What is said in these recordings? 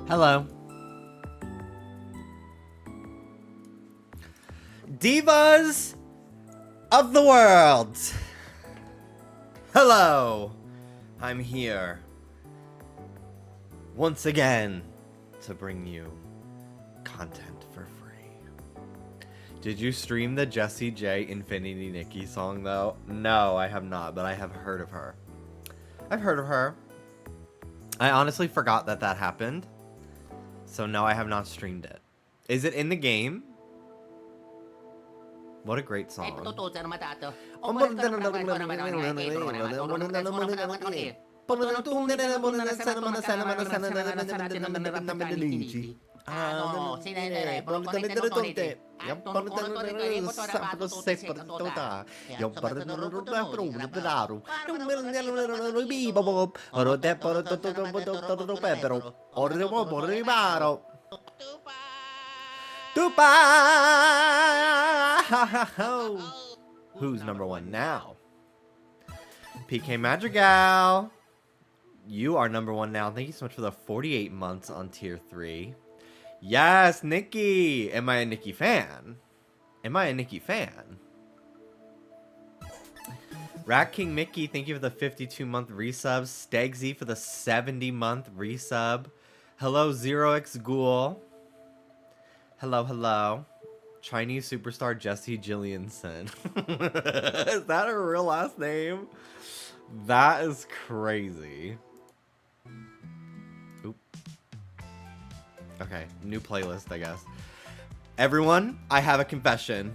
Hello. Divas of the world. Hello. I'm here once again to bring you content for free. Did you stream the Jessie J Infinity Nikki song though? No, I have not, but I have heard of her. I've heard of her. I honestly forgot that happened. So no, I have not streamed it. Is it in the game? What a great song. Who's number one now? PK Madrigal. You are number one now. Thank you so much for the 48 months on tier 3. Yes, Nikki. Am I a Nikki fan? Am I a Nikki fan? Rat King Mickey, thank you for the 52-month resub. Stegsy for the 70-month resub. Hello, Zero-X Ghoul. Hello, hello. Chinese superstar Jessie Jillianson. Is that her real last name? That is crazy. Oop. Okay, new playlist, I guess. Everyone, I have a confession.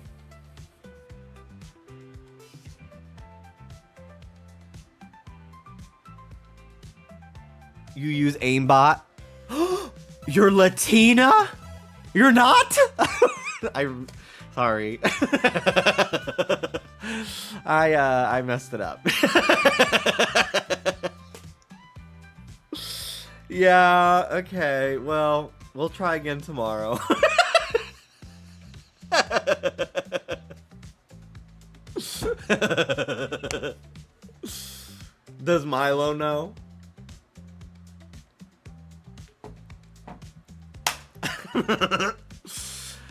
You use aimbot? You're Latina? You're not? I'm sorry. I messed it up. Yeah, okay. Well, we'll try again tomorrow. Does Milo know?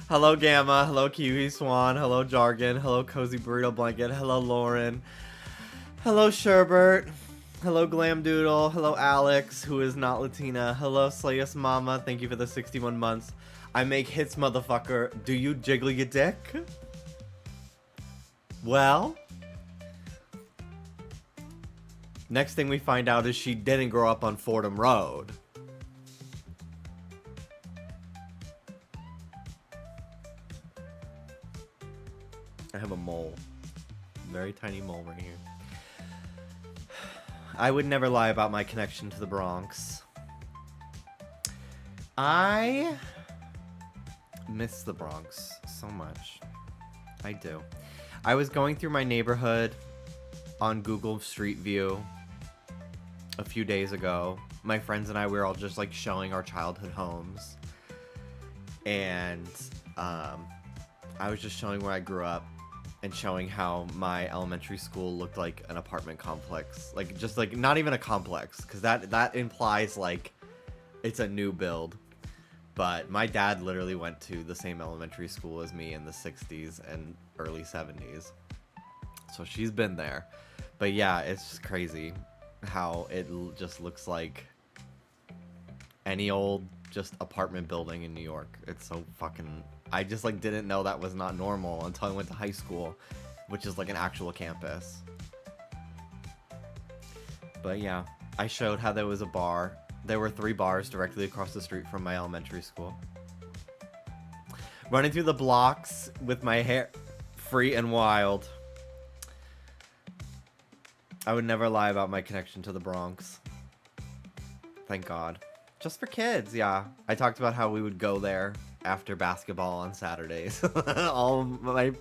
Hello Gamma, hello Kiwi Swan, hello Jargon, hello Cozy Burrito Blanket, hello Lauren, hello Sherbert, hello Glam Doodle, hello Alex, who is not Latina, hello Slayus Mama, thank you for the 61 months. I make hits, motherfucker. Do you jiggly your dick? Well, next thing we find out is she didn't grow up on Fordham Road. I have a mole. Very tiny mole right here. I would never lie about my connection to the Bronx. I miss the Bronx so much. I do. I was going through my neighborhood on Google Street View a few days ago. My friends and I, we were all just like showing our childhood homes. And I was just showing where I grew up. And showing how my elementary school looked like an apartment complex. Like, just like, not even a complex. Because that implies, like, it's a new build. But my dad literally went to the same elementary school as me in the 60s and early 70s. So she's been there. But yeah, it's just crazy how it just looks like any old just apartment building in New York. It's so fucking... I just like didn't know that was not normal until I went to high school, which is like an actual campus. But yeah, I showed how there was a bar. There were 3 bars directly across the street from my elementary school. Running through the blocks with my hair free and wild. I would never lie about my connection to the Bronx. Thank God. Just for kids, yeah. I talked about how we would go there after basketball on Saturdays. All my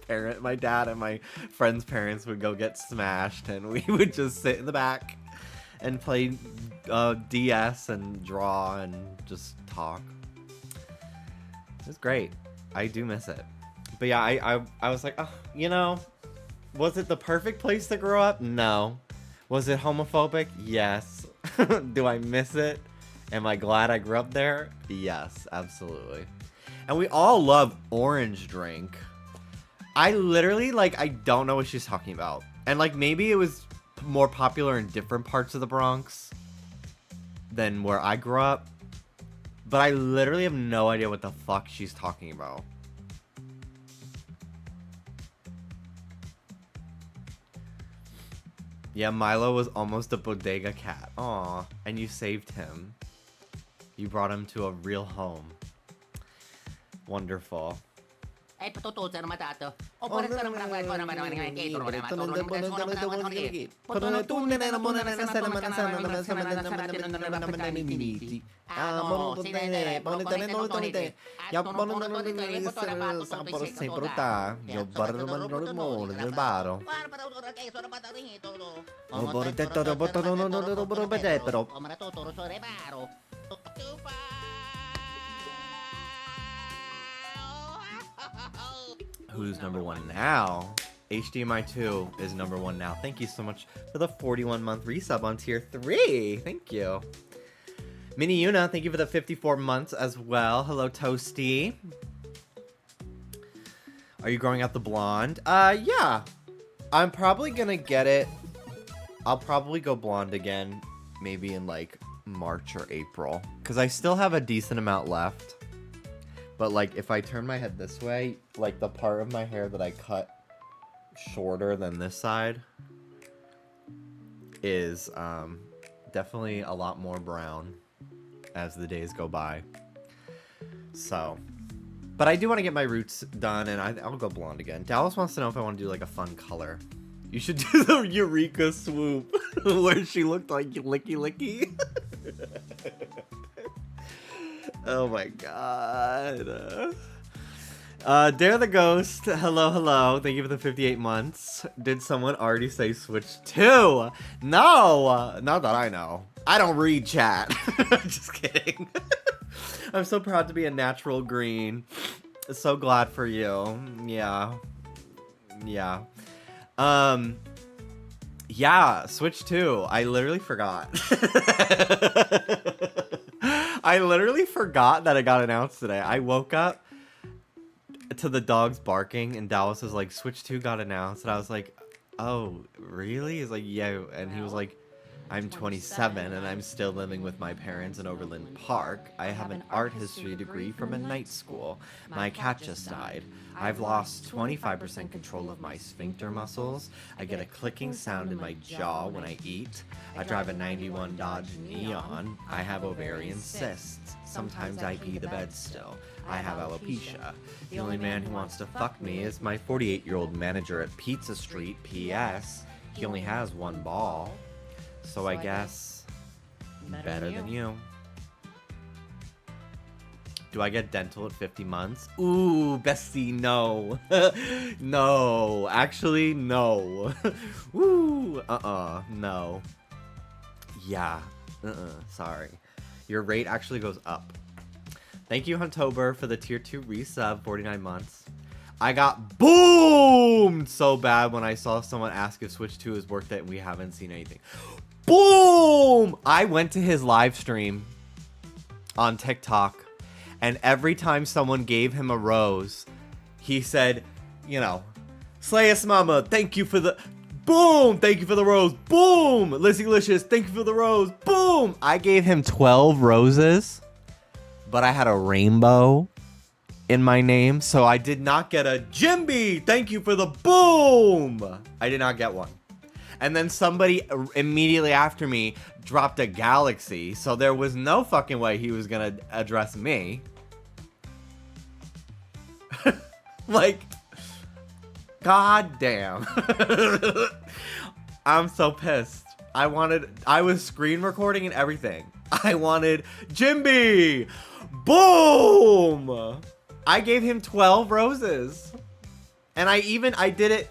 dad and my friends' parents would go get smashed, and we would just sit in the back and play DS and draw and just talk. It was great. I do miss it. But yeah, I was like, oh, you know, was it the perfect place to grow up? No. Was it homophobic? Yes. Do I miss it? Am I glad I grew up there? Yes, absolutely. And we all love orange drink. I literally, like, I don't know what she's talking about. And, like, maybe it was more popular in different parts of the Bronx than where I grew up. But I literally have no idea what the fuck she's talking about. Yeah, Milo was almost a bodega cat. Aw, and you saved him. You brought him to a real home. Wonderful. Who's number one now? HDMI 2 is number one now. Thank you so much for the 41-month resub on tier 3. Thank you. Mini Yuna, thank you for the 54 months as well. Hello, Toasty. Are you growing out the blonde? Yeah. I'm probably gonna get it. I'll probably go blonde again, maybe in like March or April. Because I still have a decent amount left. But, like, if I turn my head this way, like, the part of my hair that I cut shorter than this side is definitely a lot more brown as the days go by. So, but I do want to get my roots done, and I'll go blonde again. Dallas wants to know if I want to do, like, a fun color. You should do the Eureka swoop, where she looked like Licky Licky. Oh my god. Dare the Ghost. Hello, hello. Thank you for the 58 months. Did someone already say Switch 2? No! Not that I know. I don't read chat. Just kidding. I'm so proud to be a natural green. So glad for you. Yeah. Yeah. Yeah, Switch 2. I literally forgot. I literally forgot that it got announced today. I woke up to the dogs barking, and Dallas was like, Switch 2 got announced. And I was like, oh, really? He's like, yeah. And he was like, I'm 27, and I'm still living with my parents in Overland Park. I have an art history degree from a night school. My cat just died. I've lost 25% control of my sphincter muscles. I get a clicking sound in my jaw when I eat. I drive a 91 Dodge Neon. I have ovarian cysts. Sometimes I pee the bed still. I have alopecia. The only man who wants to fuck me is my 48-year-old manager at Pizza Street. P.S. He only has one ball. So I guess better than you. Do I get dental at 50 months? Ooh, bestie, no. No. Actually, no. Woo. No. Yeah. Sorry. Your rate actually goes up. Thank you, Huntober, for the tier 2 resub, 49 months. I got boomed so bad when I saw someone ask if Switch 2 is worth it and we haven't seen anything. Boom! I went to his live stream on TikTok, and every time someone gave him a rose, he said, you know, Slayus Mama, thank you for the... Boom! Thank you for the rose. Boom! Lizzy-licious, thank you for the rose. Boom! I gave him 12 roses, but I had a rainbow in my name, so I did not get a Jimby, thank you for the boom! I did not get one. And then somebody immediately after me dropped a galaxy, so there was no fucking way he was gonna address me. Like, god damn. I'm so pissed. I was screen recording and everything. I wanted Jimby! Boom! I gave him 12 roses. And I did it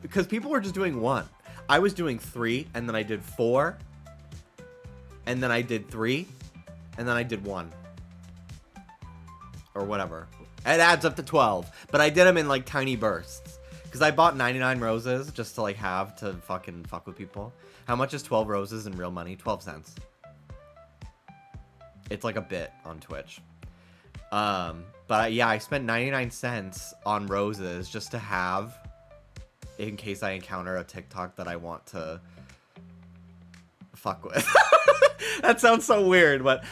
because people were just doing one. I was doing 3, and then I did 4, and then I did 3, and then I did 1. Or whatever. It adds up to 12. But I did them in, like, tiny bursts. Because I bought 99 roses just to, like, have to fucking fuck with people. How much is 12 roses in real money? 12 cents. It's like a bit on Twitch. But yeah, I spent 99 cents on roses just to have, in case I encounter a TikTok that I want to fuck with. That sounds so weird, but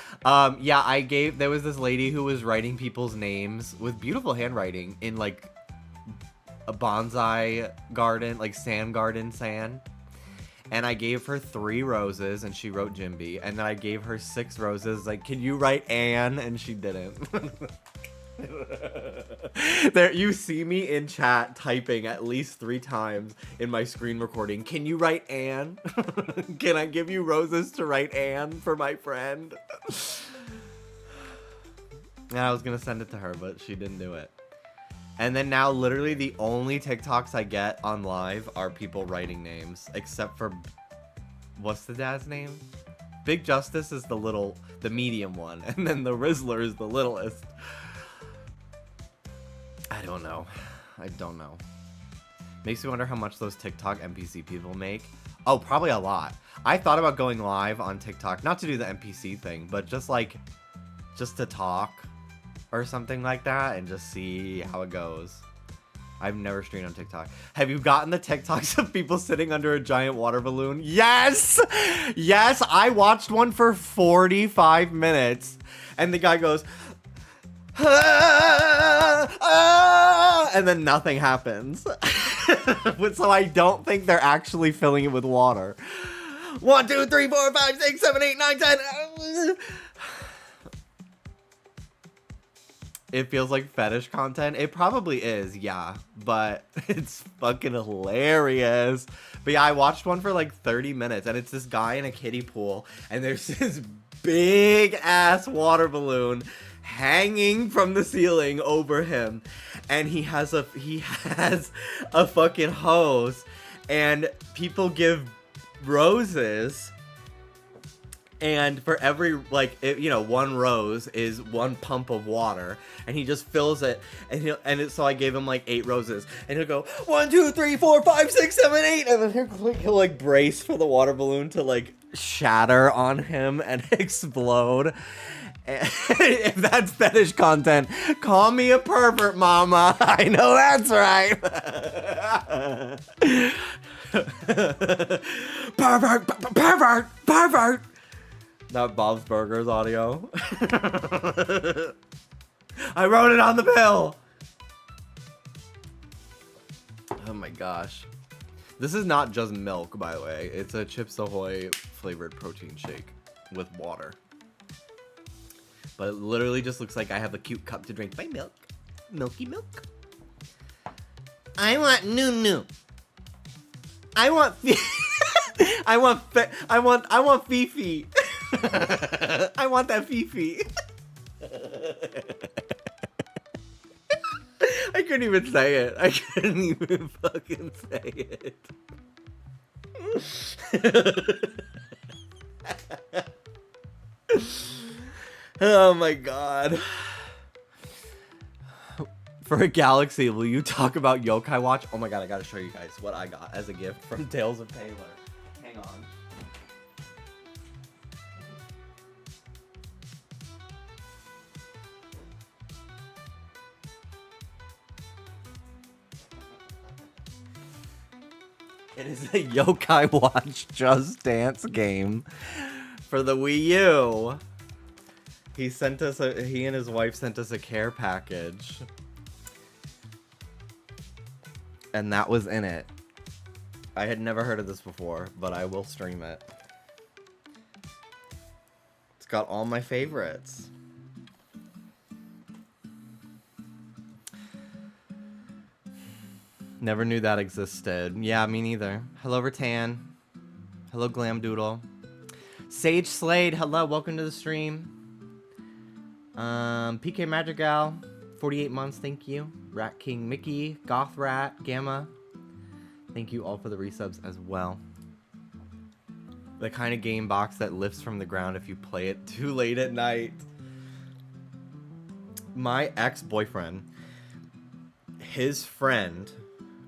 yeah, there was this lady who was writing people's names with beautiful handwriting in like a bonsai garden, like sand garden sand. And I gave her 3 roses and she wrote Jimby. And then I gave her 6 roses, like, can you write Anne? And she didn't. There, you see me in chat typing at least 3 times in my screen recording. Can you write Anne? Can I give you roses to write Anne for my friend? And I was gonna send it to her, but she didn't do it. And then now literally the only TikToks I get on live are people writing names, except for, what's the dad's name? Big Justice is the medium one, and then the Rizzler is the littlest. I don't know. Makes me wonder how much those TikTok NPC people make. Oh, probably a lot. I thought about going live on TikTok, not to do the NPC thing, but just to talk or something like that and just see how it goes. I've never streamed on TikTok. Have you gotten the TikToks of people sitting under a giant water balloon? Yes! Yes, I watched one for 45 minutes and the guy goes, and then nothing happens. So I don't think they're actually filling it with water. 1, 2, 3, 4, 5, 6, 7, 8, 9, 10. It feels like fetish content. It probably is, yeah. But it's fucking hilarious. But yeah, I watched one for like 30 minutes. And it's this guy in a kiddie pool. And there's this big ass water balloon hanging from the ceiling over him. And he has a fucking hose. And people give roses. And for every, like, one rose is 1 pump of water. And he just fills it. And so I gave him, like, 8 roses. And he'll go, 1, 2, 3, 4, 5, 6, 7, 8. And then he'll like, brace for the water balloon to, like, shatter on him and explode. And if that's fetish content, call me a pervert, mama. I know that's right. Pervert. Not Bob's Burgers audio. I wrote it on the bill. Oh my gosh. This is not just milk, by the way. It's a Chips Ahoy flavored protein shake with water. But it literally just looks like I have a cute cup to drink my milk. Milky milk. I want new. I want I want Fifi. I want that Fifi. I couldn't even say it. I couldn't even fucking say it. Oh my god. For a galaxy, will you talk about Yokai Watch? Oh my god, I gotta show you guys what I got as a gift from Tales of Taylor. Hang on. It is a Yokai Watch Just Dance game for the Wii U. He and his wife sent us a care package. And that was in it. I had never heard of this before, but I will stream it. It's got all my favorites. Never knew that existed. Yeah, me neither. Hello, Rattan. Hello, Glam Doodle. Sage Slade, hello, welcome to the stream. PK Madrigal, 48 months, thank you. Rat King Mickey, Goth Rat, Gamma. Thank you all for the resubs as well. The kind of game box that lifts from the ground if you play it too late at night. My ex-boyfriend, his friend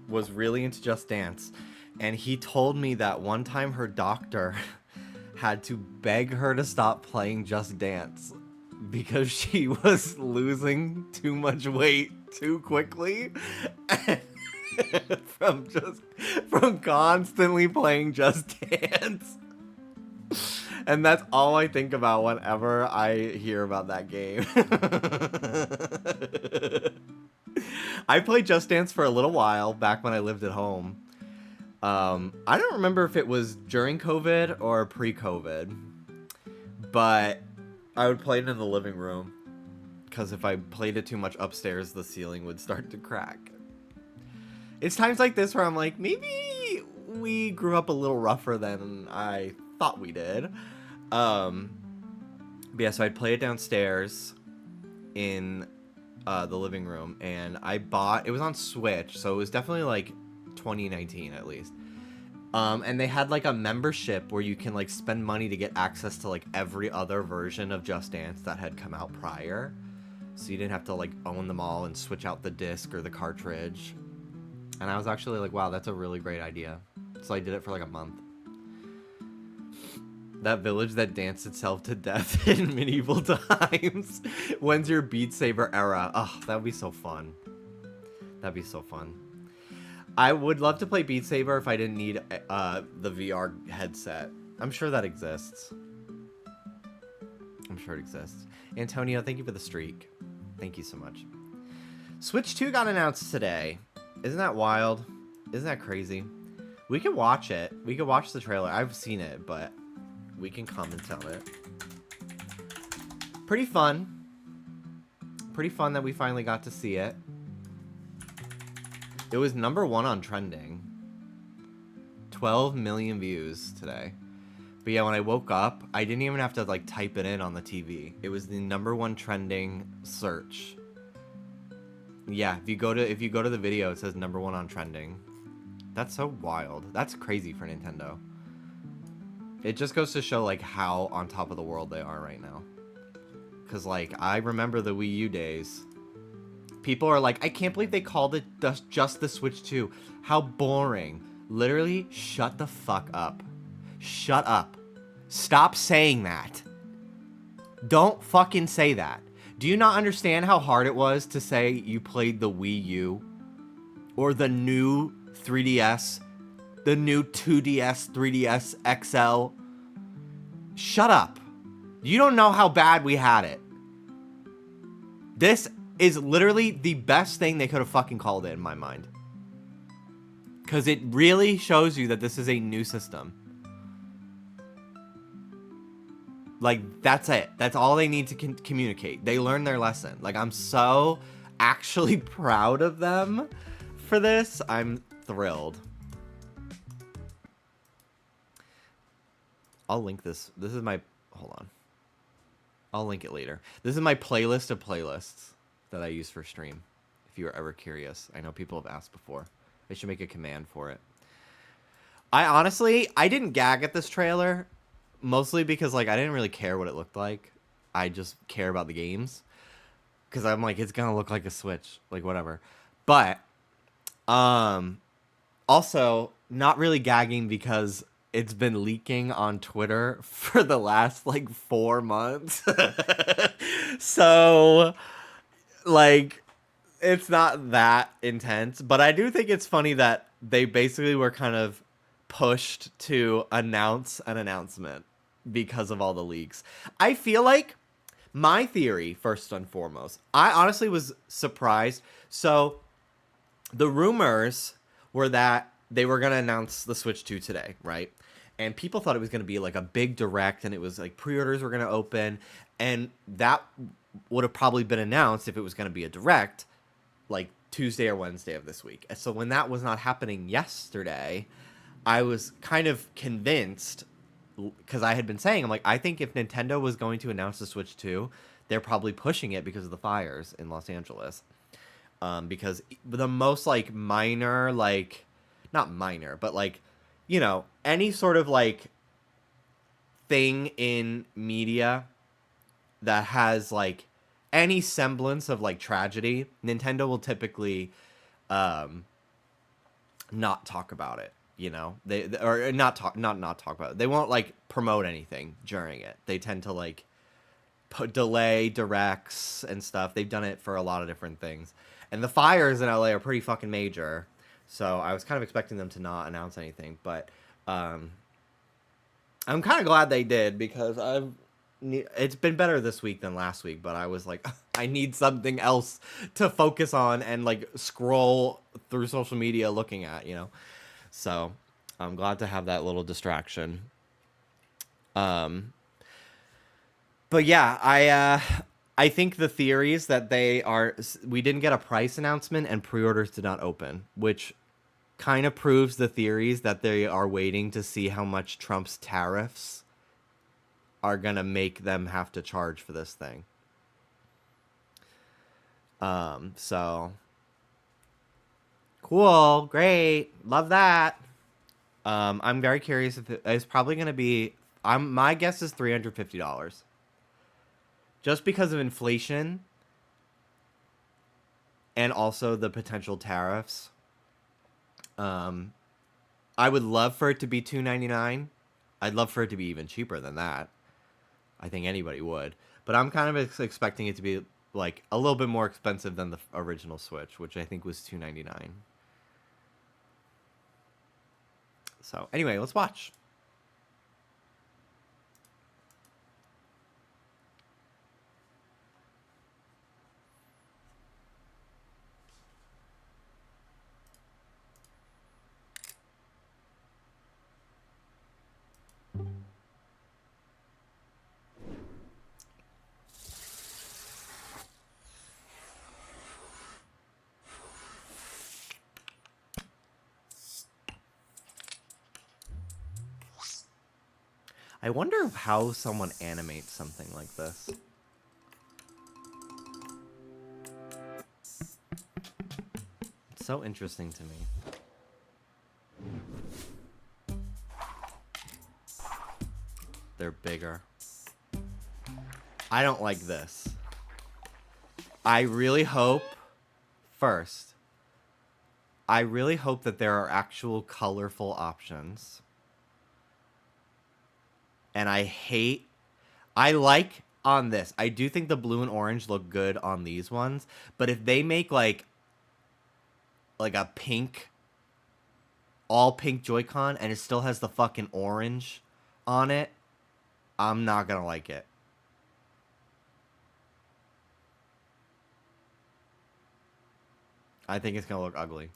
was really into Just Dance, and he told me that one time her doctor had to beg her to stop playing Just Dance because she was losing too much weight too quickly from constantly playing Just Dance. And that's all I think about whenever I hear about that game. I played Just Dance for a little while back when I lived at home. I don't remember if it was during COVID or pre-COVID, but I would play it in the living room because if I played it too much upstairs, the ceiling would start to crack. It's times like this where I'm like, maybe we grew up a little rougher than I thought we did. But yeah, so I'd play it downstairs in the living room, and it was on Switch, so it was definitely like 2019 at least. And they had like a membership where you can like spend money to get access to like every other version of Just Dance that had come out prior. So you didn't have to like own them all and switch out the disc or the cartridge. And I was actually like, wow, that's a really great idea. So I did it for like a month. That village that danced itself to death in medieval times. When's your Beat Saber era? Oh, that would be so fun. That'd be so fun. I would love to play Beat Saber if I didn't need the VR headset. I'm sure that exists. I'm sure it exists. Antonio, thank you for the streak. Thank you so much. Switch 2 got announced today. Isn't that wild? Isn't that crazy? We can watch it. We can watch the trailer. I've seen it, but we can comment on it. Pretty fun. Pretty fun that we finally got to see it. It was #1 on trending. 12 million views today. But yeah, when I woke up, I didn't even have to like type it in on the TV. It was the #1 trending search. Yeah, if you go to the video, it says #1 on trending. That's so wild. That's crazy for Nintendo. It just goes to show like how on top of the world they are right now. Cause like I remember the Wii U days. People are like, I can't believe they called it just the Switch 2. How boring. Literally, shut the fuck up. Shut up. Stop saying that. Don't fucking say that. Do you not understand how hard it was to say you played the Wii U? Or the new 3DS? The new 2DS, 3DS XL? Shut up. You don't know how bad we had it. This is literally the best thing they could have fucking called it in my mind. Because it really shows you that this is a new system. Like, that's it. That's all they need to communicate. They learned their lesson. Like, I'm so actually proud of them for this. I'm thrilled. I'll link this. This is my... Hold on. I'll link it later. This is my playlist of playlists that I use for stream. If you were ever curious. I know people have asked before. I should make a command for it. I didn't gag at this trailer. Mostly because, like, I didn't really care what it looked like. I just care about the games. Because I'm like, it's gonna look like a Switch. Like, whatever. But, also, not really gagging because it's been leaking on Twitter for the last, like, 4 months. So, like, it's not that intense. But I do think it's funny that they basically were kind of pushed to announce an announcement because of all the leaks. I feel like my theory, first and foremost, I honestly was surprised. So the rumors were that they were going to announce the Switch 2 today, right? And people thought it was going to be like a big direct, and it was like pre-orders were going to open, and that would have probably been announced if it was going to be a direct like Tuesday or Wednesday of this week. And so when that was not happening yesterday, I was kind of convinced, because I had been saying, I'm like, I think if Nintendo was going to announce the Switch 2, they're probably pushing it because of the fires in Los Angeles. Because the most, like, minor, like, not minor, but, like, you know, any sort of, like, thing in media that has, like, any semblance of, like, tragedy, Nintendo will typically not talk about it. You know, not talk about it. They won't like promote anything during it. They tend to like delay directs and stuff. They've done it for a lot of different things. And the fires in LA are pretty fucking major. So I was kind of expecting them to not announce anything, but I'm kind of glad they did because it's been better this week than last week, but I was like, I need something else to focus on and like scroll through social media looking at, you know? So I'm glad to have that little distraction. But yeah, I think the theories that we didn't get a price announcement and pre-orders did not open, which kind of proves the theories that they are waiting to see how much Trump's tariffs are going to make them have to charge for this thing. So cool, great, love that. I'm very curious if it's probably going to be. My guess is $350, just because of inflation and also the potential tariffs. I would love for it to be $299. I'd love for it to be even cheaper than that. I think anybody would, but I'm kind of expecting it to be like a little bit more expensive than the original Switch, which I think was $299. So anyway, let's watch. I wonder how someone animates something like this. It's so interesting to me. They're bigger. I don't like this. I really hope, first, I really hope that there are actual colorful options. And I like on this. I do think the blue and orange look good on these ones. But if they make like a pink, all pink Joy-Con and it still has the fucking orange on it, I'm not gonna like it. I think it's gonna look ugly.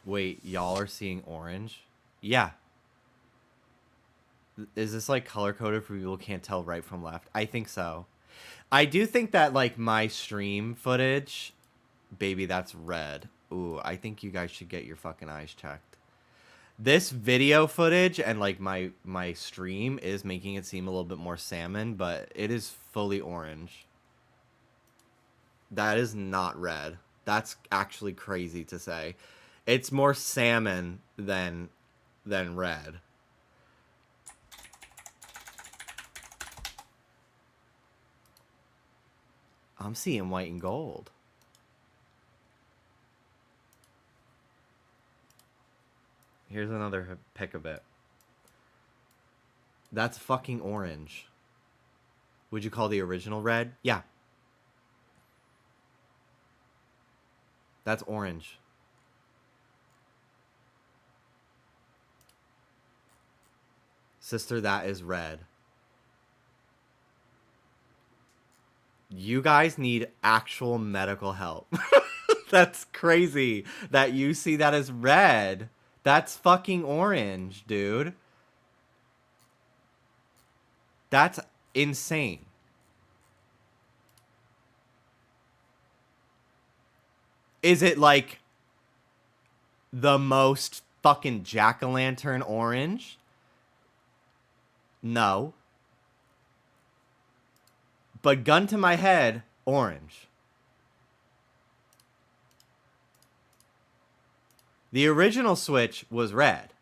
Wait, y'all are seeing orange? Yeah. Is this like color coded for people who can't tell right from left? I think so. I do think that like my stream footage, baby, that's red. Ooh, I think you guys should get your fucking eyes checked. This video footage and like my stream is making it seem a little bit more salmon, but it is fully orange. That is not red. That's actually crazy to say. It's more salmon than red. I'm seeing white and gold. Here's another pic of it. That's fucking orange. Would you call the original red? Yeah. That's orange. Sister, that is red. You guys need actual medical help. That's crazy that you see that as red. That's fucking orange, dude. That's insane. Is it like the most fucking jack-o'-lantern orange? No. But gun to my head, orange. The original Switch was red.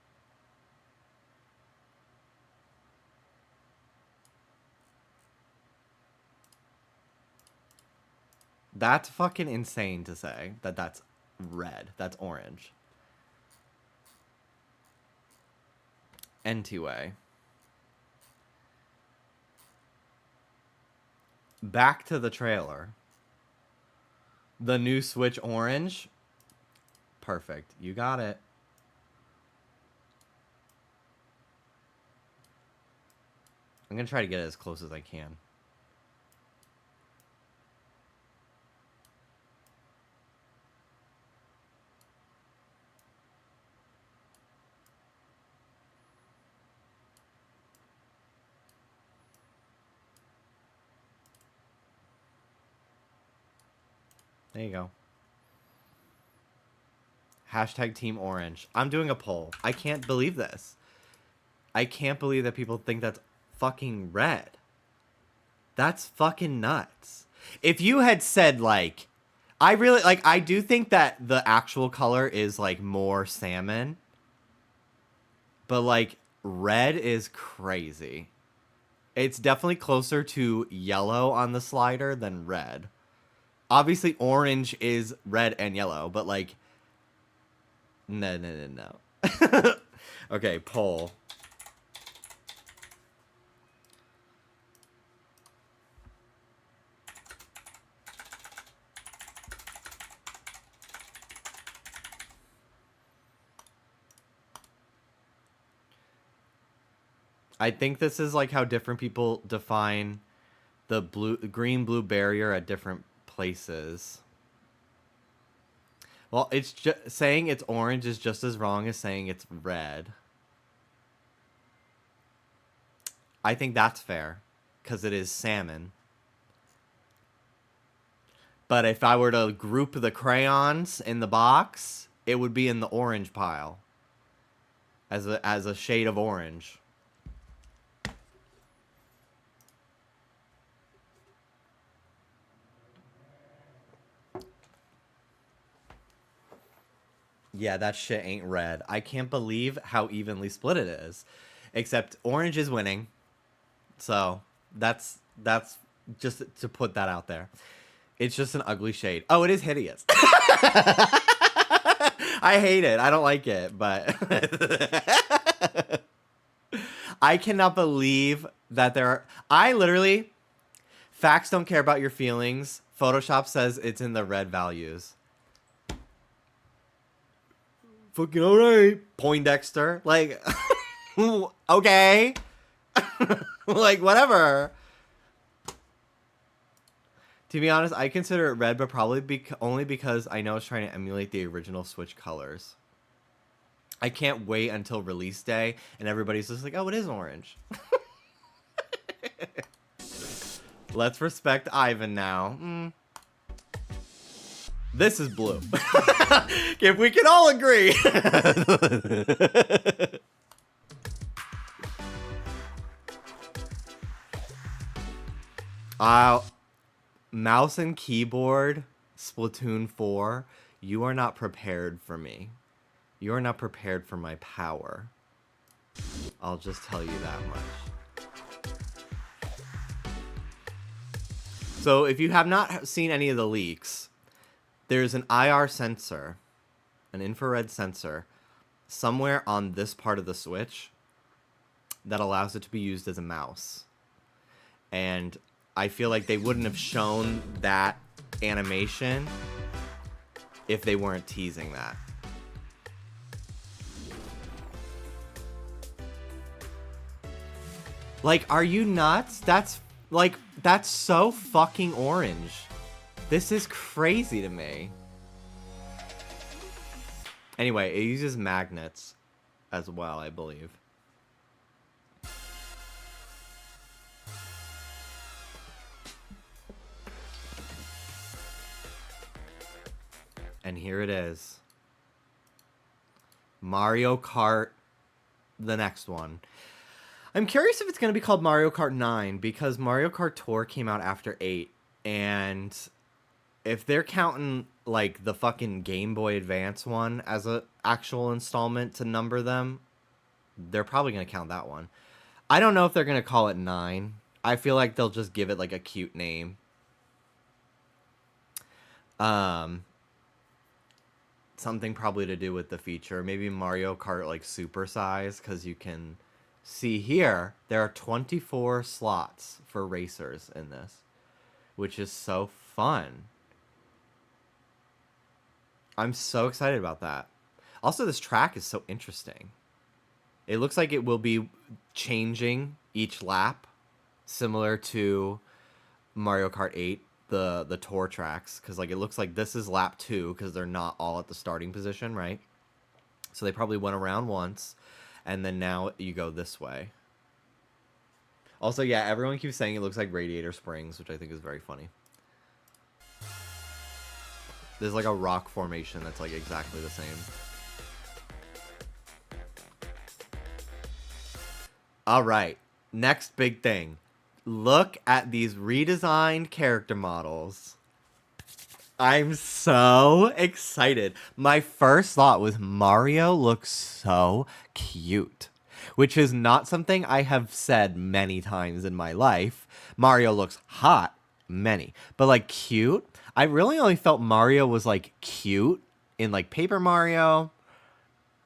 That's fucking insane to say that that's red. That's orange. NT-way. Back to the trailer. The new Switch orange. Perfect. You got it. I'm going to try to get it as close as I can. There you go. Hashtag Team Orange. I'm doing a poll. I can't believe this. I can't believe that people think that's fucking red. That's fucking nuts. If you had said, like, I do think that the actual color is, like, more salmon. But, like, red is crazy. It's definitely closer to yellow on the slider than red. Obviously, orange is red and yellow, but, like, no. Okay, poll. I think this is like how different people define the green-blue barrier at different places. Well, it's just saying it's orange is just as wrong as saying it's red. I think that's fair because it is salmon. But if I were to group the crayons in the box, it would be in the orange pile as a shade of orange. Yeah, that shit ain't red. I can't believe how evenly split it is. Except orange is winning. So, that's just to put that out there. It's just an ugly shade. Oh, it is hideous. I hate it. I don't like it, but I cannot believe that there are... I literally... Facts don't care about your feelings. Photoshop says it's in the red values. Fucking alright. Poindexter. Like, okay. Like, whatever. To be honest, I consider it red, but probably only because I know it's trying to emulate the original Switch colors. I can't wait until release day, and everybody's just like, oh, it is orange. Let's respect Ivan now. This is blue. If we can all agree. Mouse and keyboard, Splatoon 4, you are not prepared for me. You are not prepared for my power. I'll just tell you that much. So if you have not seen any of the leaks, there's an IR sensor, an infrared sensor, somewhere on this part of the Switch that allows it to be used as a mouse. And I feel like they wouldn't have shown that animation if they weren't teasing that. Like, are you nuts? That's so fucking orange. This is crazy to me. Anyway, it uses magnets as well, I believe. And here it is. Mario Kart, the next one. I'm curious if it's going to be called Mario Kart 9, because Mario Kart Tour came out after 8. And if they're counting, like, the fucking Game Boy Advance one as an actual installment to number them, they're probably going to count that one. I don't know if they're going to call it 9. I feel like they'll just give it, like, a cute name. Something probably to do with the feature. Maybe Mario Kart, like, super size, because you can See here, there are 24 slots for racers in this, which is so fun. I'm so excited about that. Also, this track is so interesting. It looks like it will be changing each lap, similar to Mario Kart 8, the tour tracks, because like it looks like this is lap 2 because they're not all at the starting position, right? So they probably went around once, and then now you go this way. Also, yeah, everyone keeps saying it looks like Radiator Springs, which I think is very funny. There's like a rock formation that's like exactly the same. All right, next big thing. Look at these redesigned character models. I'm so excited. My first thought was Mario looks so cute, which is not something I have said many times in my life. Mario looks hot, many, but like cute. I really only felt Mario was like cute in like Paper Mario,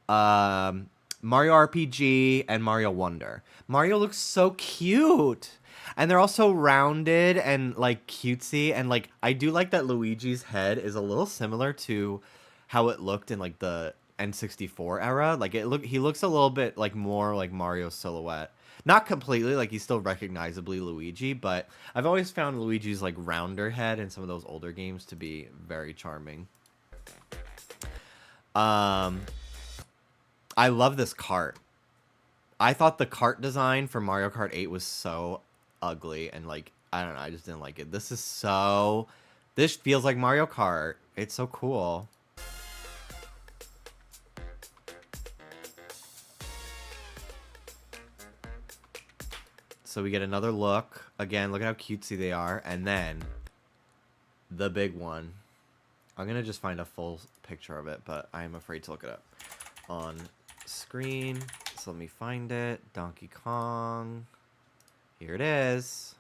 Mario RPG, and Mario Wonder. Mario looks so cute. And they're also rounded and like cutesy. And like I do like that Luigi's head is a little similar to how it looked in like the N64 era. Like he looks a little bit like more like Mario's silhouette. Not completely, like he's still recognizably Luigi, but I've always found Luigi's like rounder head in some of those older games to be very charming. I love this cart. I thought the cart design for Mario Kart 8 was so ugly and like I don't know, I just didn't like it. This feels like Mario Kart. It's so cool. So we get another look. Again, look at how cutesy they are. And then the big one. I'm going to just find a full picture of it, but I'm afraid to look it up on screen. So let me find it. Donkey Kong. Here it is.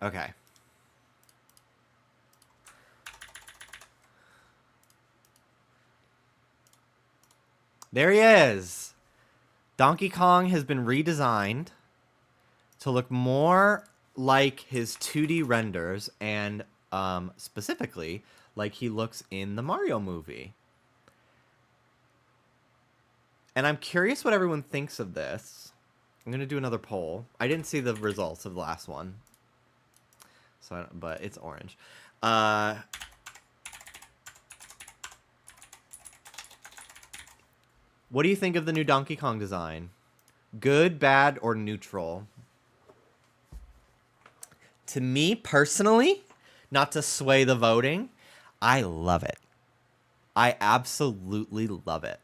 Okay. There he is. Donkey Kong has been redesigned to look more like his 2D renders and specifically like he looks in the Mario movie. And I'm curious what everyone thinks of this. I'm going to do another poll. I didn't see the results of the last one. But it's orange. What do you think of the new Donkey Kong design? Good, bad, or neutral? To me personally, not to sway the voting, I love it. I absolutely love it.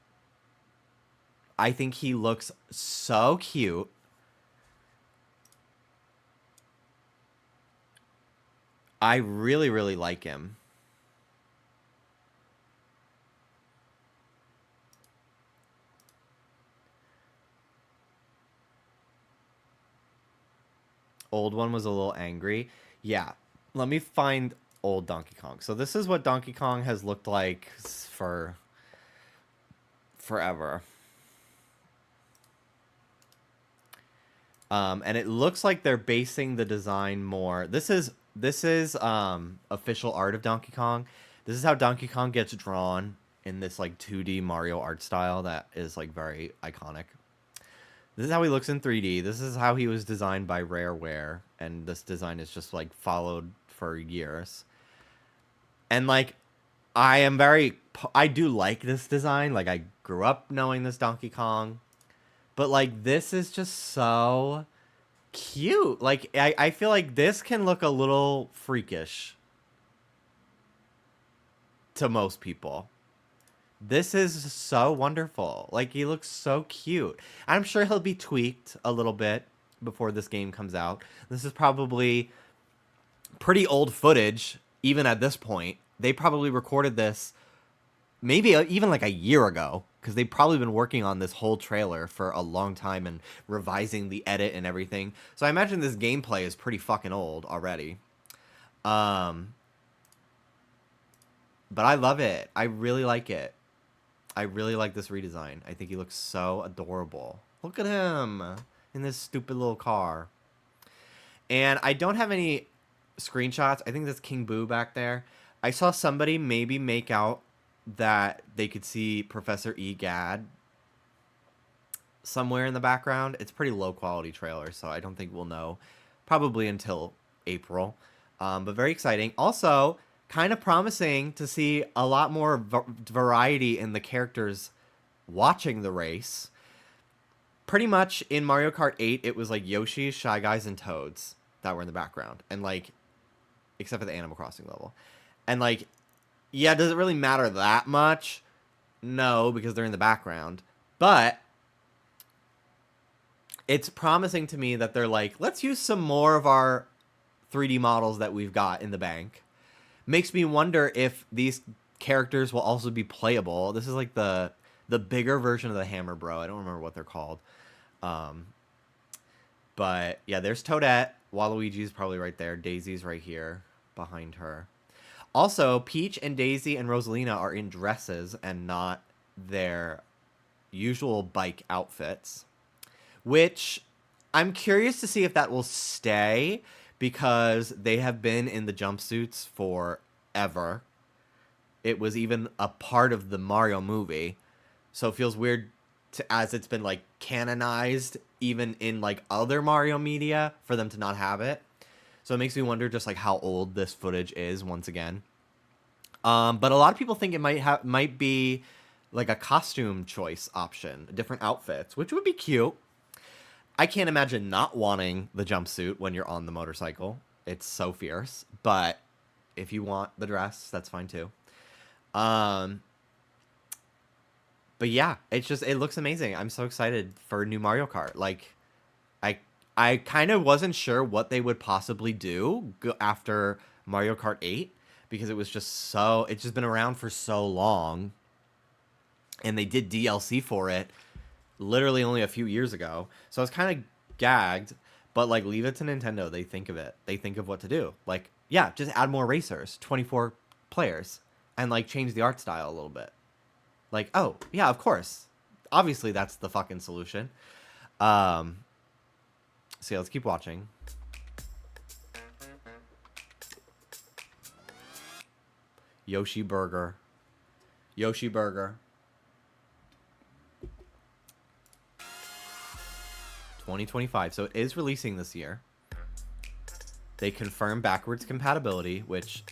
I think he looks so cute. I really, really like him. Old one was a little angry. Yeah. Let me find old Donkey Kong. So this is what Donkey Kong has looked like for forever. And it looks like they're basing the design more. This is official art of Donkey Kong. This is how Donkey Kong gets drawn in this like 2D Mario art style that is like very iconic. This is how he looks in 3D. This is how he was designed by Rareware, and this design is just like followed for years. And like I do like this design. Like I grew up knowing this Donkey Kong. But like this is just so cute. Like I feel like this can look a little freakish to most people. This is so wonderful. Like he looks so cute. I'm sure he'll be tweaked a little bit before this game comes out. This is probably pretty old footage even at this point. They probably recorded this maybe even like a year ago because they've probably been working on this whole trailer for a long time and revising the edit and everything. So I imagine this gameplay is pretty fucking old already. But I love it. I really like it. I really like this redesign. I think he looks so adorable. Look at him in this stupid little car. And I don't have any screenshots. I think that's King Boo back there. I saw somebody maybe make out that they could see Professor Egad somewhere in the background. It's pretty low quality trailer, so I don't think we'll know probably until April. But very exciting. Also, kind of promising to see a lot more variety in the characters watching the race. Pretty much in Mario Kart 8, it was like Yoshi, Shy Guys, and Toads that were in the background. And like, except for the Animal Crossing level. And like, yeah, does it really matter that much? No, because they're in the background. But it's promising to me that they're like, let's use some more of our 3D models that we've got in the bank. Makes me wonder if these characters will also be playable. This is like the bigger version of the Hammer Bro. I don't remember what they're called. But yeah, there's Toadette. Waluigi's probably right there. Daisy's right here behind her. Also, Peach and Daisy and Rosalina are in dresses and not their usual bike outfits, which I'm curious to see if that will stay because they have been in the jumpsuits forever. It was even a part of the Mario movie. So it feels weird as it's been like canonized even in like other Mario media for them to not have it. So it makes me wonder just like how old this footage is once again. But a lot of people think it might be like a costume choice option, different outfits, which would be cute. I can't imagine not wanting the jumpsuit when you're on the motorcycle. It's so fierce. But if you want the dress, that's fine too. But yeah, it looks amazing. I'm so excited for new Mario Kart. Like, I kind of wasn't sure what they would possibly do after Mario Kart 8 because it's just been around for so long. And they did DLC for it literally only a few years ago. So I was kind of gagged, but like leave it to Nintendo. They think of it. They think of what to do. Like, yeah, just add more racers, 24 players, and like change the art style a little bit. Like, oh, yeah, of course. Obviously, that's the fucking solution. So yeah, let's keep watching. Yoshi Burger. Yoshi Burger. 2025. So it is releasing this year. They confirm backwards compatibility, which...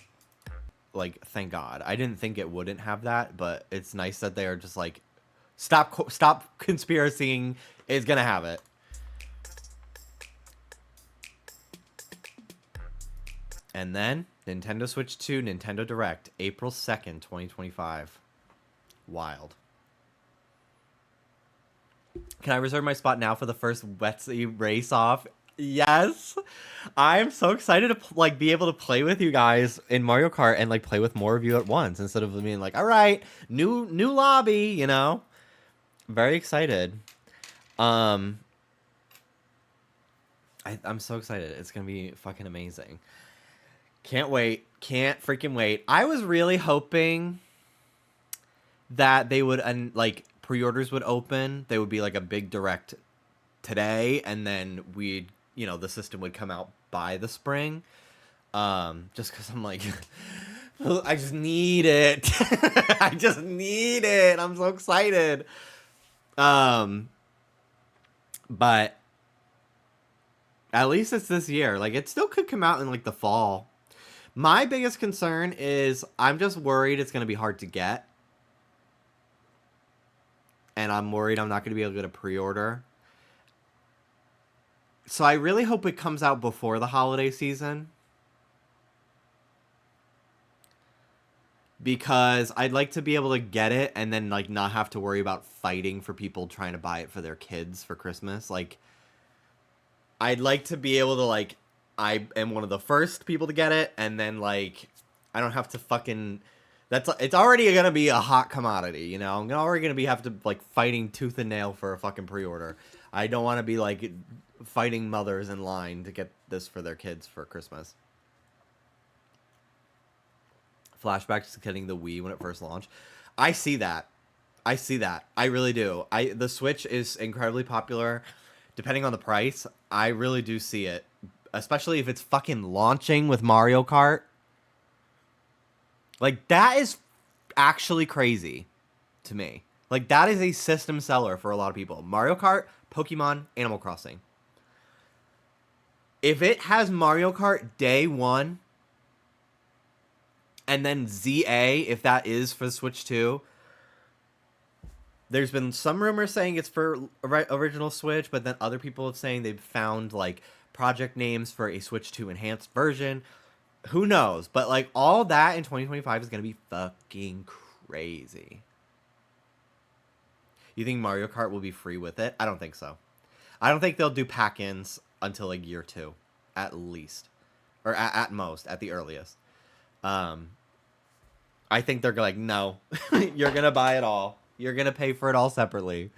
like, thank God. I didn't think it wouldn't have that, but it's nice that they're just like, stop conspiracying, is gonna have it. And then Nintendo Switch 2, Nintendo Direct, April 2nd, 2025. Wild. Can I reserve my spot now for the first Wetsy race off? Yes, I'm so excited to like be able to play with you guys in Mario Kart and like play with more of you at once instead of being like, all right, new lobby, you know. Very excited. I'm so excited. It's gonna be fucking amazing. Can't wait. Can't freaking wait. I was really hoping that they would like pre-orders would open. They would be like a big direct today, and then we'd, you know, the system would come out by the spring. Just because I'm like, I just need it. I just need it. I'm so excited. But at least it's this year. Like, it still could come out in like the fall. My biggest concern is I'm just worried it's going to be hard to get. And I'm worried I'm not going to be able to get a pre-order. So I really hope it comes out before the holiday season. Because I'd like to be able to get it and then like not have to worry about fighting for people trying to buy it for their kids for Christmas. Like, I'd like to be able to like, I am one of the first people to get it, and then like I don't have to fucking... it's already gonna be a hot commodity, you know? I'm already gonna have to like fighting tooth and nail for a fucking pre-order. I don't want to be like fighting mothers in line to get this for their kids for Christmas. flashbacks to getting the Wii when it first launched. I see that. I really do. The Switch is incredibly popular. Depending on the price, I really do see it. Especially if it's fucking launching with Mario Kart. Like, that is actually crazy to me. Like, that is a system seller for a lot of people. Mario Kart, Pokemon, Animal Crossing. If it has Mario Kart day one, and then ZA, if that is for the Switch 2, there's been some rumors saying it's for original Switch, but then other people have saying they've found, like, project names for a Switch 2 enhanced version. Who knows? But, like, all that in 2025 is going to be fucking crazy. You think Mario Kart will be free with it? I don't think so. I don't think they'll do pack-ins until, like, year 2, at least. Or at most, at the earliest. I think they're like, no, you're going to buy it all. You're going to pay for it all separately.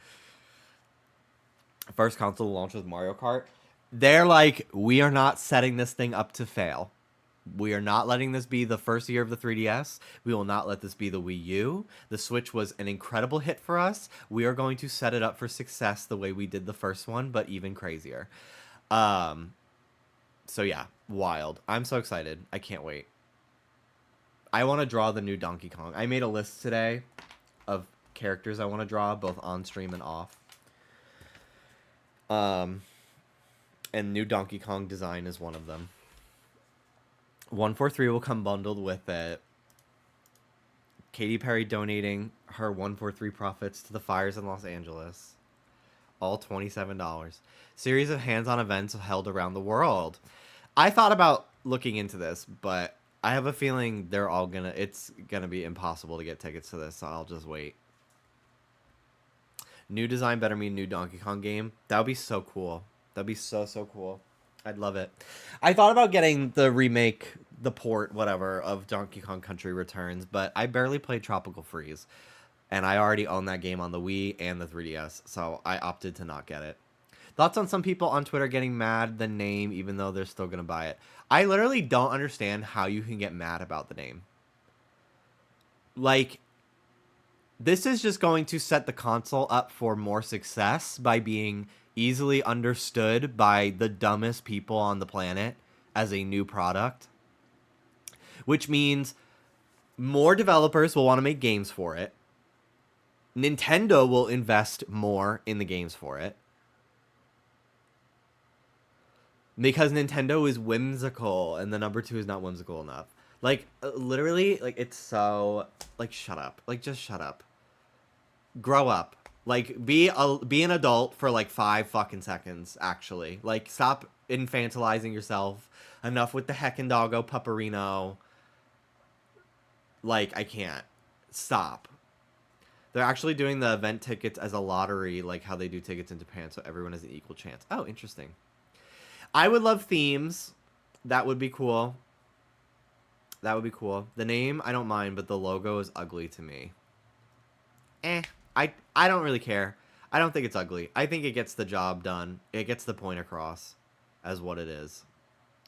First console launch with Mario Kart. They're like, we are not setting this thing up to fail. We are not letting this be the first year of the 3DS. We will not let this be the Wii U. The Switch was an incredible hit for us. We are going to set it up for success the way we did the first one, but even crazier. So yeah, wild. I'm so excited. I can't wait. I want to draw the new Donkey Kong. I made a list today of characters I want to draw, both on stream and off. And new Donkey Kong design is one of them. 143 will come bundled with it. Katy Perry donating her 143 profits to the fires in Los Angeles. All $27. Series of hands-on events held around the world. I thought about looking into this, but I have a feeling it's gonna be impossible to get tickets to this, so I'll just wait. New design better mean new Donkey Kong game. That would be so cool. That'd be so cool. I'd love it. I thought about getting the remake, the port, whatever, of Donkey Kong Country Returns, but I barely played Tropical Freeze. And I already own that game on the Wii and the 3DS, so I opted to not get it. Thoughts on some people on Twitter getting mad the name, even though they're still going to buy it? I literally don't understand how you can get mad about the name. Like, this is just going to set the console up for more success by being easily understood by the dumbest people on the planet as a new product. Which means more developers will want to make games for it. Nintendo will invest more in the games for it. Because Nintendo is whimsical, and the number 2 is not whimsical enough. Like, literally, like, it's so... Like, shut up. Like, just shut up. Grow up. Like, be an adult for, like, 5 fucking seconds, actually. Like, stop infantilizing yourself. Enough with the heckin' doggo pupperino. Like, I can't. Stop. They're actually doing the event tickets as a lottery, like how they do tickets in Japan, so everyone has an equal chance. Oh, interesting. I would love themes. That would be cool. That would be cool. The name, I don't mind, but the logo is ugly to me. I don't really care. I don't think it's ugly. I think it gets the job done. It gets the point across as what it is.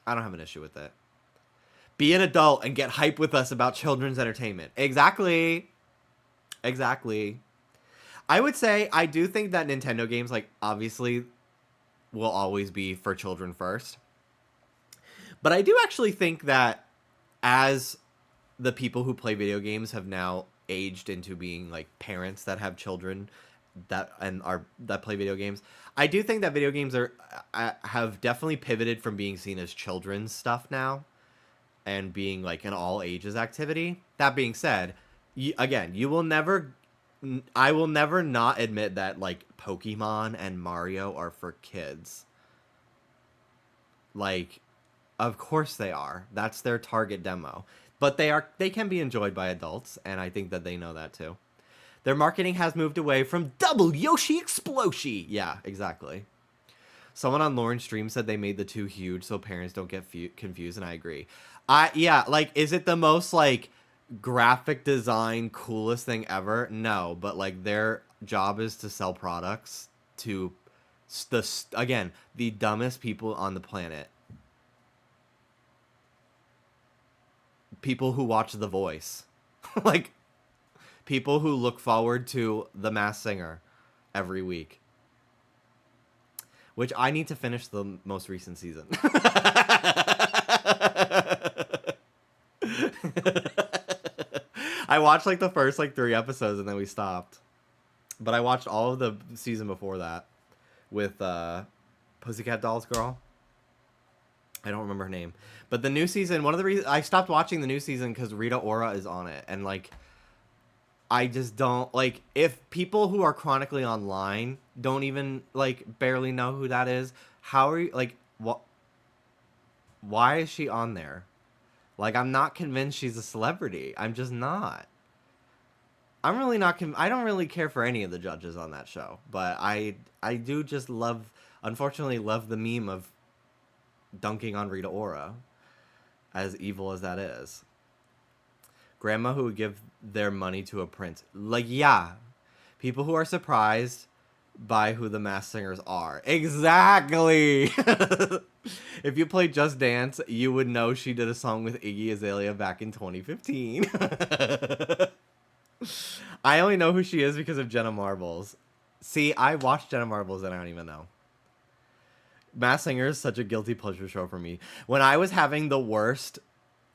I don't have an issue with it. Be an adult and get hype with us about children's entertainment. Exactly. Exactly. I would say I do think that Nintendo games, like, obviously will always be for children first. But I do actually think that as the people who play video games have now aged into being, like, parents that have children that play video games, I do think that video games have definitely pivoted from being seen as children's stuff now and being, like, an all ages activity. That being said, I will never not admit that, like, Pokemon and Mario are for kids. Like, of course they are. That's their target demo. But they can be enjoyed by adults, and I think that they know that too. Their marketing has moved away from double Yoshi Exploshi. Yeah, exactly. Someone on Lauren's stream said they made the 2 huge so parents don't get confused, and I agree. Yeah, like, is it the most, like, graphic design coolest thing ever? No, but, like, their job is to sell products to the dumbest people on the planet. people who watch The Voice. Like, people who look forward to The Masked Singer every week. Which I need to finish the most recent season. I watched like the first like 3 episodes and then we stopped. But I watched all of the season before that with Pussycat Dolls girl. I don't remember her name. But the new season, one of the reasons I stopped watching the new season because Rita Ora is on it. And like, I just don't like, if people who are chronically online don't even like barely know who that is, how are you like, what? Why is she on there? Like, I'm not convinced she's a celebrity. I'm just not. I'm really not. I don't really care for any of the judges on that show, but I do just love, unfortunately, love the meme of dunking on Rita Ora, as evil as that is. Grandma who would give their money to a prince. Like, yeah, people who are surprised by who the Masked Singers are. Exactly. If you play Just Dance, you would know she did a song with Iggy Azalea back in 2015. I only know who she is because of Jenna Marbles. See, I watched Jenna Marbles and I don't even know. Masked Singer is such a guilty pleasure show for me. When I was having the worst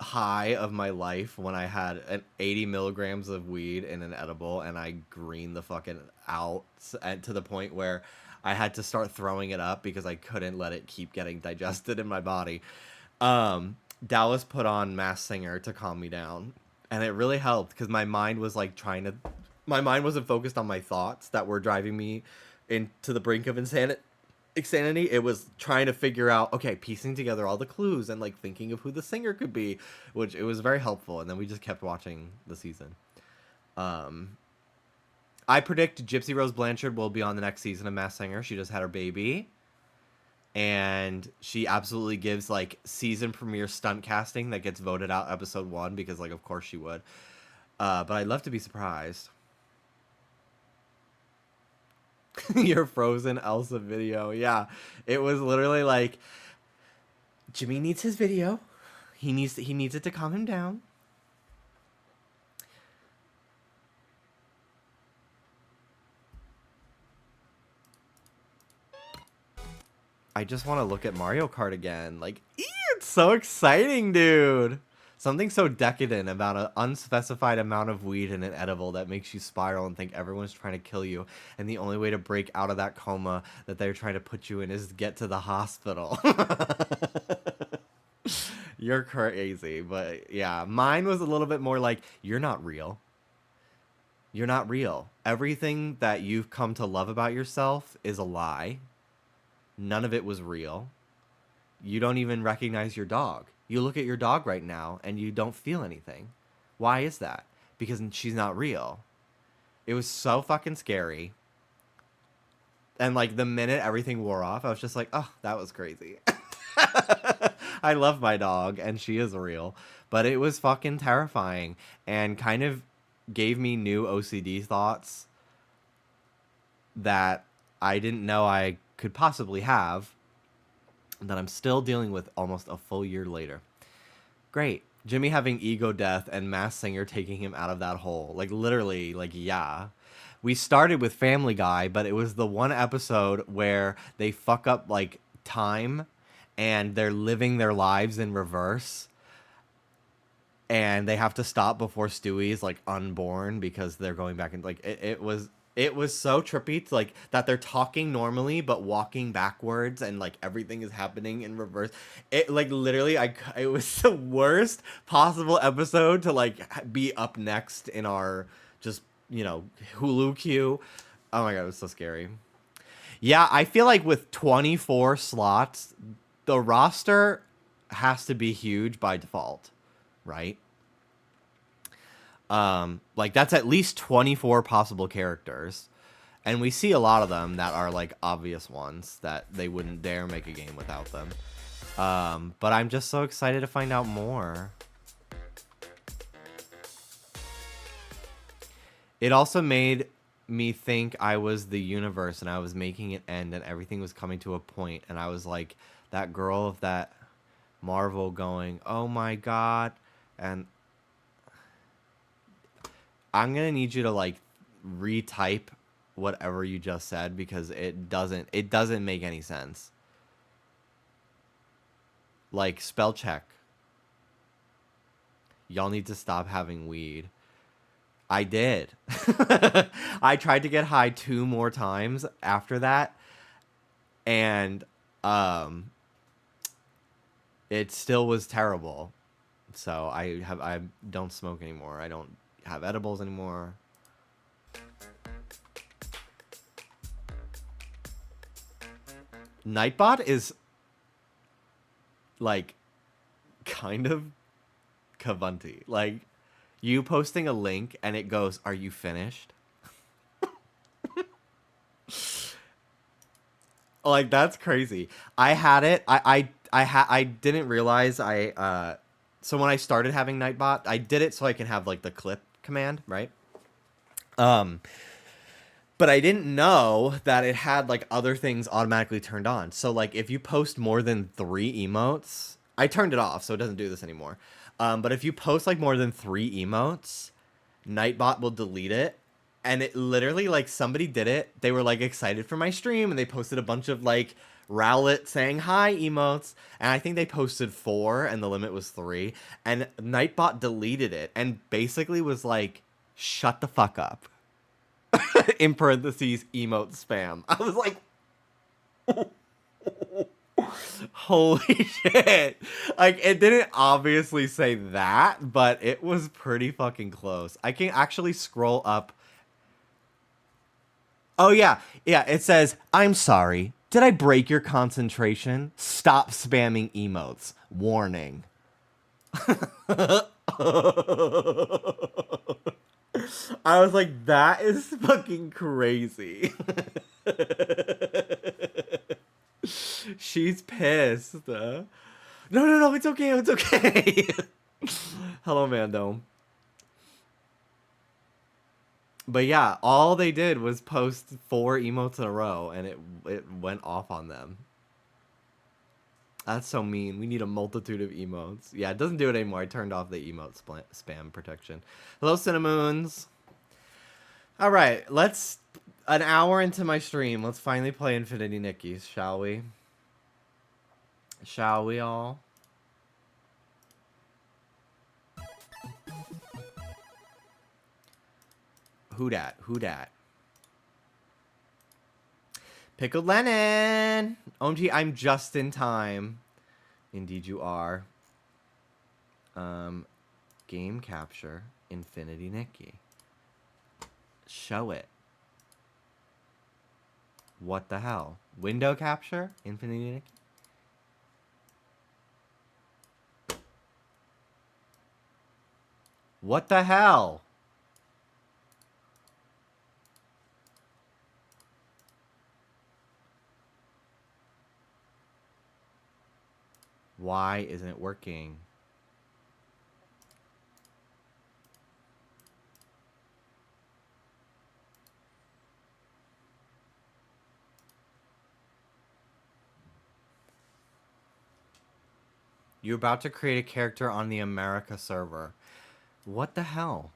high of my life, when I had an 80 milligrams of weed in an edible and I greened the fucking out to the point where I had to start throwing it up because I couldn't let it keep getting digested in my body. Dallas put on Masked Singer to calm me down. And it really helped because my mind was like my mind wasn't focused on my thoughts that were driving me into the brink of insanity. It was trying to figure out, okay, piecing together all the clues and like thinking of who the singer could be, which it was very helpful. And then we just kept watching the season. I predict Gypsy Rose Blanchard will be on the next season of Masked Singer. She just had her baby. And she absolutely gives like season premiere stunt casting that gets voted out episode 1 because like of course she would. But I'd love to be surprised. Your Frozen Elsa video. Yeah. It was literally like, Jimmy needs his video. He needs it to calm him down. I just want to look at Mario Kart again. Like, it's so exciting, dude. Something so decadent about an unspecified amount of weed in an edible that makes you spiral and think everyone's trying to kill you. And the only way to break out of that coma that they're trying to put you in is to get to the hospital. You're crazy. But yeah, mine was a little bit more like, you're not real. You're not real. Everything that you've come to love about yourself is a lie. None of it was real. You don't even recognize your dog. You look at your dog right now and you don't feel anything. Why is that? Because she's not real. It was so fucking scary. And like the minute everything wore off, I was just like, oh, that was crazy. I love my dog and she is real. But it was fucking terrifying and kind of gave me new OCD thoughts that I didn't know I could possibly have, that I'm still dealing with almost a full year later. Great. Jimmy having ego death and Masked Singer taking him out of that hole. Like, literally, like, yeah. We started with Family Guy, but it was the one episode where they fuck up, like, time, and they're living their lives in reverse. And they have to stop before Stewie's, like, unborn because they're going back and, like, it was so trippy to, like, that they're talking normally but walking backwards and like everything is happening in reverse. It like literally it was the worst possible episode to like be up next in our just, you know, Hulu queue. Oh my god, it was so scary. Yeah, I feel like with 24 slots, the roster has to be huge by default, right? Like that's at least 24 possible characters. And we see a lot of them that are like obvious ones that they wouldn't dare make a game without them. But I'm just so excited to find out more. It also made me think I was the universe and I was making it end and everything was coming to a point. And I was like that girl of that Marvel going, oh my god, And I'm gonna need you to like retype whatever you just said because it doesn't make any sense. Like spell check. Y'all need to stop having weed. I did. I tried to get high 2 more times after that, and um, it still was terrible. So I don't smoke anymore. I don't have edibles anymore. Nightbot is like kind of Kavanti. Like you posting a link and it goes, "Are you finished?" Like that's crazy. I had it. I didn't realize so when I started having Nightbot, I did it so I can have like the clip command, right? Um but I didn't know that it had like other things automatically turned on. So like if you post more than 3 emotes, I turned it off so it doesn't do this anymore. But if you post like more than 3 emotes, Nightbot will delete it. And it literally like somebody did it. They were like excited for my stream and they posted a bunch of like Rowlet saying hi emotes. And I think they posted 4 and the limit was 3. And Nightbot deleted it and basically was like, shut the fuck up. In parentheses, emote spam. I was like, holy shit. Like, it didn't obviously say that, but it was pretty fucking close. I can actually scroll up. Oh, yeah. Yeah, it says, I'm sorry. Did I break your concentration? Stop spamming emotes. Warning. I was like, that is fucking crazy. She's pissed. No, no, no, it's okay, it's okay. Hello, Mando. But yeah, all they did was post 4 emotes in a row, and it went off on them. That's so mean. We need a multitude of emotes. Yeah, it doesn't do it anymore. I turned off the emote spam protection. Hello, Cinnamoons. All right, let's. An hour into my stream, let's finally play Infinity Nikki's, shall we? Shall we all? Who dat? Who dat? Pickled Lennon! OMG, I'm just in time. Indeed you are. Game capture. Infinity Nikki. Show it. What the hell? Window capture? Infinity Nikki? What the hell? Why isn't it working? You're about to create a character on the America server. What the hell?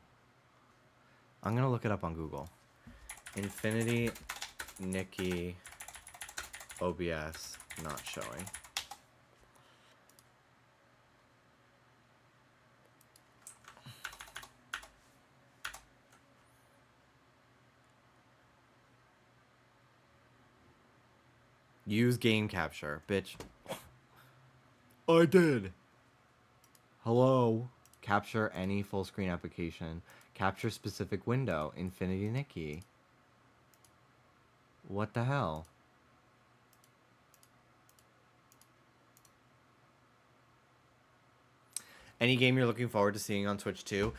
I'm gonna look it up on Google. Infinity Nikki OBS not showing. Use game capture, bitch. I did. Hello. Capture any full screen application. Capture specific window. Infinity Nikki. What the hell? Any game you're looking forward to seeing on Twitch too?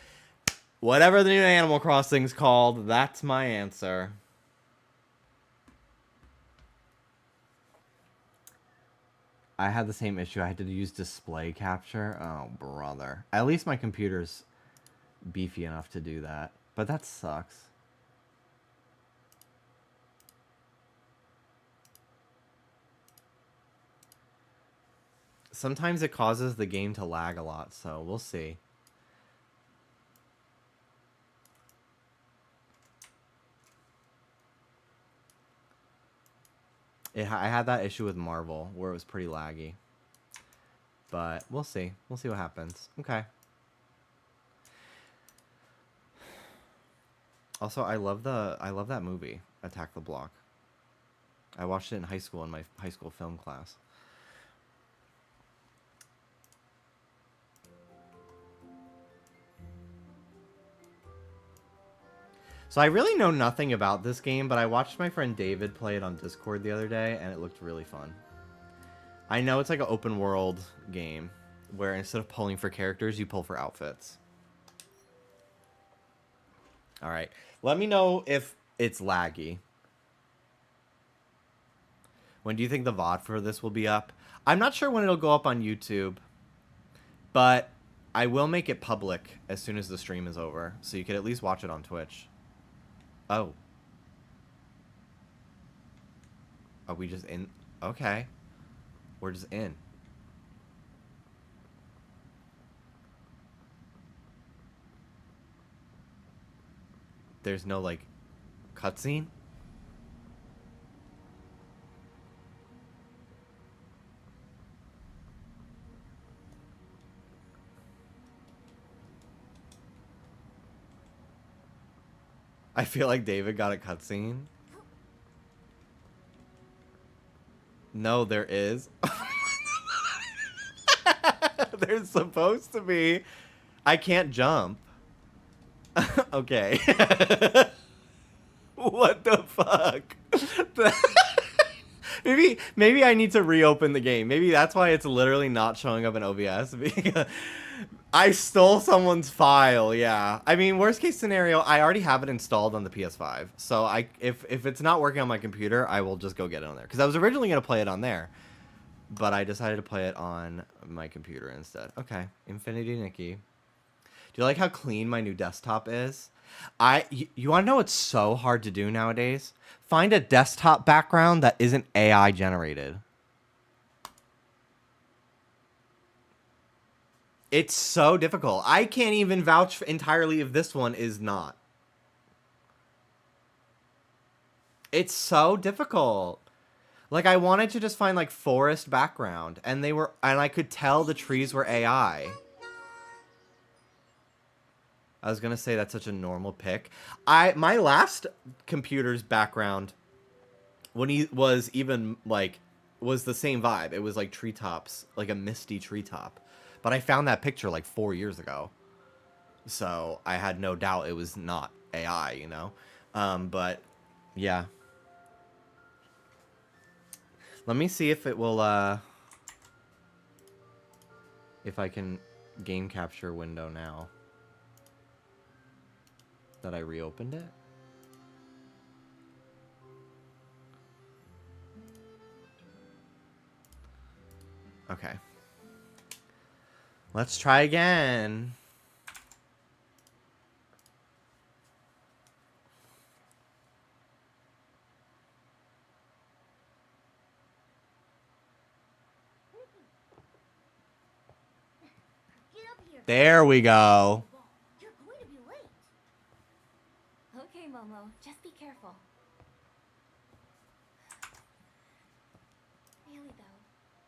Whatever the new Animal Crossing's called, that's my answer. I had the same issue. I had to use display capture. Oh, brother. At least my computer's beefy enough to do that. But that sucks. Sometimes it causes the game to lag a lot, so we'll see. I had that issue with Marvel where it was pretty laggy. But we'll see. We'll see what happens. Okay. Also, I love that movie, Attack the Block. I watched it in high school in my high school film class. So I really know nothing about this game, but I watched my friend David play it on Discord the other day, and it looked really fun. I know it's like an open world game, where instead of pulling for characters, you pull for outfits. Alright, let me know if it's laggy. When do you think the VOD for this will be up? I'm not sure when it'll go up on YouTube, but I will make it public as soon as the stream is over, so you can at least watch it on Twitch. Oh. Are we just in? Okay. We're just in. There's no, like, cutscene? I feel like David got a cutscene. No, there is. There's supposed to be. I can't jump. Okay. What the fuck? Maybe I need to reopen the game. Maybe that's why it's literally not showing up in OBS. I stole someone's file, yeah. I mean, worst case scenario, I already have it installed on the PS5. So if it's not working on my computer, I will just go get it on there. Because I was originally going to play it on there. But I decided to play it on my computer instead. Okay, Infinity Nikki. Do you like how clean my new desktop is? You want to know what's so hard to do nowadays? Find a desktop background that isn't AI generated. It's so difficult. I can't even vouch entirely if this one is not. It's so difficult. Like, I wanted to just find, like, forest background, and I could tell the trees were AI. I was gonna say that's such a normal pick. My last computer's background, when he was even, like, was the same vibe. It was, like, treetops, like a misty treetop. But I found that picture, like, 4 years ago. So, I had no doubt it was not AI, you know? But, yeah. Let me see if it will, if I can game capture window now that I reopened it. Okay. Let's try again. There we go. You're going to be late. Okay, Momo, just be careful. Really though,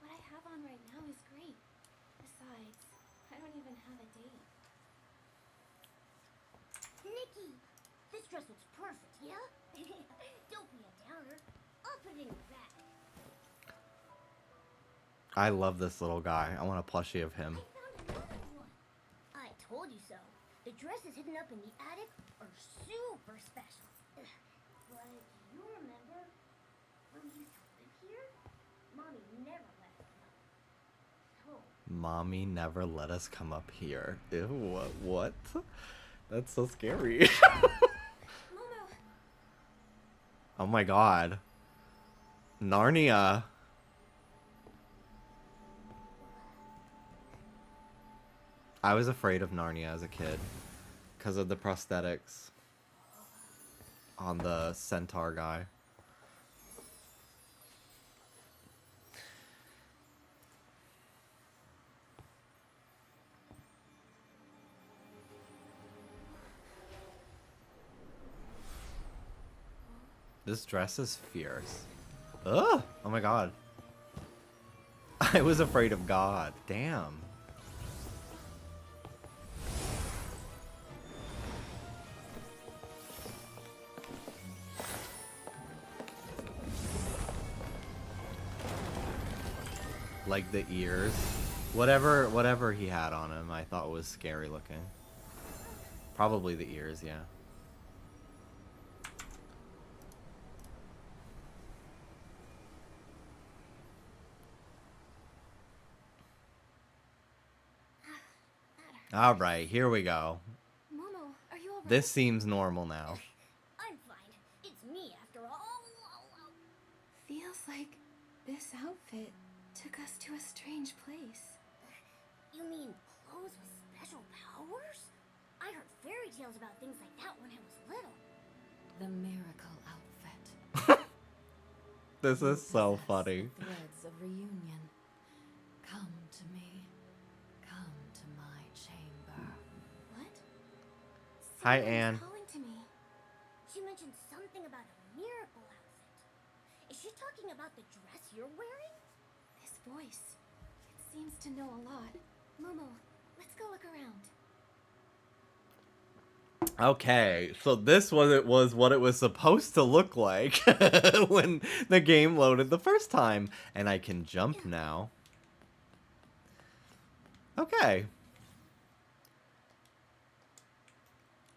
what I have on right now is great. Besides, I don't even have a date. Nikki, this dress looks perfect, yeah? Don't be a downer. I'll put it in your bag. I love this little guy. I want a plushie of him. I told you so. The dresses hidden up in the attic are super special. But do you remember when we used to live here? Mommy never let us come up. So, Mommy never let us come up here. Ew, what? That's so scary. Momo. Oh my god. Narnia. I was afraid of Narnia as a kid because of the prosthetics on the centaur guy. This dress is fierce. Ugh! Oh my god. I was afraid of God. Damn. Like the ears. Whatever he had on him, I thought was scary looking. Probably the ears, yeah. Alright, here we go. Momo, are you alright? This seems normal now. I'm fine. It's me after all. Feels like this outfit took us to a strange place. You mean clothes with special powers? I heard fairy tales about things like that when I was little. The miracle outfit. This is so Possess funny. the threads of reunion. Come to me. Come to my chamber. What? Hi, Someone was Anne. calling to me. She mentioned something about a miracle outfit. Is she talking about the dress you're wearing? This voice. It seems to know a lot. Momo, let's go look around. Okay, so this was what it was supposed to look like when the game loaded the first time. And I can jump now. Okay.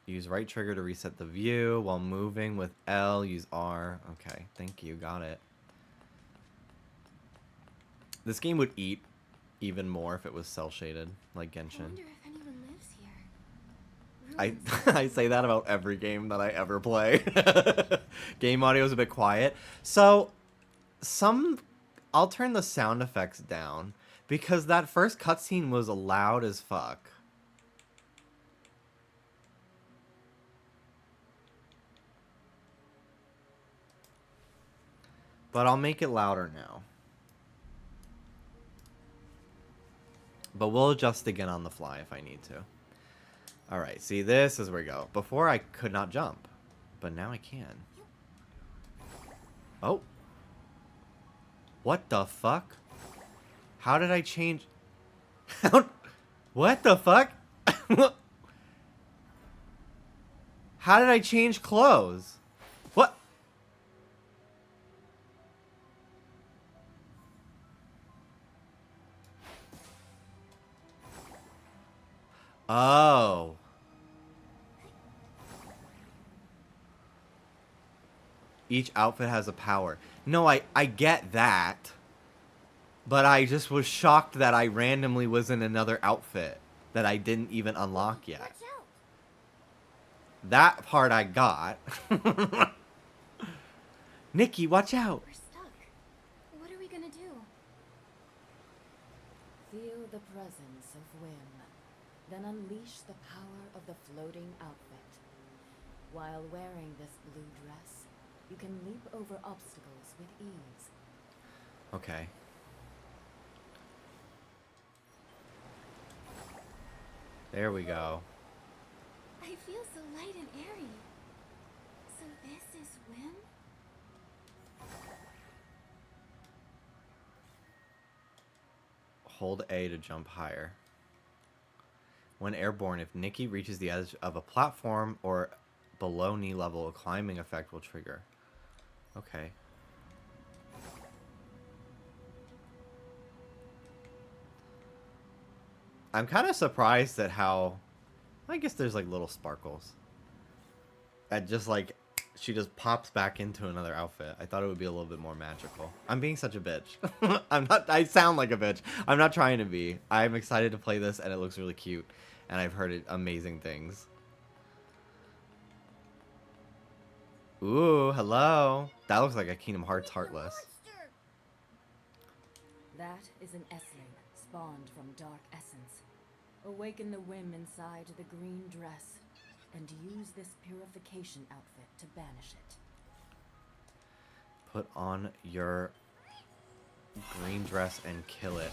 Use right trigger to reset the view while moving with L. Use R. Okay, thank you. Got it. This game would eat even more if it was cell shaded, like I Genshin. wonder if anyone lives here. I Ruins I say that about every game that I ever play. Game audio is a bit quiet. So I'll turn the sound effects down because that first cutscene was loud as fuck. But I'll make it louder now. But we'll adjust again on the fly if I need to. Alright, see, this is where we go. Before I could not jump, but now I can. Oh. What the fuck? How did I change? What the fuck? How did I change clothes? What? Oh. Each outfit has a power. No, I get that. But I just was shocked that I randomly was in another outfit that I didn't even unlock yet. Watch out. That part I got. Nikki, watch out. We're stuck. What are we gonna do? Feel the presence of whim. Then unleash the power of the floating outfit. While wearing this blue dress, you can leap over obstacles with ease. Okay. There we go. I feel so light and airy. So this is whim? Hold A to jump higher. When airborne, if Nikki reaches the edge of a platform or below knee level, a climbing effect will trigger. Okay. I'm kind of surprised at how... I guess there's like little sparkles. At just like... She just pops back into another outfit. I thought it would be a little bit more magical. I'm being such a bitch. I'm not... I sound like a bitch. I'm not trying to be. I'm excited to play this and it looks really cute. And I've heard amazing things. Ooh, hello. That looks like a Kingdom Hearts Heartless. Monster. That is an Essling, spawned from dark essence. Awaken the whim inside the green dress, and use this purification outfit to banish it. Put on your green dress and kill it.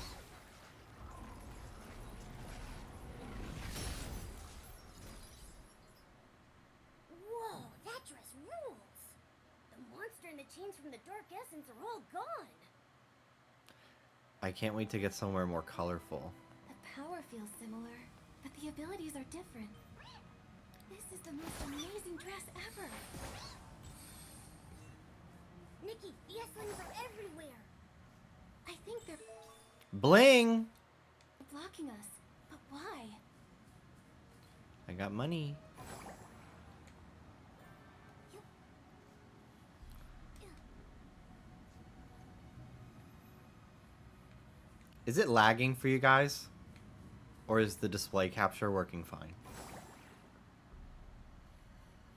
Whoa, that dress rules. The monster and the chains from the Dark Essence are all gone. I can't wait to get somewhere more colorful. The power feels similar, but the abilities are different. This is the most amazing dress ever. Nikki, the S-Lings are everywhere. I think they're Bling! blocking us, but why? I got money. Is it lagging for you guys? Or is the display capture working fine?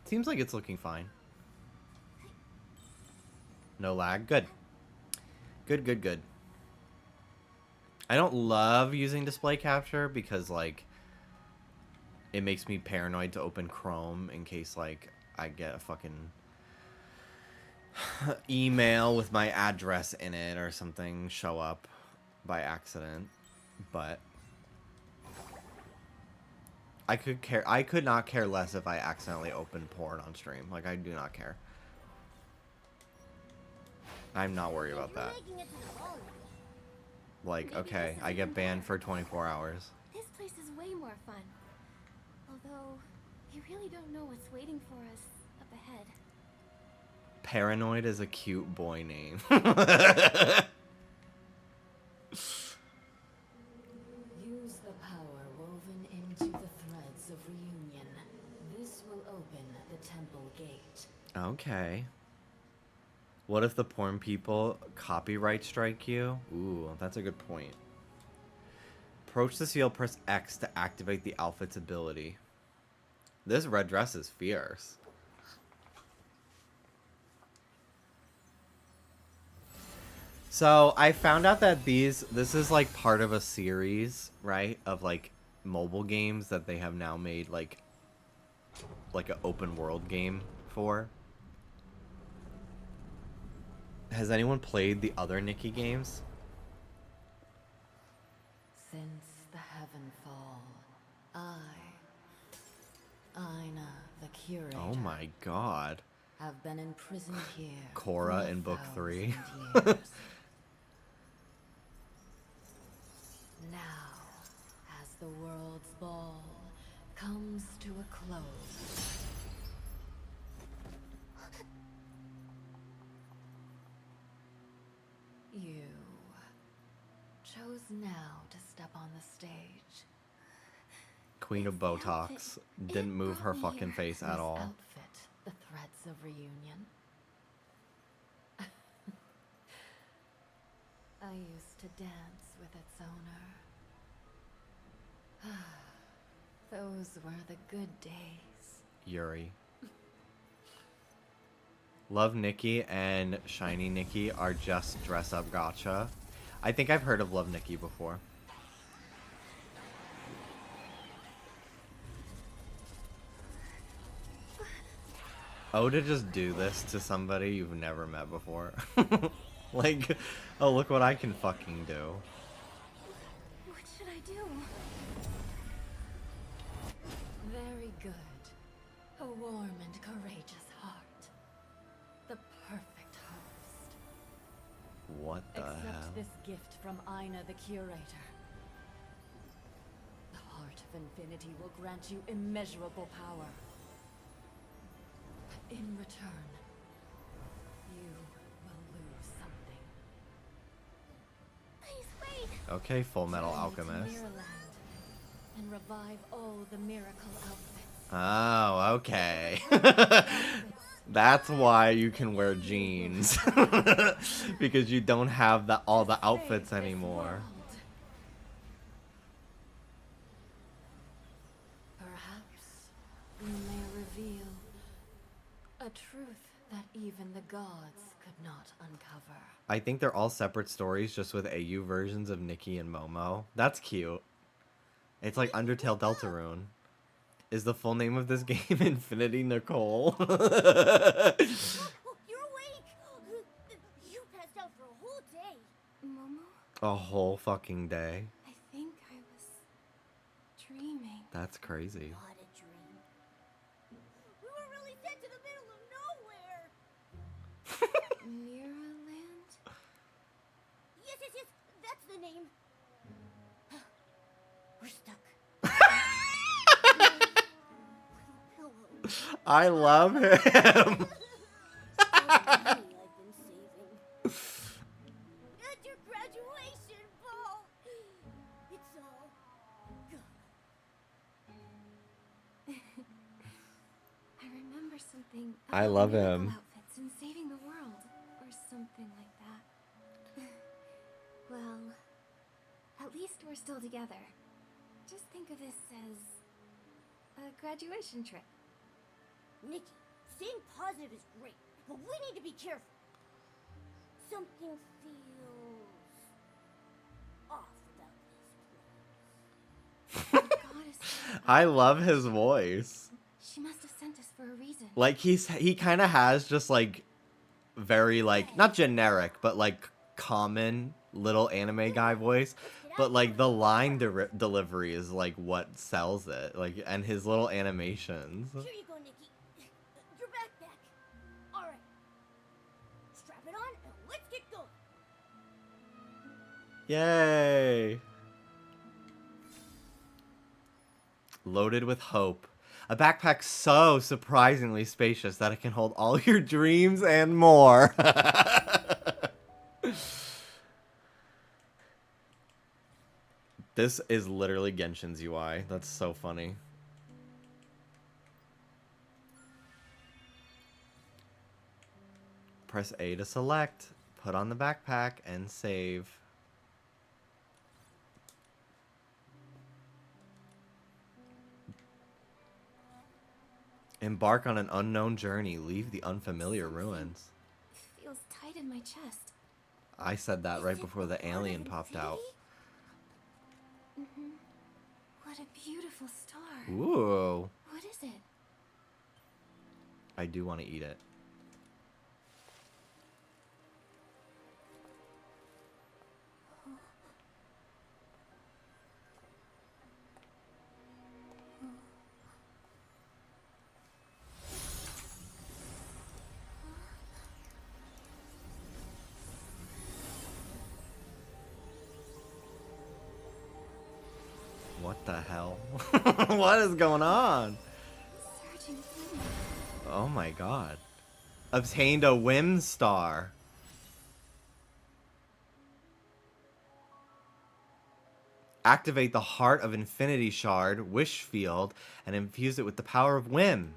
Seems like it's looking fine. No lag. Good. Good, good, good. I don't love using display capture because, like, it makes me paranoid to open Chrome in case, like, I get a fucking email with my address in it or something show up by accident. But I could not care less if I accidentally opened porn on stream. Like, I do not care. I'm not worried about that. Like, okay, I get banned for 24 hours. This place is way more fun. Although, we really don't know what's waiting for us up ahead. Paranoid is a cute boy name. Use the power woven into the threads of reunion. This will open the temple gate. Okay. What if the porn people copyright strike you? Ooh, that's a good point. Approach the seal, press X to activate the outfit's ability. This red dress is fierce. So I found out that this is like part of a series, right? Of like mobile games that they have now made like an open world game for. Has anyone played the other Nikki games? Since the Heavenfall, Aina, the curator, Oh my god. have been imprisoned here. Korra for in book 3. 1,000 years. Now, as the world's ball comes to a close, you chose now to step on the stage. Queen of Botox didn't move her fucking face at This all. outfit, the threads of reunion. I used to dance with its owner. Those were the good days. Yuri. Love Nikki and Shiny Nikki are just dress up gotcha. I think I've heard of Love Nikki before. Oh, to just do this to somebody you've never met before. Like, oh, look what I can fucking do. What should I do? Very good. A warm and courageous heart. The perfect host. What the Accept hell? this gift from Aina the curator. The heart of infinity will grant you immeasurable power. But in return, you will lose something. Please wait. Okay, Full Metal Journey to Alchemist. Mirrorland and revive all the miracle outfits. Oh, okay. That's why you can wear jeans. Because you don't have all the outfits Save this anymore. world. Perhaps you may reveal a truth that even the gods could not uncover. I think they're all separate stories just with AU versions of Nikki and Momo. That's cute. It's like Undertale Deltarune. Is the full name of this game Infinity Nicole? Oh, you're awake! You passed out for a whole day. Momo, A whole fucking day. I think I was dreaming. That's crazy. What a dream. We were really sent to the middle of nowhere. Miraland? Yes, yes, yes, that's the name. We're stuck. Pillow. I love him. All the money I've been saving. At your graduation ball. It's all gone. I remember something I about love miracle him. outfits and saving the world, or something like that. Well, at least we're still together. Just think of this as a graduation trip. Nikki, staying positive is great, but we need to be careful. Something feels off about this place. Goddess, I love his voice. she must have sent us for a reason. Like he kind of has just like very like not generic but like common little anime guy voice, but like the line delivery is like what sells it. Like and his little animations. Here you go, Nikki. Your backpack. All right. Strap it on and let's get going. Yay! Loaded with hope. A backpack so surprisingly spacious that it can hold all your dreams and more. This is literally Genshin's UI. That's so funny. Press A to select, put on the backpack, and save. Embark on an unknown journey. Leave the unfamiliar ruins. It feels tight in my chest. I said that right before the alien popped out. Mm-hmm. What a beautiful star. Ooh. What is it? I do want to eat it. What the hell? What is going on? Surging flame. Oh my god. Obtained a whim star. Activate the Heart of Infinity Shard, Wish Field, and infuse it with the power of whim.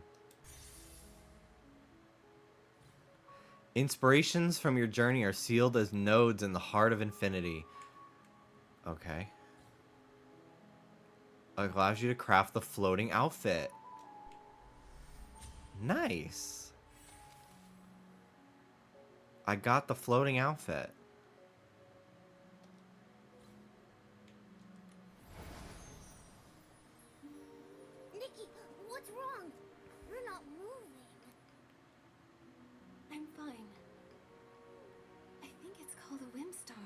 Inspirations from your journey are sealed as nodes in the Heart of Infinity. Okay. Allows you to craft the floating outfit. Nice. I got the floating outfit. Nikki, what's wrong? You're not moving. I'm fine. I think it's called a whim star.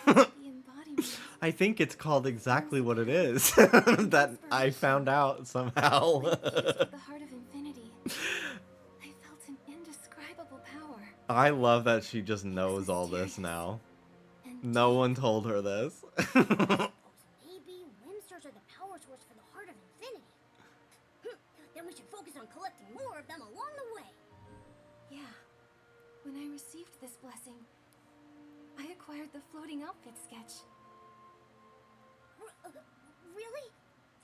The embodiment. I think it's called exactly what it is. That I found out somehow. When fused with the heart of infinity, I felt an indescribable power. I love that she just knows all this now. And No one told her this. Maybe whim stars are the power source for the Heart of Infinity. Then we should focus on collecting more of them along the way. yeah, when I received this blessing, I acquired the floating outfit sketch. Really?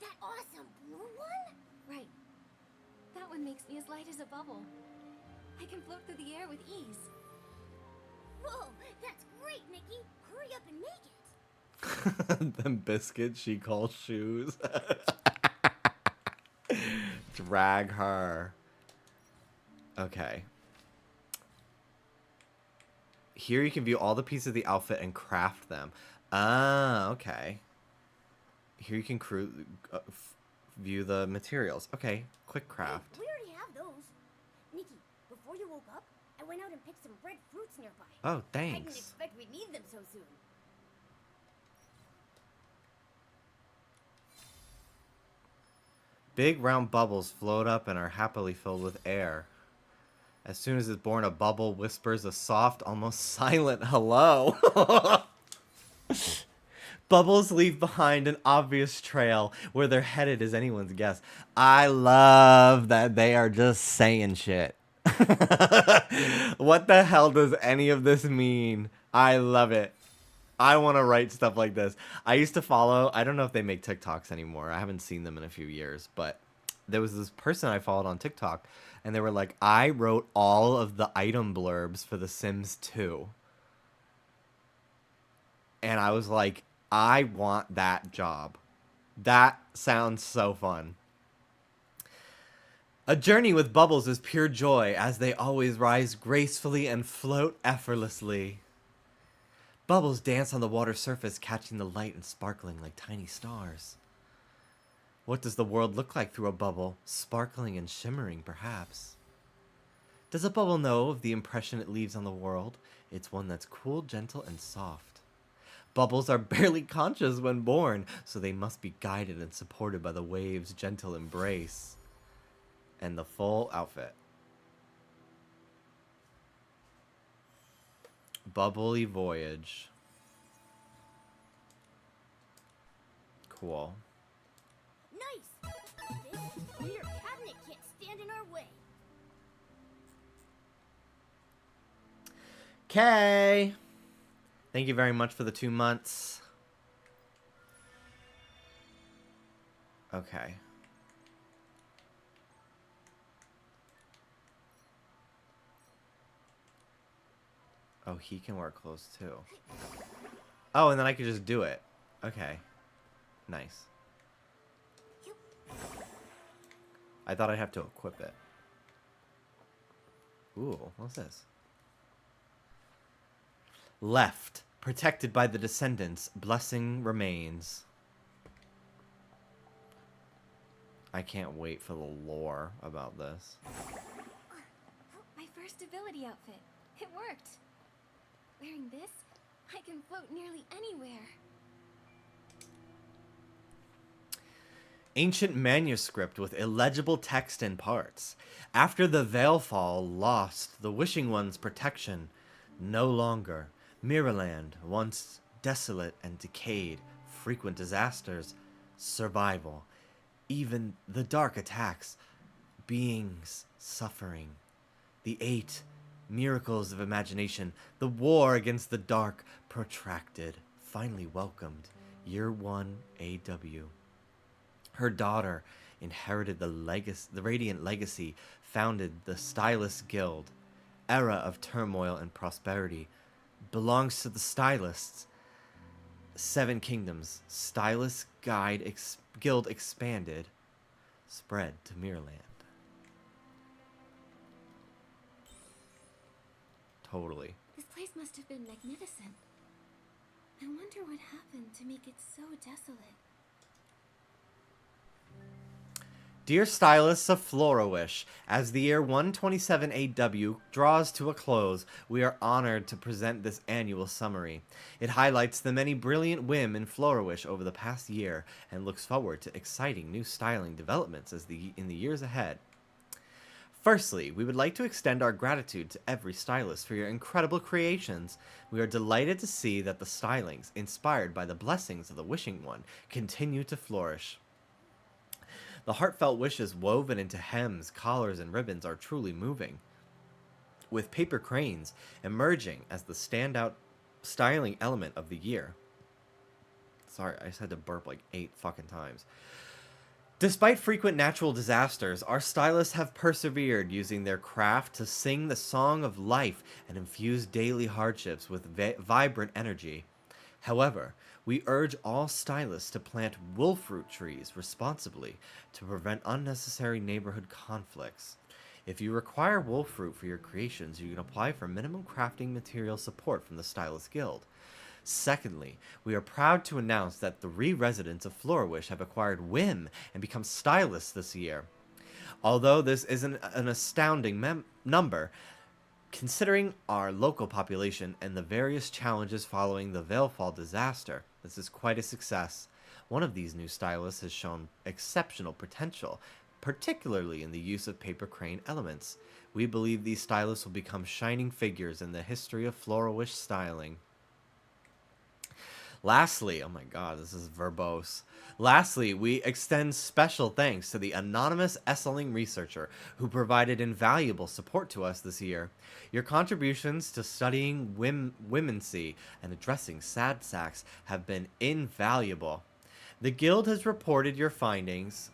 That awesome blue one? Right. That one makes me as light as a bubble. I can float through the air with ease. Whoa, that's great, Nikki. Hurry up and make it. Them biscuits she calls shoes. Drag her. Okay. Here you can view all the pieces of the outfit and craft them. Ah, okay. Here you can view the materials. Okay, quick craft. We already have those. Nikki, before you woke up, I went out and picked some red fruits nearby. Oh, I didn't thanks. expect we'd need them so soon. Big round bubbles float up and are happily filled with air. As soon as it's born, a bubble whispers a soft, almost silent hello. Bubbles leave behind an obvious trail. Where they're headed is anyone's guess. I love that they are just saying shit. What the hell does any of this mean? I love it. I want to write stuff like this. I used to follow, I don't know if they make TikToks anymore. I haven't seen them in a few years, but there was this person I followed on TikTok, and they were like, I wrote all of the item blurbs for The Sims 2. And I was like, I want that job. That sounds so fun. A journey with bubbles is pure joy, as they always rise gracefully and float effortlessly. Bubbles dance on the water surface, catching the light and sparkling like tiny stars. What does the world look like through a bubble? Sparkling and shimmering, perhaps. Does a bubble know of the impression it leaves on the world? It's one that's cool, gentle, and soft. Bubbles are barely conscious when born, so they must be guided and supported by the wave's gentle embrace. And the full outfit. Bubbly Voyage. Cool. Nice! This clear cabinet can't stand in our way. Okay. Thank you very much for the 2 months. Okay. Oh, he can wear clothes too. Oh, and then I could just do it. Okay. Nice. I thought I'd have to equip it. Ooh, what's this? Left. Protected by the descendants. Blessing remains. I can't wait for the lore about this. My first ability outfit. It worked. Wearing this, I can float nearly anywhere. Ancient manuscript with illegible text in parts. After the Veilfall lost the Wishing One's protection, no longer. Mirrorland, once desolate and decayed, frequent disasters, survival, even the dark attacks, beings suffering. The 8 miracles of imagination, the war against the dark, protracted, finally welcomed. Year 1 AW. Her daughter inherited the radiant legacy, founded the Stylist Guild. Era of turmoil and prosperity. Belongs to the Stylists. 7 Kingdoms. Stylist Guild expanded. Spread to Mirrorland. Totally. This place must have been magnificent. I wonder what happened to make it so desolate. Dear Stylists of Floriwish, as the year 127 AW draws to a close, we are honored to present this annual summary. It highlights the many brilliant whim in Floriwish over the past year and looks forward to exciting new styling developments in the years ahead. Firstly, we would like to extend our gratitude to every stylist for your incredible creations. We are delighted to see that the stylings, inspired by the blessings of the Wishing One, continue to flourish. The heartfelt wishes woven into hems, collars, and ribbons are truly moving, with paper cranes emerging as the standout styling element of the year. Sorry, I just had to burp like 8 fucking times. Despite frequent natural disasters, our stylists have persevered, using their craft to sing the song of life and infuse daily hardships with vibrant energy. However, we urge all stylists to plant wolfroot trees responsibly to prevent unnecessary neighborhood conflicts. If you require wolfroot for your creations, you can apply for minimum crafting material support from the Stylist Guild. Secondly, we are proud to announce that 3 residents of Floriwish have acquired whim and become stylists this year. Although this isn't an astounding number, considering our local population and the various challenges following the Veilfall disaster, this is quite a success. One of these new stylists has shown exceptional potential, particularly in the use of paper crane elements. We believe these stylists will become shining figures in the history of floralish styling. Lastly, oh my god, this is verbose. Lastly, we extend special thanks to the anonymous Esseling researcher who provided invaluable support to us this year. Your contributions to studying womency and addressing sad sacks have been invaluable. The Guild has reported your findings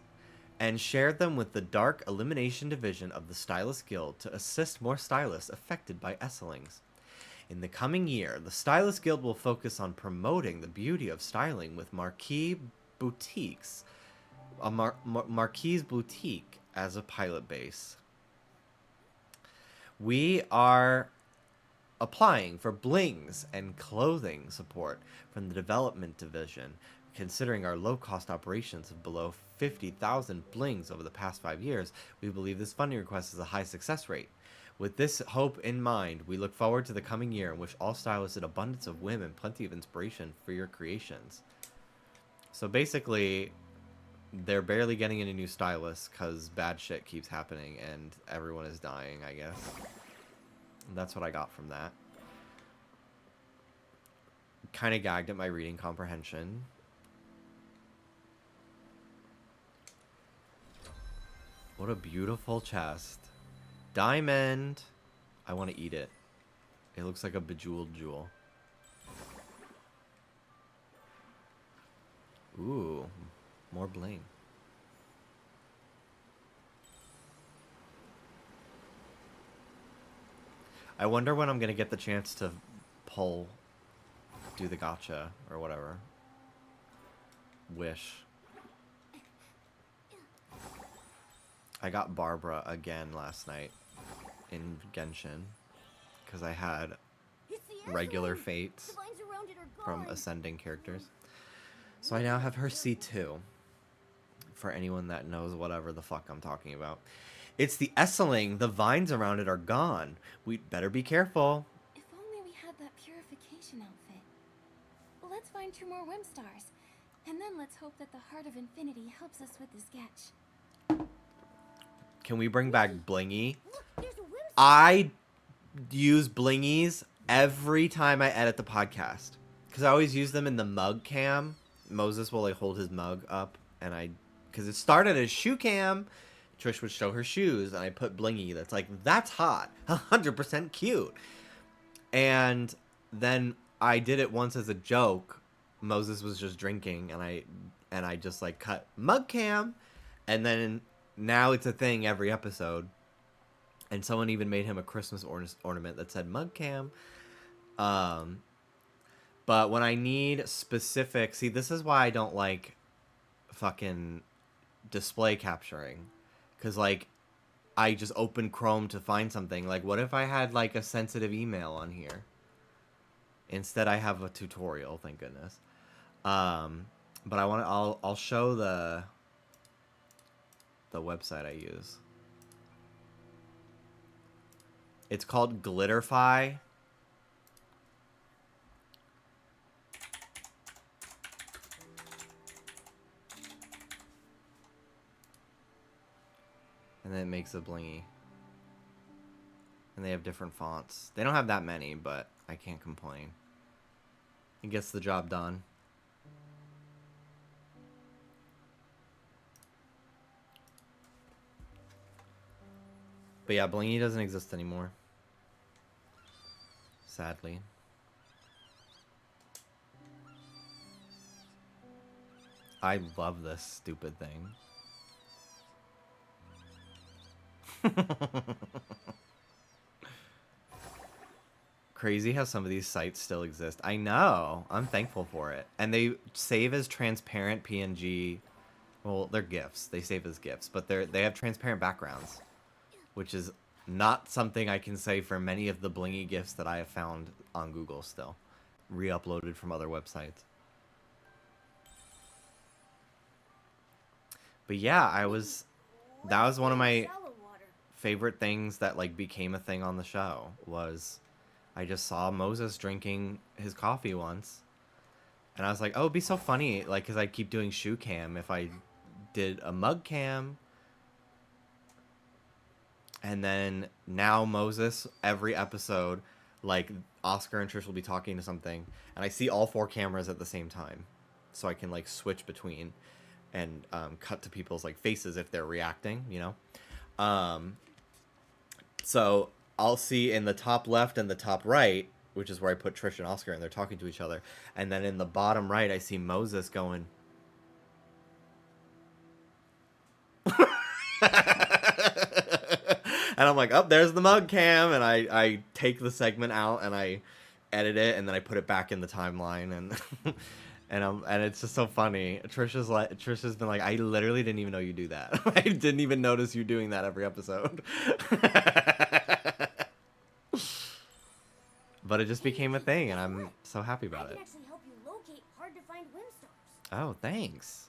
and shared them with the Dark Elimination Division of the Stylist Guild to assist more stylists affected by Esselings. In the coming year, the Stylist Guild will focus on promoting the beauty of styling with marquise boutiques, marquise boutique as a pilot base. We are applying for blings and clothing support from the development division. Considering our low-cost operations of below 50,000 blings over the past 5 years, we believe this funding request has a high success rate. With this hope in mind, we look forward to the coming year in which all stylists an abundance of whim and plenty of inspiration for your creations. So basically, they're barely getting any new stylists because bad shit keeps happening and everyone is dying, I guess. That's what I got from that. Kind of gagged at my reading comprehension. What a beautiful chest. Diamond. I want to eat it. It looks like a bejeweled jewel. Ooh, more bling. I wonder when I'm going to get the chance to do the gacha or whatever. Wish. I got Barbara again last night in Genshin because I had regular fates from ascending characters. So I now have her C2 for anyone that knows whatever the fuck I'm talking about. It's the Esseling. The vines around it are gone. We'd better be careful. If only we had that purification outfit. Well, let's find 2 more Whim Stars. And then let's hope that the Heart of Infinity helps us with the sketch. Can we bring back Blingy? Look, there's a whimsy. I use Blingies every time I edit the podcast. Because I always use them in the mug cam. Moses will like hold his mug up. And because it started as shoe cam. Trish would show her shoes. And I put Blingy. That's like, that's hot. 100% cute. And then I did it once as a joke. Moses was just drinking. And I just like cut mug cam. And then now it's a thing every episode. And someone even made him a Christmas ornament that said mug cam. But when I need specific... See, this is why I don't like fucking display capturing. Because, like, I just open Chrome to find something. Like, what if I had, like, a sensitive email on here? Instead, I have a tutorial, thank goodness. But I'll show the website I use. It's called Glitterfy. And then it makes a blingy. And they have different fonts. They don't have that many, but I can't complain. It gets the job done. But yeah, blingy doesn't exist anymore. Sadly. I love this stupid thing. Crazy how some of these sites still exist. I know. I'm thankful for it. And they save as transparent PNG. Well, they're GIFs. They save as GIFs, but they have transparent backgrounds, which is not something I can say for many of the blingy GIFs that I have found on Google still, re-uploaded from other websites. But yeah, that was one of my favorite things that like became a thing on the show. Was I just saw Moses drinking his coffee once, and I was like, oh, it'd be so funny, like, because I keep doing shoe cam. If I did a mug cam, And then now Moses, every episode, like Oscar and Trish will be talking to something, and I see all 4 cameras at the same time, so I can like switch between and cut to people's like faces if they're reacting, you know. So I'll see in the top left and the top right, which is where I put Trish and Oscar, and they're talking to each other, and then in the bottom right I see Moses going. And I'm like, oh, there's the mug cam, and I take the segment out and I edit it, and then I put it back in the timeline, and and it's just so funny. Trisha's been like, I literally didn't even know you do that. I didn't even notice you doing that every episode. But it just became a thing, and I'm so happy about I it. can actually help you locate hard-to-find whim stars. Oh, thanks.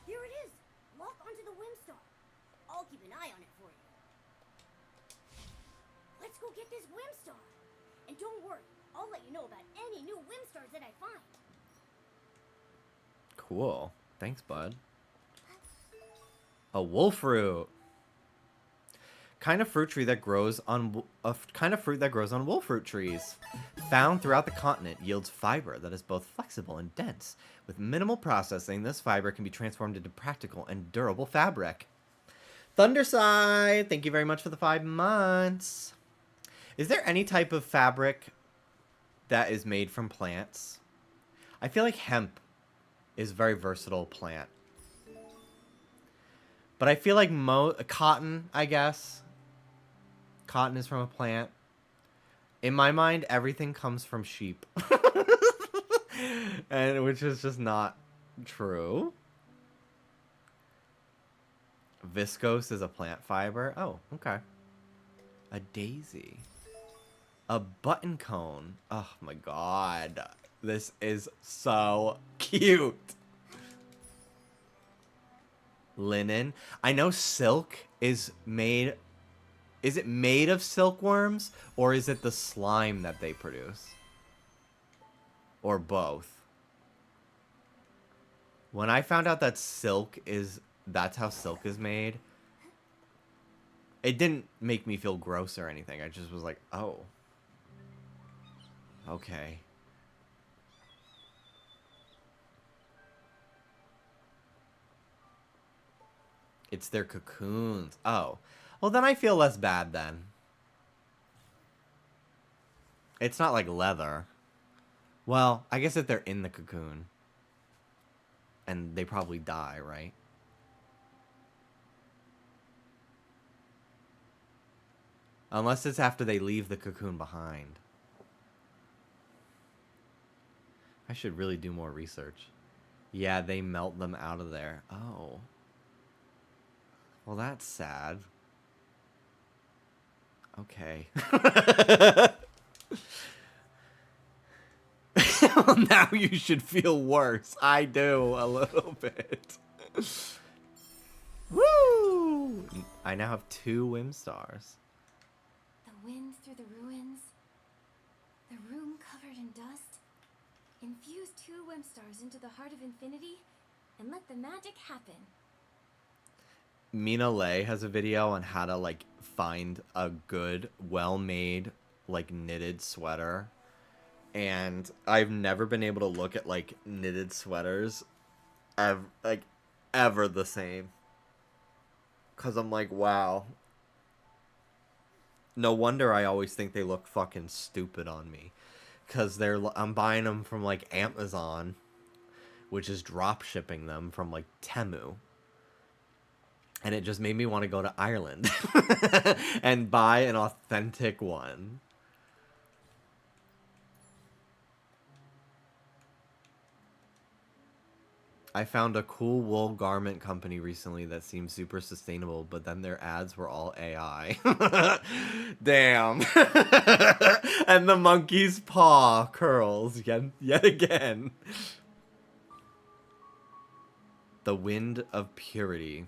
Here it is. Lock onto the whim star. I'll keep an eye on it for you. Let's go get this whim star. And don't worry, I'll let you know about any new whim stars that I find. Cool. Thanks, bud. A wolf fruit. Kind of fruit that grows on wolf fruit trees. Found throughout the continent, yields fiber that is both flexible and dense. With minimal processing, this fiber can be transformed into practical and durable fabric. Thunderside, thank you very much for the 5 months. Is there any type of fabric that is made from plants? I feel like hemp is a very versatile plant. But I feel like cotton, I guess. Cotton is from a plant. In my mind, everything comes from sheep. And which is just not true. Viscose is a plant fiber. Oh, okay. A daisy. A button cone. Oh my god. This is so cute. Linen. I know silk is made... Is it made of silkworms, or is it the slime that they produce? Or both? When I found out that that's how silk is made, it didn't make me feel gross or anything. I just was like, oh. Okay. It's their cocoons. Oh. Well, then I feel less bad then. It's not like leather. Well, I guess if they're in the cocoon. And they probably die, right? Unless it's after they leave the cocoon behind. I should really do more research. Yeah, they melt them out of there. Oh. Well, that's sad. Okay. Well, now you should feel worse. I do, a little bit. Woo! I now have 2 whim stars. The wind through the ruins. The room covered in dust. Infuse 2 whim stars into the heart of infinity and let the magic happen. Mina Lay has a video on how to like find a good, well-made, like knitted sweater. And I've never been able to look at like knitted sweaters ever the same. 'Cause I'm like, wow. No wonder I always think they look fucking stupid on me. 'Cause I'm buying them from like Amazon, which is drop shipping them from like Temu. And it just made me want to go to Ireland and buy an authentic one. I found a cool wool garment company recently that seemed super sustainable, but then their ads were all AI. Damn. And the monkey's paw curls yet again. The wind of purity.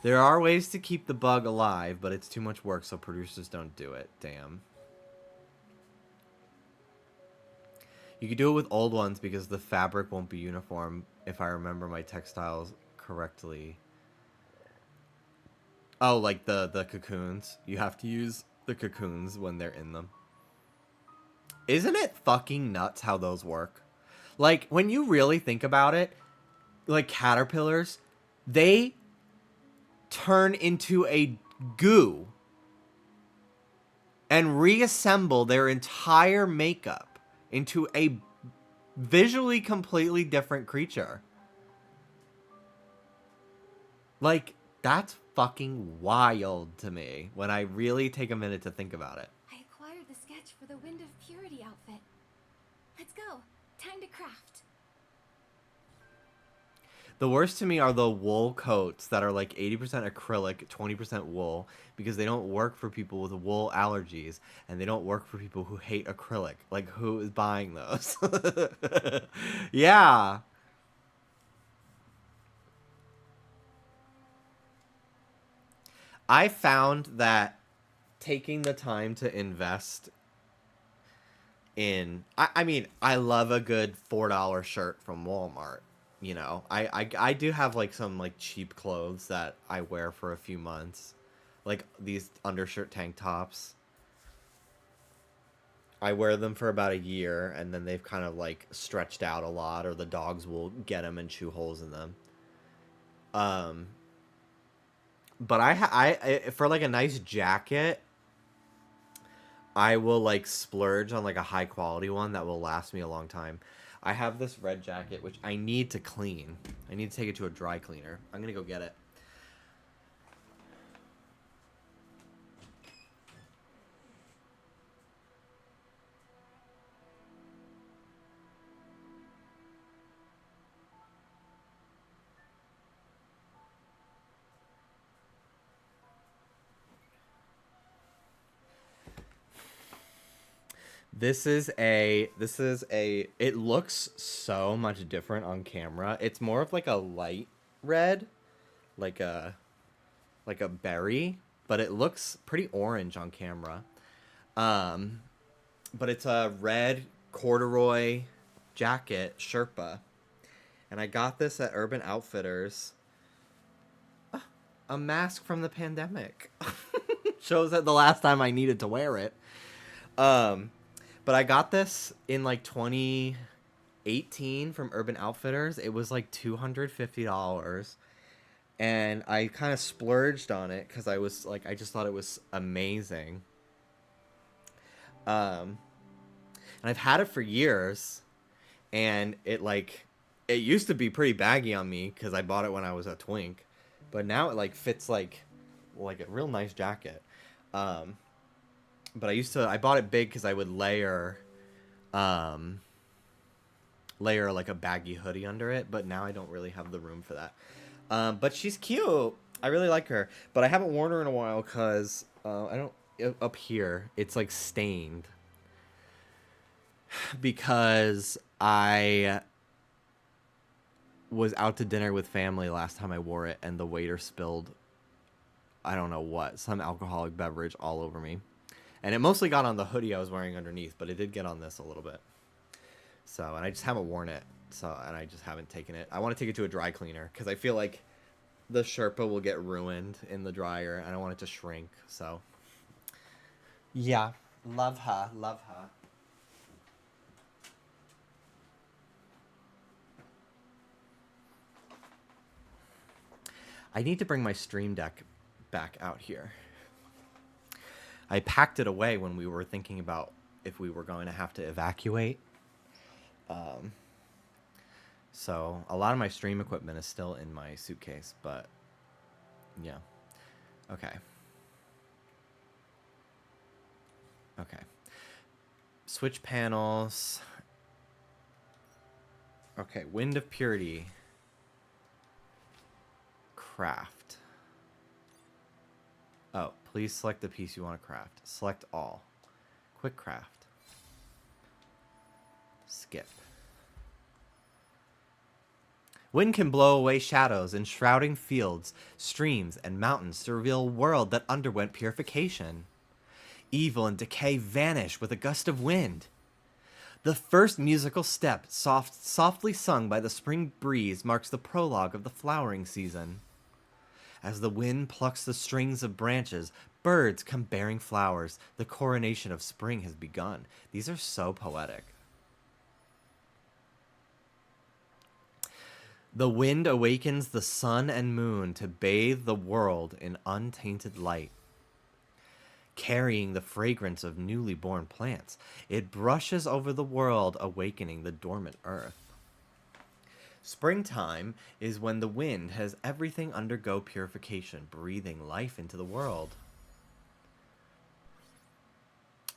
There are ways to keep the bug alive, but it's too much work, so producers don't do it. Damn. You could do it with old ones because the fabric won't be uniform, if I remember my textiles correctly. Oh, like the cocoons. You have to use the cocoons when they're in them. Isn't it fucking nuts how those work? Like, when you really think about it, like caterpillars, they turn into a goo and reassemble their entire makeup into a visually completely different creature. Like, that's fucking wild to me when I really take a minute to think about it. I acquired the sketch for the Wind of Purity outfit. Let's go. Time to craft. The worst to me are the wool coats that are like 80% acrylic, 20% wool, because they don't work for people with wool allergies, and they don't work for people who hate acrylic. Like, who is buying those? Yeah. I found that taking the time to invest in, I mean, I love a good $4 shirt from Walmart. You know, I do have like some like cheap clothes that I wear for a few months, like these undershirt tank tops. I wear them for about a year, and then they've kind of like stretched out a lot, or the dogs will get them and chew holes in them. Um, but for like a nice jacket, I will like splurge on like a high quality one that will last me a long time. I have this red jacket which I need to clean. I need to take it to a dry cleaner. I'm gonna go get it. It looks so much different on camera. It's more of like a light red, like a berry, but it looks pretty orange on camera. Um, but it's a red corduroy jacket, Sherpa. And I got this at Urban Outfitters. A mask from the pandemic. Shows that the last time I needed to wear it. But I got this in like 2018 from Urban Outfitters. It was like $250. And I kind of splurged on it because I was like, I just thought it was amazing. And I've had it for years. And it used to be pretty baggy on me because I bought it when I was a twink. But now it like fits like a real nice jacket. But I bought it big because I would layer like a baggy hoodie under it, but now I don't really have the room for that. But she's cute. I really like her, but I haven't worn her in a while because up here it's like stained because I was out to dinner with family last time I wore it, and the waiter spilled, I don't know what, some alcoholic beverage all over me. And it mostly got on the hoodie I was wearing underneath, but it did get on this a little bit. So, and I just haven't worn it. So, and I just haven't taken it. I want to take it to a dry cleaner because I feel like the Sherpa will get ruined in the dryer. I don't want it to shrink. So, yeah. Love her. Love her. I need to bring my Stream Deck back out here. I packed it away when we were thinking about if we were going to have to evacuate. So a lot of my stream equipment is still in my suitcase, but yeah. Okay. Okay. Switch panels. Okay, Wind of Purity. Craft. Oh, please select the piece you want to craft. Select all. Quick craft. Skip. Wind can blow away shadows, enshrouding fields, streams, and mountains to reveal a world that underwent purification. Evil and decay vanish with a gust of wind. The first musical step, softly sung by the spring breeze, marks the prologue of the flowering season. As the wind plucks the strings of branches, birds come bearing flowers. The coronation of spring has begun. These are so poetic. The wind awakens the sun and moon to bathe the world in untainted light. Carrying the fragrance of newly born plants, it brushes over the world, awakening the dormant earth. Springtime is when the wind has everything undergo purification, breathing life into the world.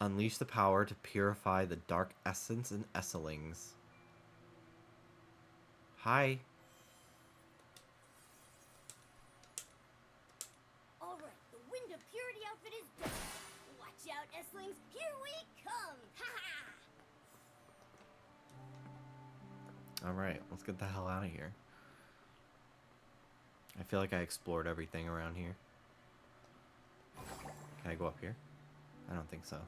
Unleash the power to purify the dark essence and esselings. Hi. Alright, the Wind of Purity outfit is done. Watch out, Esslings, here we come! Ha ha! Alright, let's get the hell out of here. I feel like I explored everything around here. Can I go up here? I don't think so.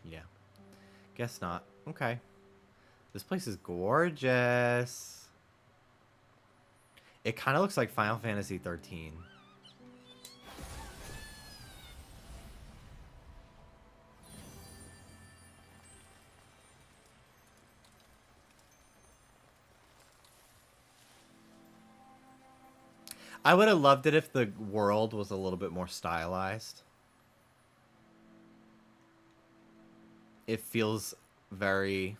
Yeah. Guess not. Okay. This place is gorgeous. It kind of looks like Final Fantasy 13. I would have loved it if the world was a little bit more stylized. It feels very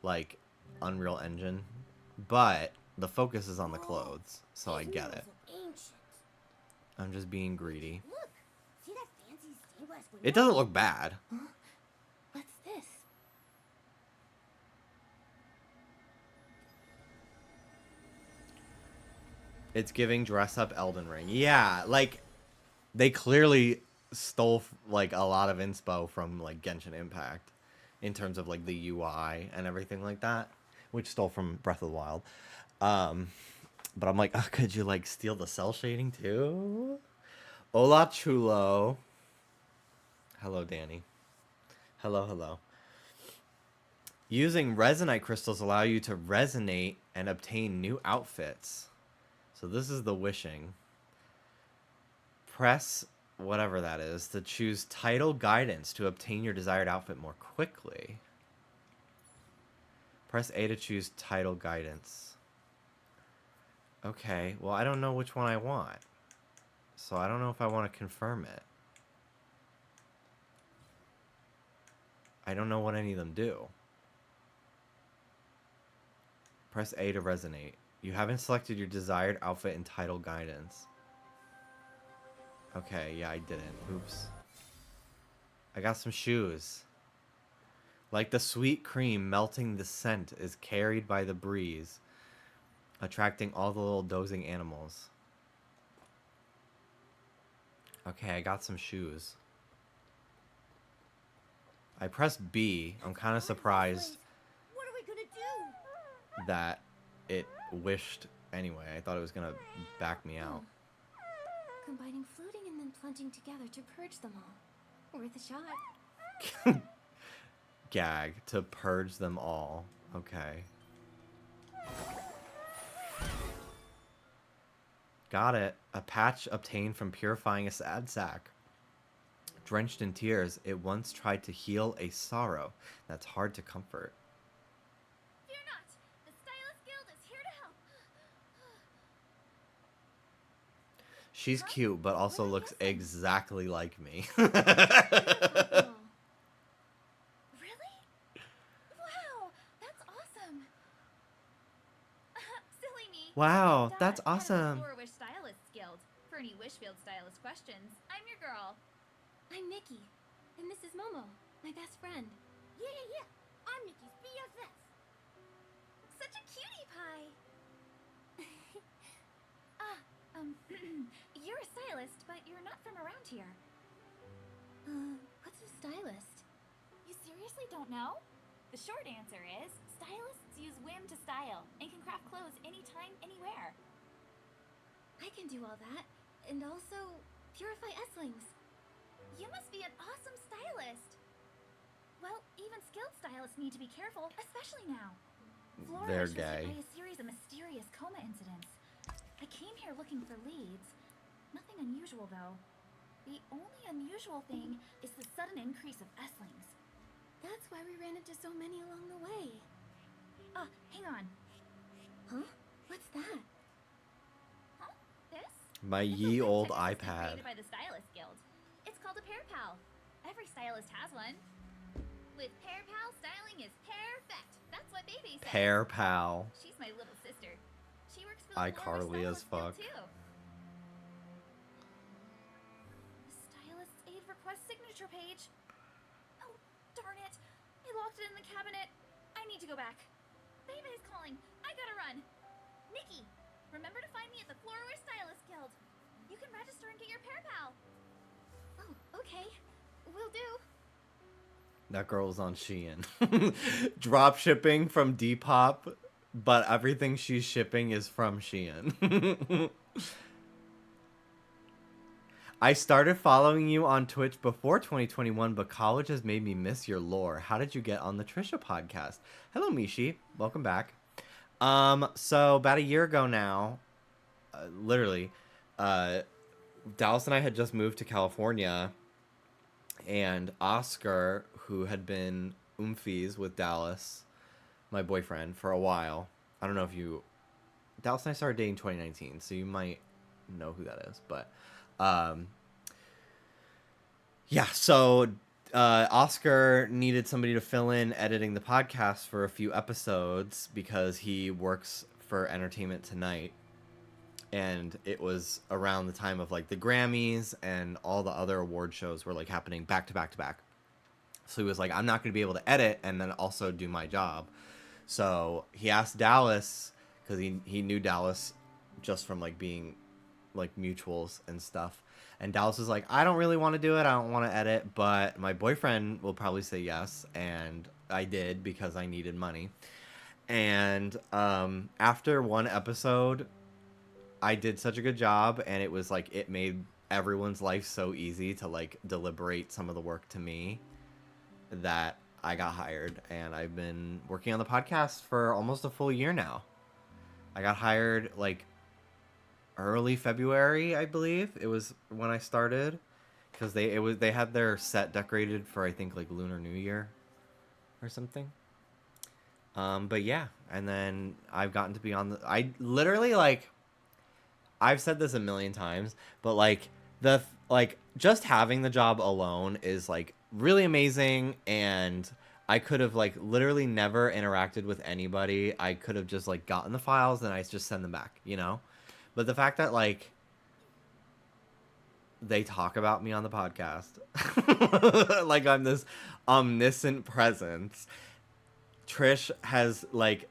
like Unreal Engine, but the focus is on the clothes, so I get it. Ancient. I'm just being greedy. Look, see that fancy stained glass window? It doesn't look bad. What's this? It's giving dress up Elden Ring. Yeah, like they clearly stole like a lot of inspo from like Genshin Impact in terms of like the UI and everything like that, which stole from Breath of the Wild. But I'm like, oh, could you like steal the cell shading too? Hola chulo. Hello, Danny. Hello, hello. Using resonite crystals allow you to resonate and obtain new outfits. So this is the wishing. Press whatever that is to choose title guidance to obtain your desired outfit more quickly. Press A to choose title guidance. Okay, well, I don't know which one I want. So I don't know if I want to confirm it. I don't know what any of them do. Press A to resonate. You haven't selected your desired outfit in title guidance. Okay, yeah, I didn't. Oops. I got some shoes. Like the sweet cream melting, the scent is carried by the breeze, attracting all the little dozing animals. Okay, I got some shoes. I pressed B. I'm kind of surprised What are we gonna do? that it wished anyway. I thought it was gonna back me out. Combining floating and then plunging together to purge them all. Worth a shot. Gag. To purge them all. Okay. Got it. A patch obtained from purifying a sad sack. Drenched in tears, it once tried to heal a sorrow that's hard to comfort. Fear not! The Stylist Guild is here to help! She's cute, but also looks exactly like me. Really? Wow! That's awesome! Silly me. Wow, Dot, that's head of the awesome. Floor-Wish Stylists Guild. For any Wishfield stylist questions, I'm your girl. I'm Nikki, and this is Momo, my best friend. Yeah. I'm Nikki's BFF. Such a cutie pie! You're a stylist, but you're not from around here. What's a stylist? You seriously don't know? The short answer is, stylists use whim to style, and can craft clothes anytime, anywhere. I can do all that, and also purify Esslings. You must be an awesome stylist. Well, even skilled stylists need to be careful, especially now. Flora They're was hit gay. by a series of mysterious coma incidents. I came here looking for leads. Nothing unusual, though. The only unusual thing is the sudden increase of S-lings. That's why we ran into so many along the way. Hang on. Huh? What's that? Huh? This? My It's a ye web old tech assistant iPad. created by the Stylist Guild. It's called a Pair Pal. Every stylist has one. With Pair Pal, styling is perfect. That's what Baby said. Pair pal. She's my little sister. She works for the Flora iCarly as Stylist Guild, fuck. too. The Stylist's Aid Request signature page. Oh, darn it. I locked it in the cabinet. I need to go back. Baby's calling. I gotta run. Nikki, remember to find me at the Flora Stylist Guild. You can register and get your Pair Pal. Oh, okay. Will do. That girl was on Shein. Drop shipping from Depop, but everything she's shipping is from Shein. I started following you on Twitch before 2021, but college has made me miss your lore. How did you get on the Trisha podcast? Hello, Mishi. Welcome back. So about a year ago now, literally, Dallas and I had just moved to California, and Oscar, who had been oomfies with Dallas, my boyfriend, for a while. I don't know if you... Dallas and I started dating 2019, so you might know who that is, but... yeah, so Oscar needed somebody to fill in editing the podcast for a few episodes because he works for Entertainment Tonight. And it was around the time of like the Grammys and all the other award shows were like happening back to back to back. So he was like, I'm not going to be able to edit and then also do my job. So he asked Dallas, because he knew Dallas just from like being like mutuals and stuff. And Dallas was like, I don't really want to do it. I don't want to edit, but my boyfriend will probably say yes. And I did because I needed money. And after one episode, I did such a good job, and it was like it made everyone's life so easy to like deliberate some of the work to me that I got hired, and I've been working on the podcast for almost a full year now. I got hired like early February, I believe. It was when I started, because they had their set decorated for I think like Lunar New Year or something. But yeah, and then I've gotten to be on the... I literally like... I've said this a million times, but like just having the job alone is like really amazing, and I could have like literally never interacted with anybody. I could have just like gotten the files and I just send them back, you know? But the fact that like they talk about me on the podcast like I'm this omniscient presence. Trish has like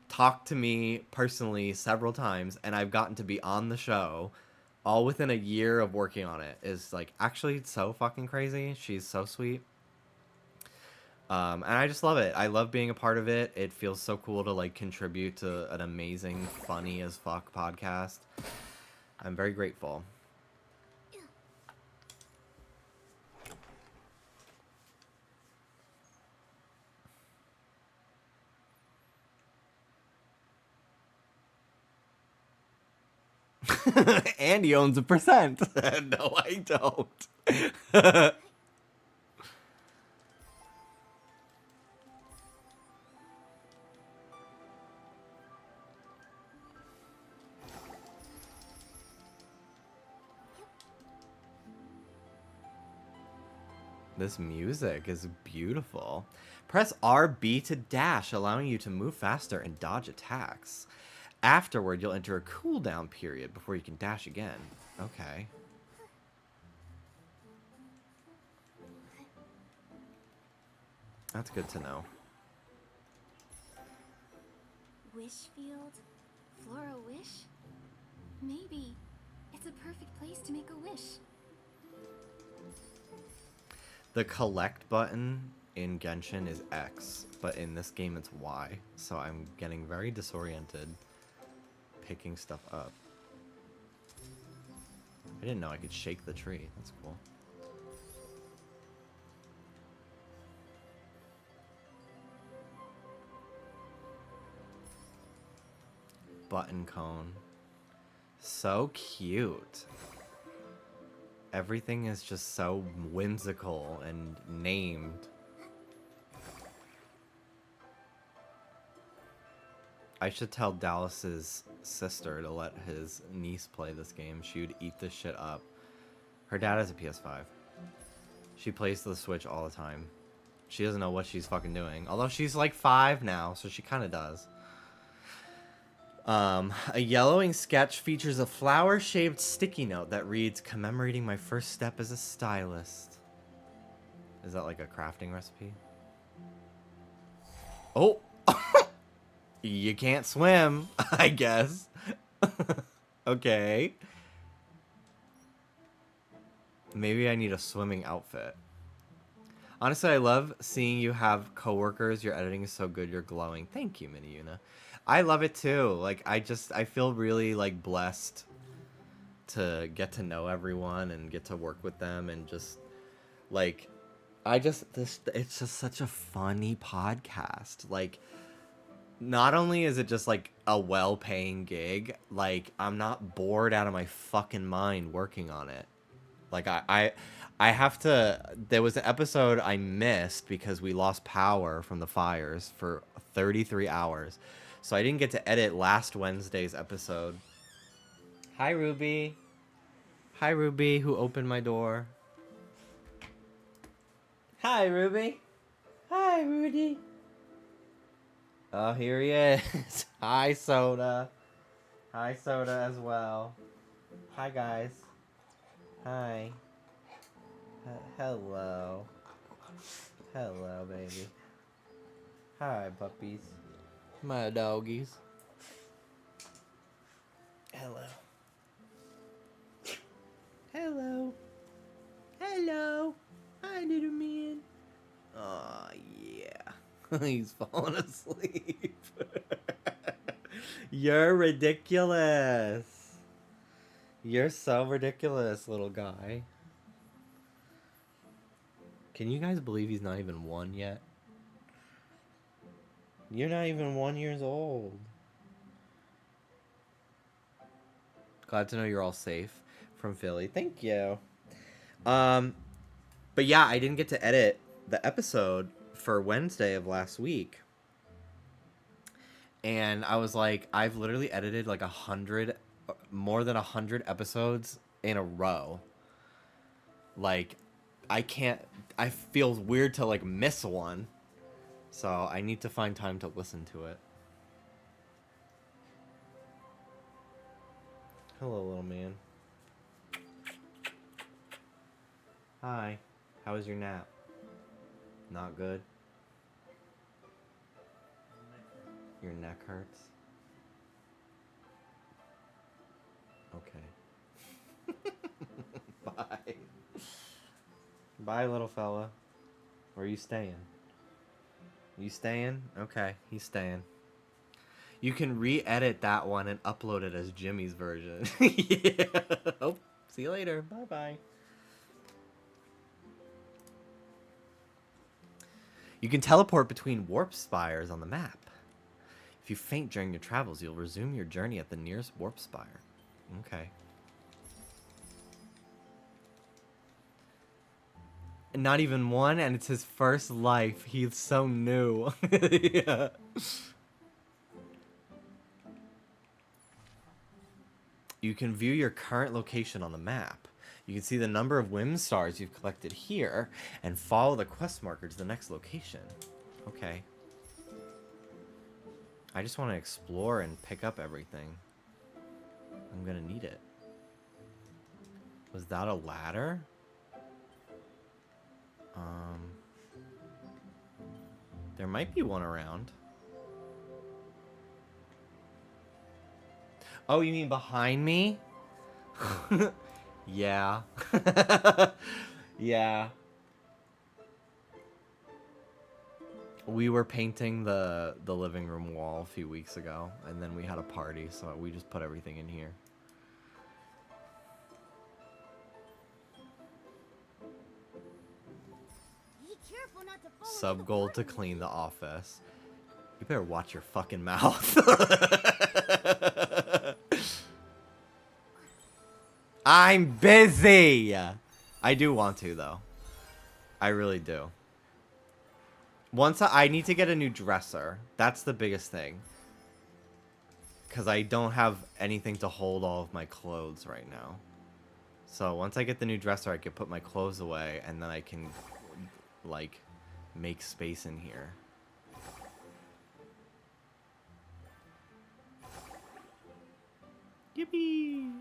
talked to me personally several times, and I've gotten to be on the show all within a year of working on it. Is like actually so fucking crazy. She's so sweet. And I just love it. I love being a part of it. It feels so cool to like contribute to an amazing, funny as fuck podcast. I'm very grateful. And he owns 1%. No, I don't. This music is beautiful. Press RB to dash, allowing you to move faster and dodge attacks. Afterward, you'll enter a cooldown period before you can dash again. Okay. That's good to know. Wishfield? Flora Wish? Maybe. It's a perfect place to make a wish. The collect button in Genshin is X, but in this game it's Y. So I'm getting very disoriented picking stuff up. I didn't know I could shake the tree. That's cool. button cone. So cute. Everything is just so whimsical and named. I should tell Dallas's sister to let his niece play this game. She would eat this shit up. Her dad has a PS5. She plays the Switch all the time. She doesn't know what she's fucking doing. Although she's like 5 now, so she kind of does. A yellowing sketch features a flower-shaped sticky note that reads, "Commemorating my first step as a stylist." Is that like a crafting recipe? Oh! You can't swim, I guess. Okay. Maybe I need a swimming outfit. Honestly, I love seeing you have coworkers. Your editing is so good. You're glowing. Thank you, Mini Yuna. I love it too. Like, I feel really like blessed to get to know everyone and get to work with them and just like, it's just such a funny podcast. Like, not only is it just like a well-paying gig, like I'm not bored out of my fucking mind working on it. Like I have to. There was an episode I missed because we lost power from the fires for 33 hours, so I didn't get to edit last Wednesday's episode. Hi Ruby. Hi Ruby, who opened my door. Hi Ruby. Hi Rudy. Oh, here he is. Hi, Soda. Hi, Soda, as well. Hi, guys. Hi. Hello. Hello, baby. Hi, puppies. My doggies. Hello. Hello. Hello. Hi, little man. Oh, yeah. He's falling asleep. You're ridiculous. You're so ridiculous, little guy. Can you guys believe he's not even 1 yet? You're not even 1 years old. Glad to know you're all safe from Philly. Thank you. But yeah, I didn't get to edit the episode for Wednesday of last week. And I was like, I've literally edited like more than 100 episodes in a row. Like, I feel weird to like miss one. So I need to find time to listen to it. Hello, little man. Hi. How was your nap? Not good? Your neck hurts? Okay. Bye. Bye, little fella. Where are you staying? You staying? Okay, he's staying. You can re-edit that one and upload it as Jimmy's version. Yeah. Oh, see you later. Bye-bye. You can teleport between warp spires on the map. If you faint during your travels, you'll resume your journey at the nearest warp spire. Okay. Not even 1, and it's his first life. He's so new. Yeah. You can view your current location on the map. You can see the number of whim stars you've collected here and follow the quest marker to the next location. Okay. I just want to explore and pick up everything. I'm gonna need it. Was that a ladder? There might be one around. Oh, you mean behind me? Yeah. Yeah. We were painting the living room wall a few weeks ago, and then we had a party, so we just put everything in here. Be careful not to fall into Sub the goal to water. clean the office. You better watch your fucking mouth. I'm busy! I do want to, though. I really do. I need to get a new dresser. That's the biggest thing. Because I don't have anything to hold all of my clothes right now. So once I get the new dresser, I can put my clothes away, and then I can, like, make space in here. Yippee!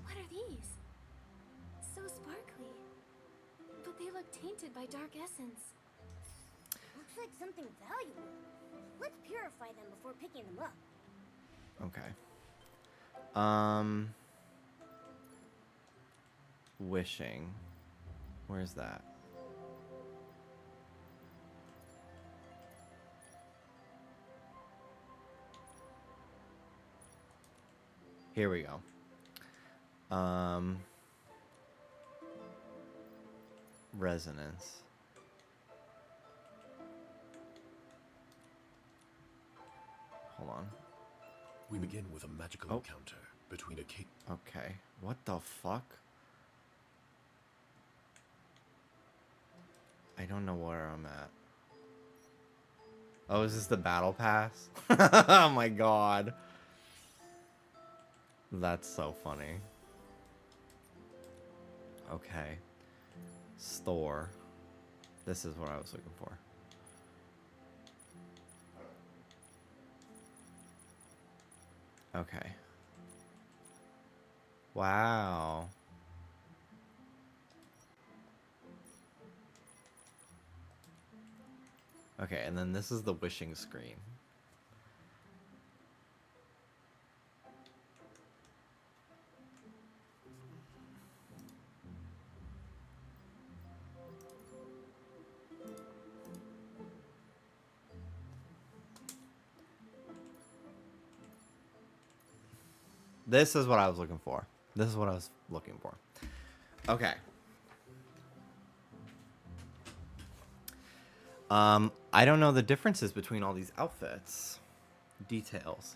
What are these? So sparkly. But they look tainted by dark essence. Looks like something valuable. Let's purify them before picking them up. Okay. Wishing. Where's that? Here we go. Resonance. Hold on. We begin with a magical encounter between a king. Okay. What the fuck? I don't know where I'm at. Oh, is this the battle pass? Oh my god. That's so funny. Okay. Store. This is what I was looking for. Okay. Wow. Okay, and then this is the wishing screen. This is what I was looking for. This is what I was looking for. Okay. I don't know the differences between all these outfits. Details.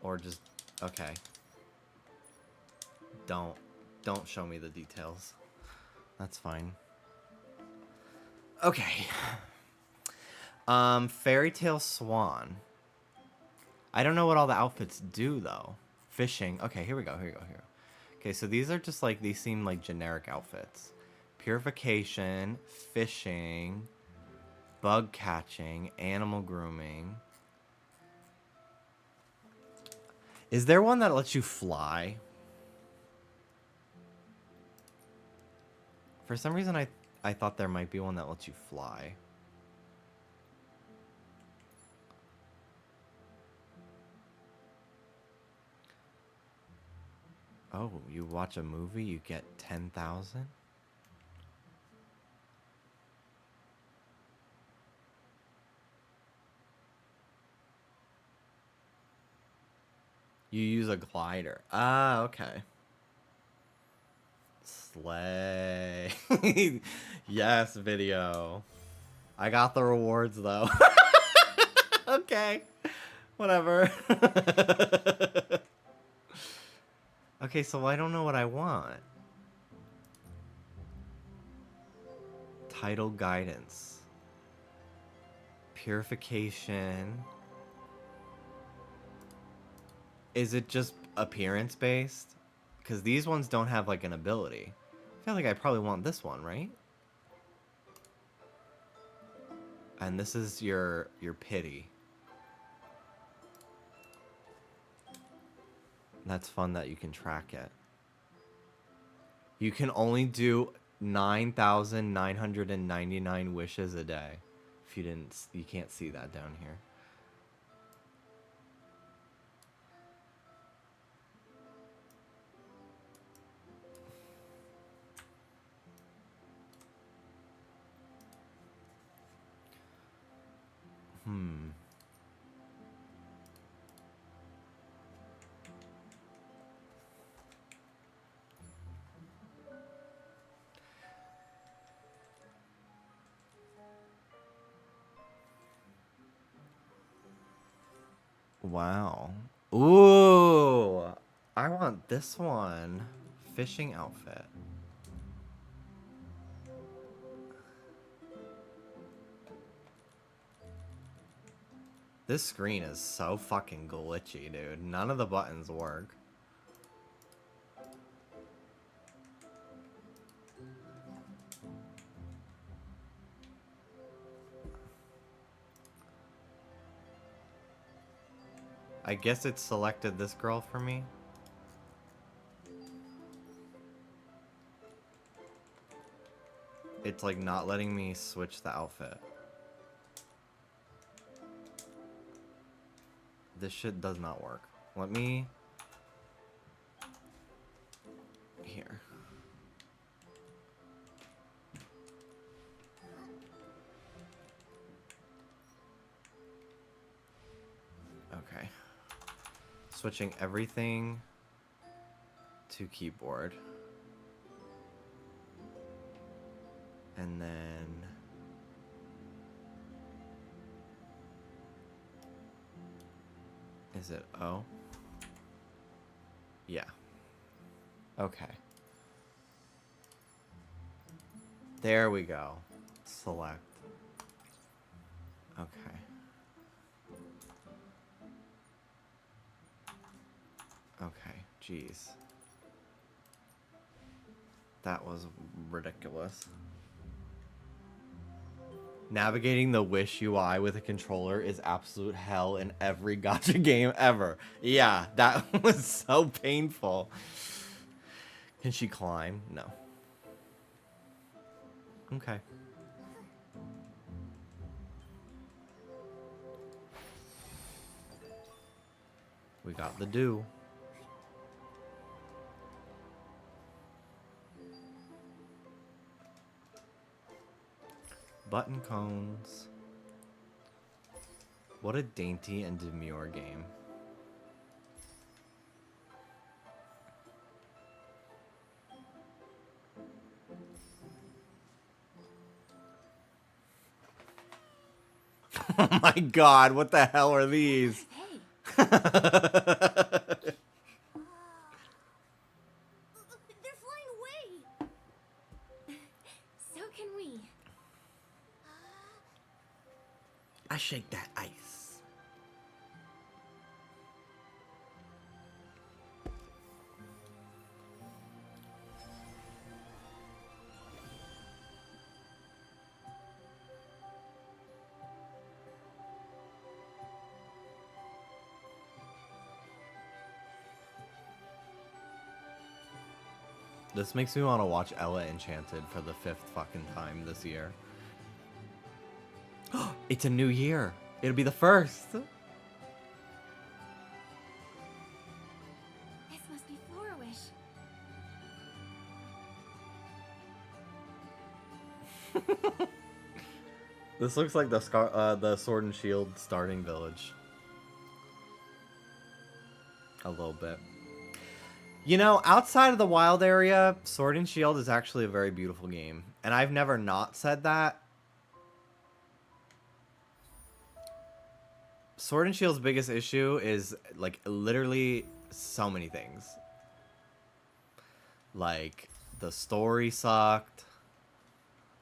Or just, okay. Don't show me the details. That's fine. Okay. Fairy Tale Swan. I don't know what all the outfits do, though. Fishing. Okay, here we go. Okay, so these are just like, these seem like generic outfits. Purification, fishing, bug catching, animal grooming. Is there one that lets you fly? For some reason, I thought there might be one that lets you fly. Oh, you watch a movie, you get 10,000? You use a glider. Ah, okay. Slay. Yes, video. I got the rewards, though. Okay. Whatever. Okay, so I don't know what I want. Title guidance. Purification. Is it just appearance based? Because these ones don't have like an ability. I feel like I probably want this one, right? And this is your pity. That's fun that you can track it. You can only do 9,999 wishes a day. If you didn't, you can't see that down here. Wow. Ooh. I want this one. Fishing outfit. This screen is so fucking glitchy, dude. None of the buttons work. I guess it selected this girl for me. It's like not letting me switch the outfit. This shit does not work. Let me... Here. Okay. Switching everything to keyboard. And then... Is it O? Yeah. Okay. There we go. Select. Okay. Okay, jeez. That was ridiculous. Navigating the Wish UI with a controller is absolute hell in every gacha game ever. Yeah, that was so painful. Can she climb? No. Okay. We got the do. Button cones. What a dainty and demure game. Oh my god, what the hell are these? Hey, They're flying away. so can we. I shake that ice. This makes me want to watch Ella Enchanted for the 5th fucking time this year. It's a new year. It'll be the 1st. This must be Flora Wish. This looks like the Sword and Shield starting village. A little bit. You know, outside of the wild area, Sword and Shield is actually a very beautiful game. And I've never not said that. Sword and Shield's biggest issue is, like, literally so many things. Like, the story sucked.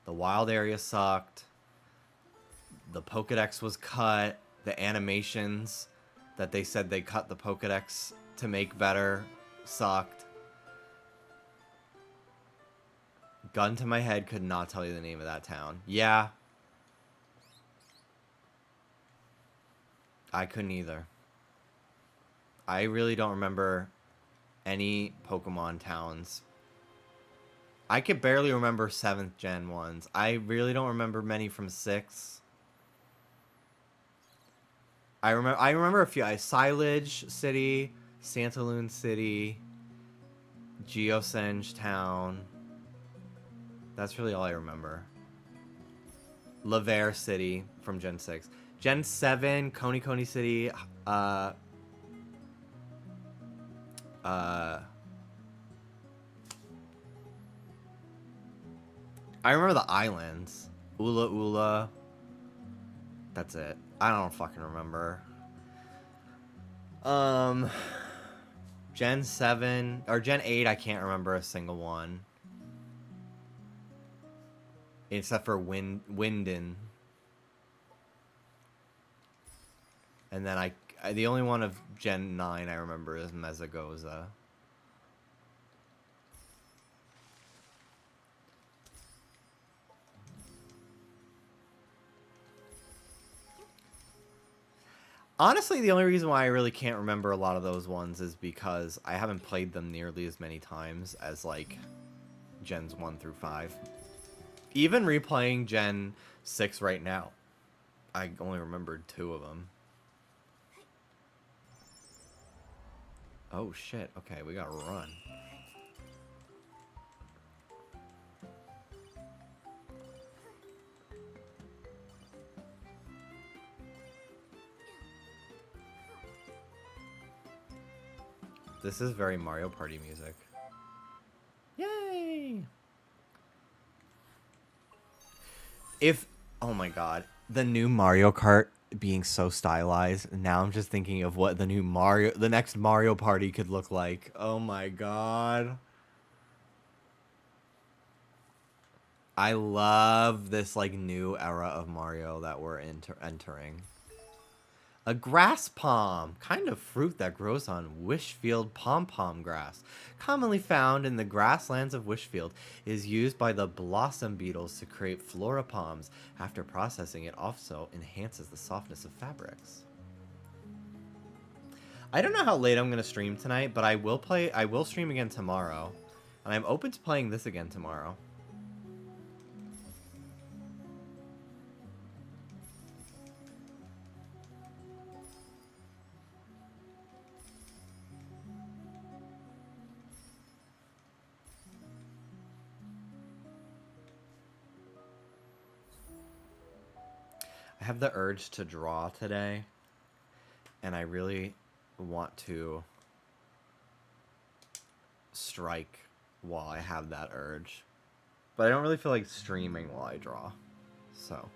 The wild area sucked. The Pokédex was cut. The animations that they said they cut the Pokédex to make better sucked. Gun to my head, could not tell you the name of that town. Yeah. I couldn't either. I really don't remember any Pokemon towns. I could barely remember 7th gen ones. I really don't remember many from 6. I remember a few. Silage City, Santaloon City, Geosenge Town. That's really all I remember. Lavere City from Gen 6. Gen 7, Coney City, I remember the islands. Ula. That's it. I don't fucking remember. Gen 7 or Gen 8, I can't remember a single one. Except for Winden. And then I the only one of Gen 9 I remember is Mezagoza. Honestly, the only reason why I really can't remember a lot of those ones is because I haven't played them nearly as many times as, like, Gens 1 through 5. Even replaying Gen 6 right now, I only remembered 2 of them. Oh, shit. Okay, we gotta run. This is very Mario Party music. Yay! Oh my god, the new Mario Kart being so stylized, now I'm just thinking of what the next Mario Party could look like. Oh my god. I love this, like, new era of Mario that we're entering. A grass palm, kind of fruit that grows on Wishfield pom-pom grass. Commonly found in the grasslands of Wishfield, is used by the blossom beetles to create flora palms. After processing, it also enhances the softness of fabrics. I don't know how late I'm going to stream tonight, but I will stream again tomorrow. And I'm open to playing this again tomorrow. I have the urge to draw today, and I really want to strike while I have that urge. But I don't really feel like streaming while I draw. So.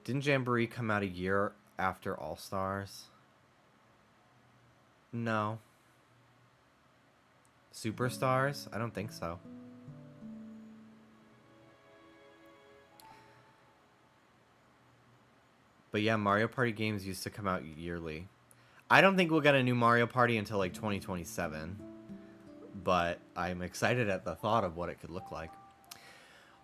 Didn't Jamboree come out a year after All-Stars? No. Superstars? I don't think so. But yeah, Mario Party games used to come out yearly. I don't think we'll get a new Mario Party until like 2027. But I'm excited at the thought of what it could look like.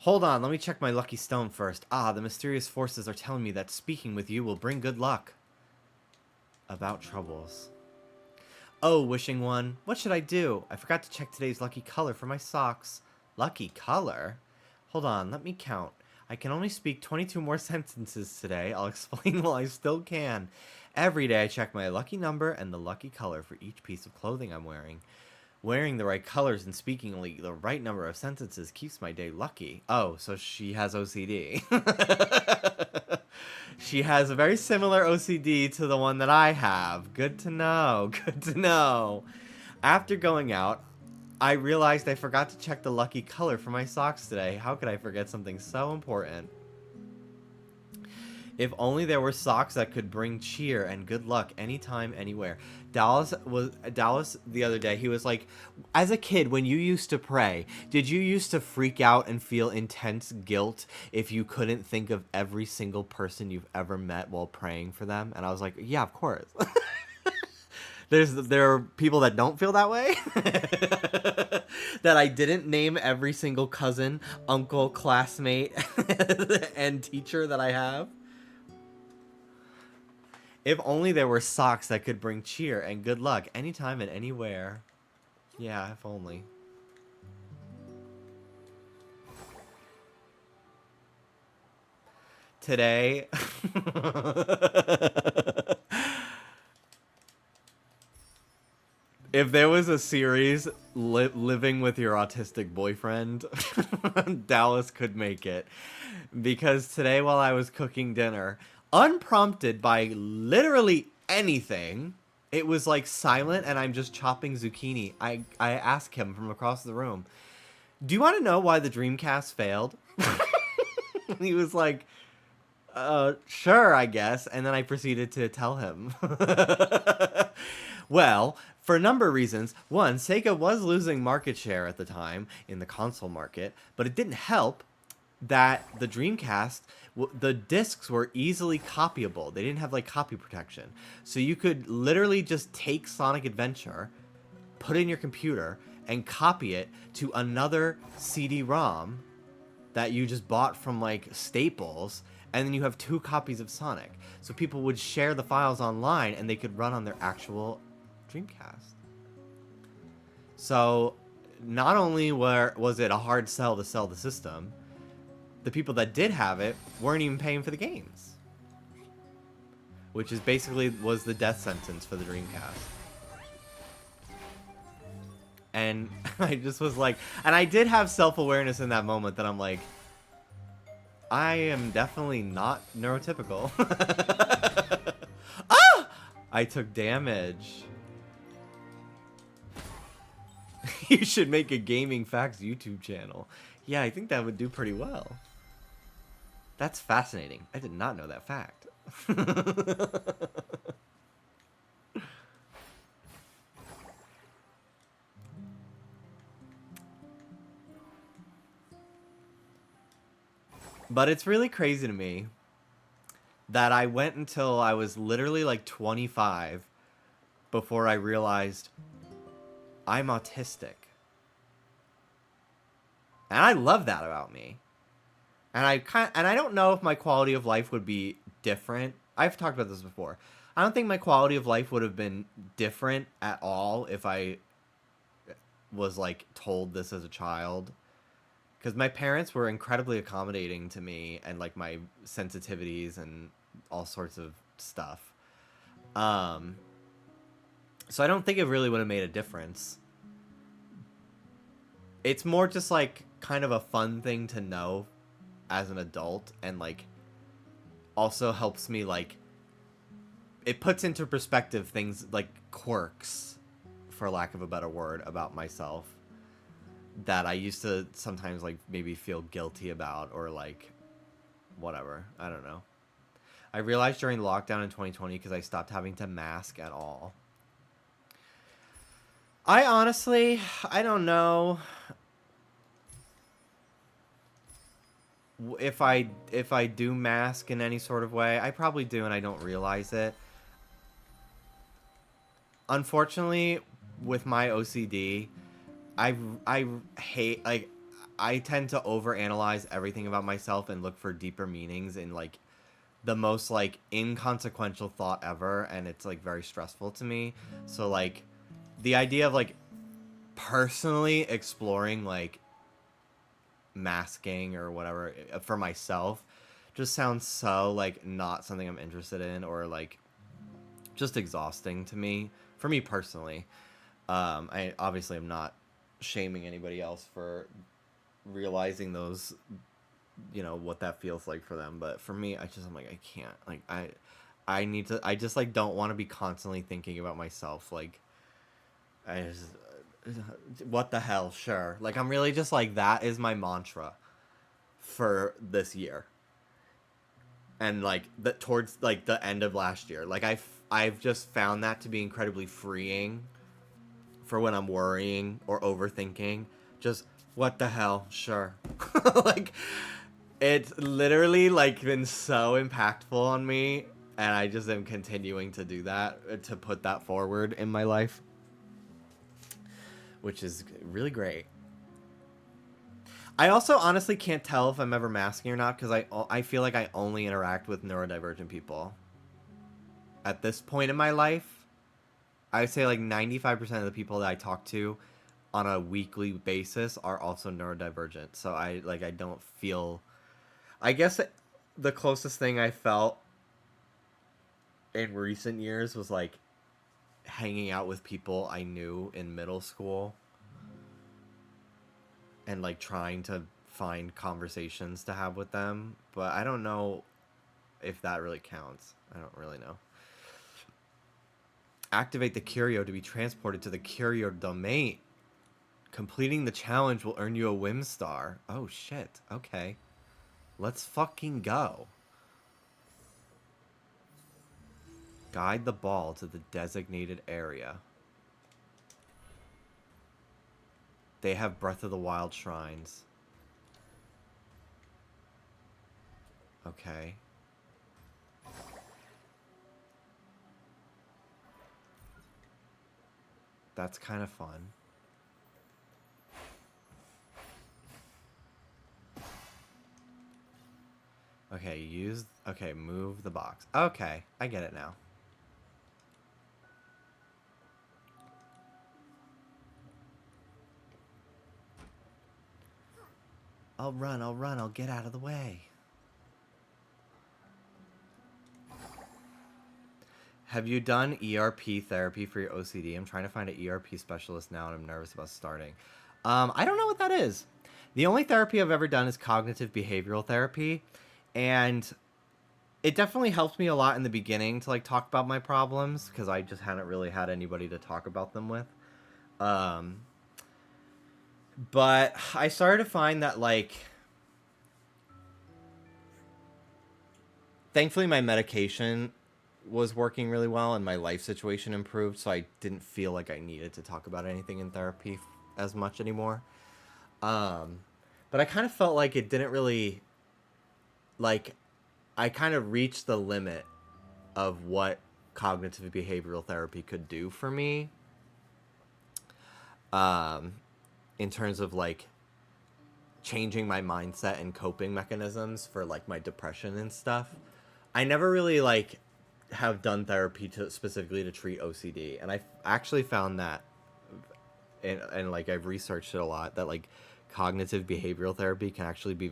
Hold on, let me check my lucky stone first. Ah, the mysterious forces are telling me that speaking with you will bring good luck. About troubles. Oh, wishing one, what should I do? I forgot to check today's lucky color for my socks. Lucky color? Hold on, let me count. I can only speak 22 more sentences today. I'll explain while I still can. Every day I check my lucky number and the lucky color for each piece of clothing I'm wearing. Wearing the right colors and speaking only the right number of sentences keeps my day lucky. Oh, so she has OCD. She has a very similar OCD to the one that I have. Good to know. Good to know. After going out, I realized I forgot to check the lucky color for my socks today. How could I forget something so important? If only there were socks that could bring cheer and good luck anytime, anywhere. Dallas the other day, he was like, as a kid, when you used to pray, did you used to freak out and feel intense guilt if you couldn't think of every single person you've ever met while praying for them? And I was like, yeah, of course. There are people that don't feel that way. That I didn't name every single cousin, uncle, classmate, and teacher that I have. If only there were socks that could bring cheer and good luck anytime and anywhere. Yeah, if only. Today... If there was a series, Living with Your Autistic Boyfriend, Dallas could make it. Because today while I was cooking dinner, unprompted by literally anything, it was like silent and I'm just chopping zucchini. I asked him from across the room, do you want to know why the Dreamcast failed? He was like, Sure, I guess. And then I proceeded to tell him. Well, for a number of reasons. One, Sega was losing market share at the time in the console market, but it didn't help that the Dreamcast, the discs were easily copyable. They didn't have like copy protection. So you could literally just take Sonic Adventure, put it in your computer, and copy it to another CD-ROM that you just bought from like Staples, and then you have 2 copies of Sonic. So people would share the files online and they could run on their actual Dreamcast. So not only was it a hard sell to sell the system, the people that did have it weren't even paying for the games. Which is basically was the death sentence for the Dreamcast. And I just was like, and I did have self-awareness in that moment that I'm like, I am definitely not neurotypical. Ah! I took damage. You should make a Gaming Facts YouTube channel. Yeah, I think that would do pretty well. That's fascinating. I did not know that fact. But it's really crazy to me that I went until I was literally like 25 before I realized I'm autistic. And I love that about me. And I don't know if my quality of life would be different. I've talked about this before. I don't think my quality of life would have been different at all if I was like told this as a child. Because my parents were incredibly accommodating to me and like my sensitivities and all sorts of stuff. So I don't think it really would have made a difference. It's more just like kind of a fun thing to know as an adult, and like also helps me like it puts into perspective things like quirks, for lack of a better word, about myself that I used to sometimes like maybe feel guilty about, or like whatever. I don't know. I realized during lockdown in 2020 because I stopped having to mask at all. I honestly, I don't know if I do mask in any sort of way. I probably do and I don't realize it. Unfortunately, with my OCD, I hate, like, I tend to overanalyze everything about myself and look for deeper meanings in like the most like inconsequential thought ever, and it's like very stressful to me. So like the idea of like personally exploring like masking or whatever for myself just sounds so like not something I'm interested in, or like just exhausting to me, for me personally. I obviously am not shaming anybody else for realizing those, you know, what that feels like for them, but for me, I'm like, I can't, like, I need to, I just like don't want to be constantly thinking about myself. Like, I just, what the hell, sure. Like, I'm really just like, that is my mantra for this year. And like that towards like the end of last year, like I've just found that to be incredibly freeing for when I'm worrying or overthinking. Just, what the hell, sure. Like, it's literally like been so impactful on me, and I just am continuing to do that, to put that forward in my life, which is really great. I also honestly can't tell if I'm ever masking or not, because I feel like I only interact with neurodivergent people. At this point in my life, I would say like 95% of the people that I talk to on a weekly basis are also neurodivergent. So I don't feel, I guess the closest thing I felt in recent years was like hanging out with people I knew in middle school and like trying to find conversations to have with them. But I don't know if that really counts. I don't really know. Activate the curio to be transported to the curio domain. Completing the challenge will earn you a whim star. Oh shit. Okay. Let's fucking go. Guide the ball to the designated area. They have Breath of the Wild shrines. Okay. That's kind of fun. Okay, okay, move the box. Okay, I get it now. I'll run, I'll get out of the way. Have you done ERP therapy for your OCD? I'm trying to find an ERP specialist now and I'm nervous about starting. I don't know what that is. The only therapy I've ever done is cognitive behavioral therapy. And it definitely helped me a lot in the beginning to like talk about my problems because I just hadn't really had anybody to talk about them with. But I started to find that like thankfully my medication was working really well and my life situation improved, so I didn't feel like I needed to talk about anything in therapy as much anymore. But I kind of felt like it didn't really like I kind of reached the limit of what cognitive behavioral therapy could do for me. In terms of like changing my mindset and coping mechanisms for like my depression and stuff. I never really like have done therapy specifically to treat OCD, and I actually found that and like I've researched it a lot that like cognitive behavioral therapy can actually be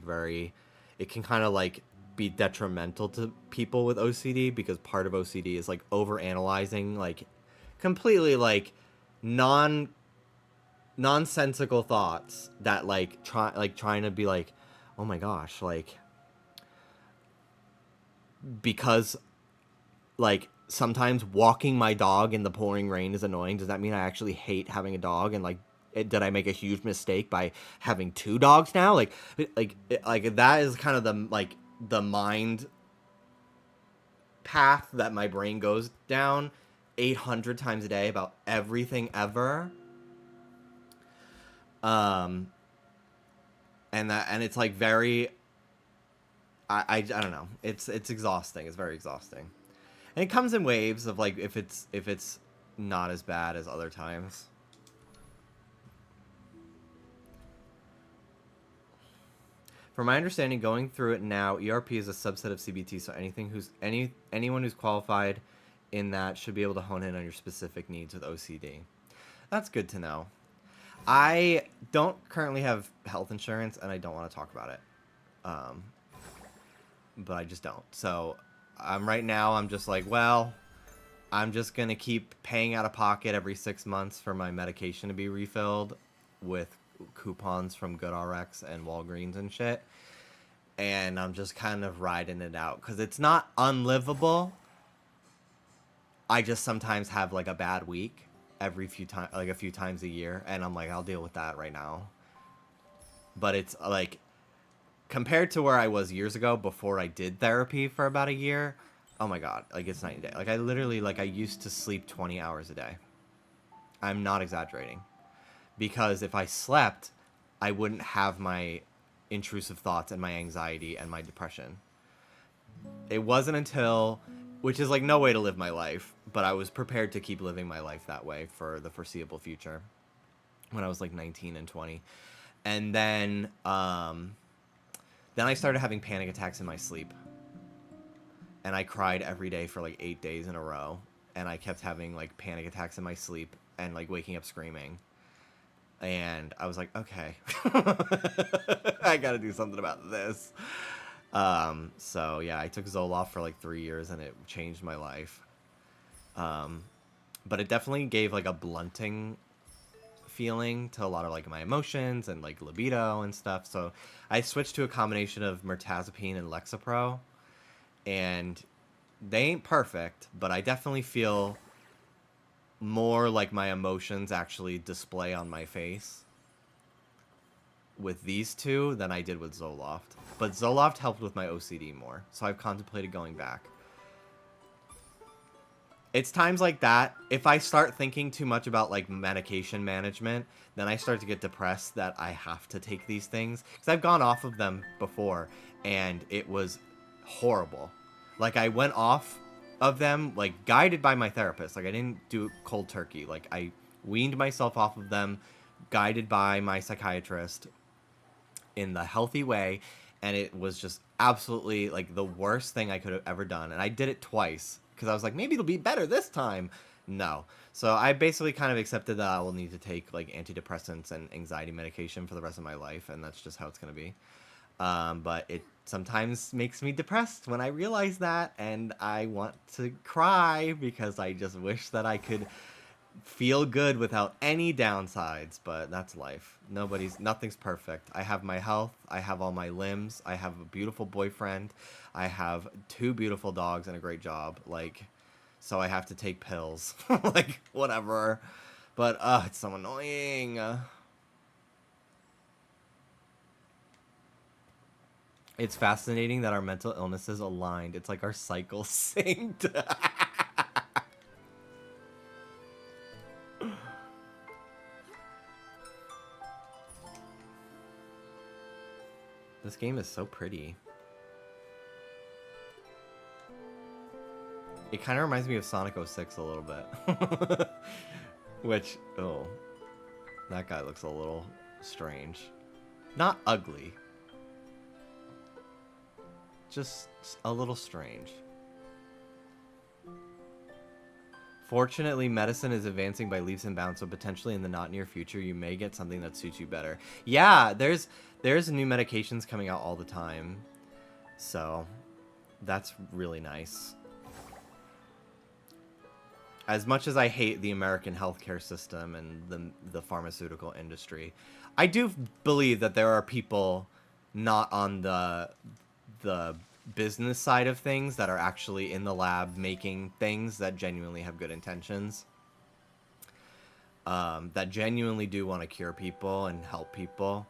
it can kind of like be detrimental to people with OCD because part of OCD is like over analyzing like completely like nonsensical thoughts that like trying to be like, oh my gosh, like because like sometimes walking my dog in the pouring rain is annoying. Does that mean I actually hate having a dog? And like, did I make a huge mistake by having 2 dogs now? Like that is kind of the mind path that my brain goes down 800 times a day about everything ever. And it's like very, I don't know. It's exhausting. It's very exhausting. And it comes in waves of like if it's not as bad as other times. From my understanding, going through it now, ERP is a subset of CBT, so anyone who's qualified in that should be able to hone in on your specific needs with OCD. That's good to know. I don't currently have health insurance, and I don't want to talk about it. But I just don't. So right now, I'm just like, well, I'm just going to keep paying out of pocket every 6 months for my medication to be refilled with coupons from GoodRx and Walgreens and shit. And I'm just kind of riding it out because it's not unlivable. I just sometimes have like a bad week every few times, like a few times a year. And I'm like, I'll deal with that right now. But it's like, compared to where I was years ago before I did therapy for about a year, oh my God, like it's night and day. Like I literally, like I used to sleep 20 hours a day. I'm not exaggerating. Because if I slept, I wouldn't have my intrusive thoughts and my anxiety and my depression. It wasn't until, which is like no way to live my life, but I was prepared to keep living my life that way for the foreseeable future when I was like 19 and 20. And then I started having panic attacks in my sleep. And I cried every day for like 8 days in a row. And I kept having like panic attacks in my sleep and like waking up screaming. And I was like, okay, I got to do something about this. So yeah, I took Zoloft for like 3 years and it changed my life. But it definitely gave like a blunting feeling to a lot of like my emotions and like libido and stuff. So I switched to a combination of mirtazapine and Lexapro, and they ain't perfect, but I definitely feel more like my emotions actually display on my face with these two than I did with Zoloft. But Zoloft helped with my OCD more, so I've contemplated going back. it's times like that. If I start thinking too much about like medication management, then I start to get depressed that I have to take these things. Because I've gone off of them before, and it was horrible. Like I went off of them, like guided by my therapist. Like I didn't do it cold turkey. Like I weaned myself off of them, guided by my psychiatrist in the healthy way, and it was just absolutely like the worst thing I could have ever done. And I did it twice because I was like, maybe it'll be better this time. No. So I basically kind of accepted that I will need to take like antidepressants and anxiety medication for the rest of my life, and that's just how it's going to be. But it sometimes makes me depressed when I realize that, and I want to cry because I just wish that I could feel good without any downsides, but that's life. Nothing's perfect. I have my health, I have all my limbs, I have a beautiful boyfriend, I have 2 beautiful dogs and a great job. Like, so I have to take pills. Like, whatever. But it's so annoying. It's fascinating that our mental illnesses aligned. It's like our cycle synced. This game is so pretty. It kind of reminds me of Sonic 06 a little bit. Which, oh, that guy looks a little strange. Not ugly. Just a little strange. Fortunately, medicine is advancing by leaps and bounds, so potentially in the not near future, you may get something that suits you better. Yeah, there's new medications coming out all the time, so that's really nice. As much as I hate the American healthcare system and the pharmaceutical industry, I do believe that there are people not on the business side of things that are actually in the lab making things that genuinely have good intentions, that genuinely do want to cure people and help people.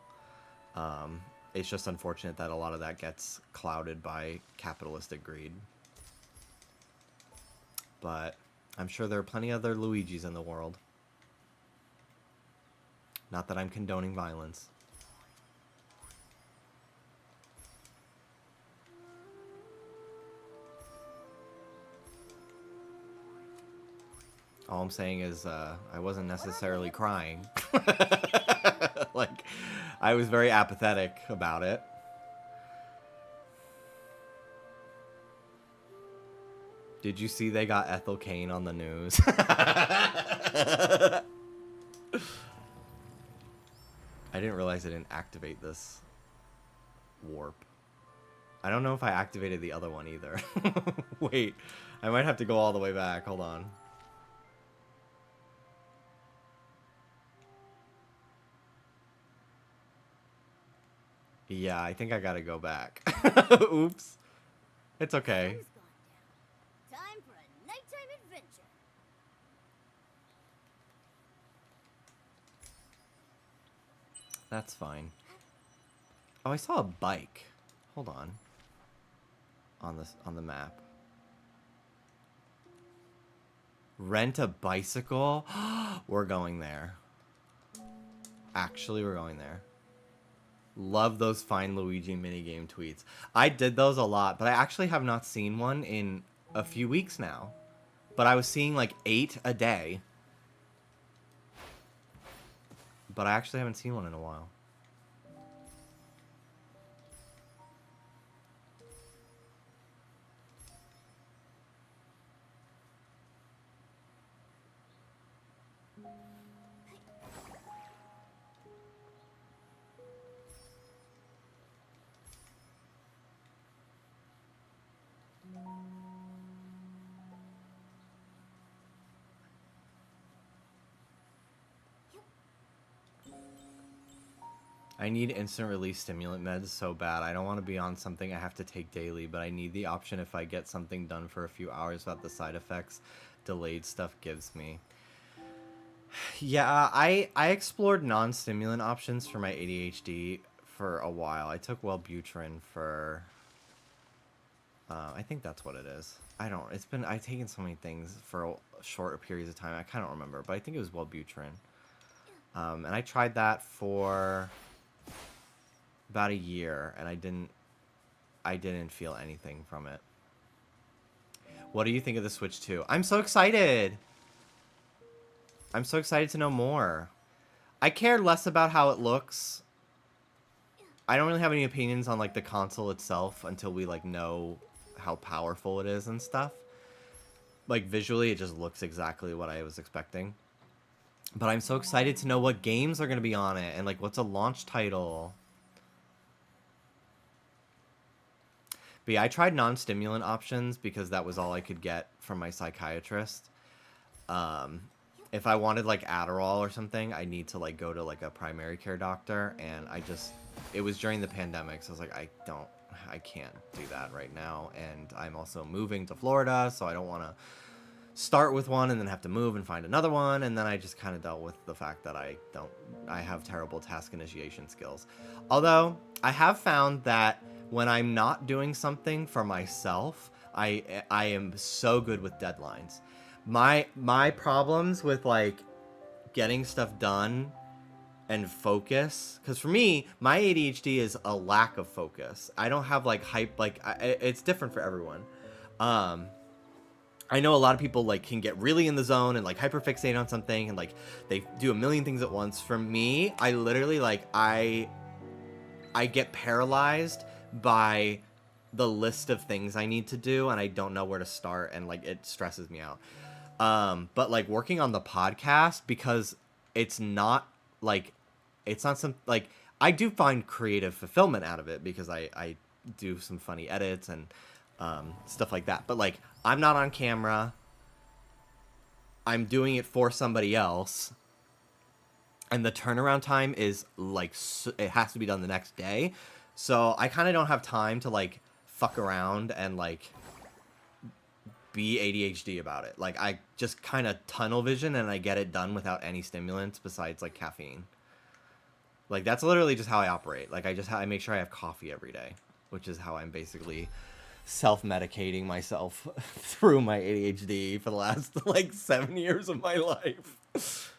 It's just unfortunate that a lot of that gets clouded by capitalistic greed. But I'm sure there are plenty of other Luigis in the world. Not that I'm condoning violence. All I'm saying is I wasn't necessarily crying. Like, I was very apathetic about it. Did you see they got Ethel Cain on the news? I didn't realize I didn't activate this warp. I don't know if I activated the other one either. Wait, I might have to go all the way back. Hold on. Yeah, I think I gotta go back. Oops. It's okay. Sun's gone down. Time for a nighttime adventure. That's fine. Oh, I saw a bike. Hold on. On the map. Rent a bicycle? We're going there. Actually, we're going there. Love those Find Luigi minigame tweets. I did those a lot, but I actually have not seen one in a few weeks now. But I was seeing like 8 a day. But I actually haven't seen one in a while. I need instant release stimulant meds so bad. I don't want to be on something I have to take daily, but I need the option if I get something done for a few hours without the side effects delayed stuff gives me. Yeah, I explored non-stimulant options for my ADHD for a while. I took Wellbutrin for I think that's what it is. I've taken so many things for shorter periods of time. I kind of don't remember, but I think it was Wellbutrin. And I tried that for about a year, and I didn't feel anything from it. What do you think of the Switch 2? I'm so excited. I'm so excited to know more. I care less about how it looks. I don't really have any opinions on like the console itself until we like know how powerful it is and stuff. Like visually, it just looks exactly what I was expecting. But I'm so excited to know what games are going to be on it and like what's a launch title. But yeah, I tried non-stimulant options because that was all I could get from my psychiatrist. If I wanted like Adderall or something, I need to like go to like a primary care doctor, and it was during the pandemic, so I was like, I can't do that right now, and I'm also moving to Florida, so I don't want to start with one and then have to move and find another one, and then I just kind of dealt with the fact that I have terrible task initiation skills. Although I have found that when I'm not doing something for myself, I am so good with deadlines. My problems with like getting stuff done and focus, because for me, my ADHD is a lack of focus. I don't have like it's different for everyone. I know a lot of people like can get really in the zone and like hyperfixate on something and like they do a million things at once. For me, I literally like I get paralyzed by the list of things I need to do, and I don't know where to start, and like it stresses me out. But like working on the podcast, because it's not some like, I do find creative fulfillment out of it because I do some funny edits and stuff like that. But like, I'm not on camera. I'm doing it for somebody else. And the turnaround time is like, it has to be done the next day. So I kind of don't have time to like fuck around and like be ADHD about it. Like, I just kind of tunnel vision and I get it done without any stimulants besides like caffeine. Like, that's literally just how I operate. Like, I make sure I have coffee every day, which is how I'm basically self-medicating myself through my ADHD for the last like 7 years of my life.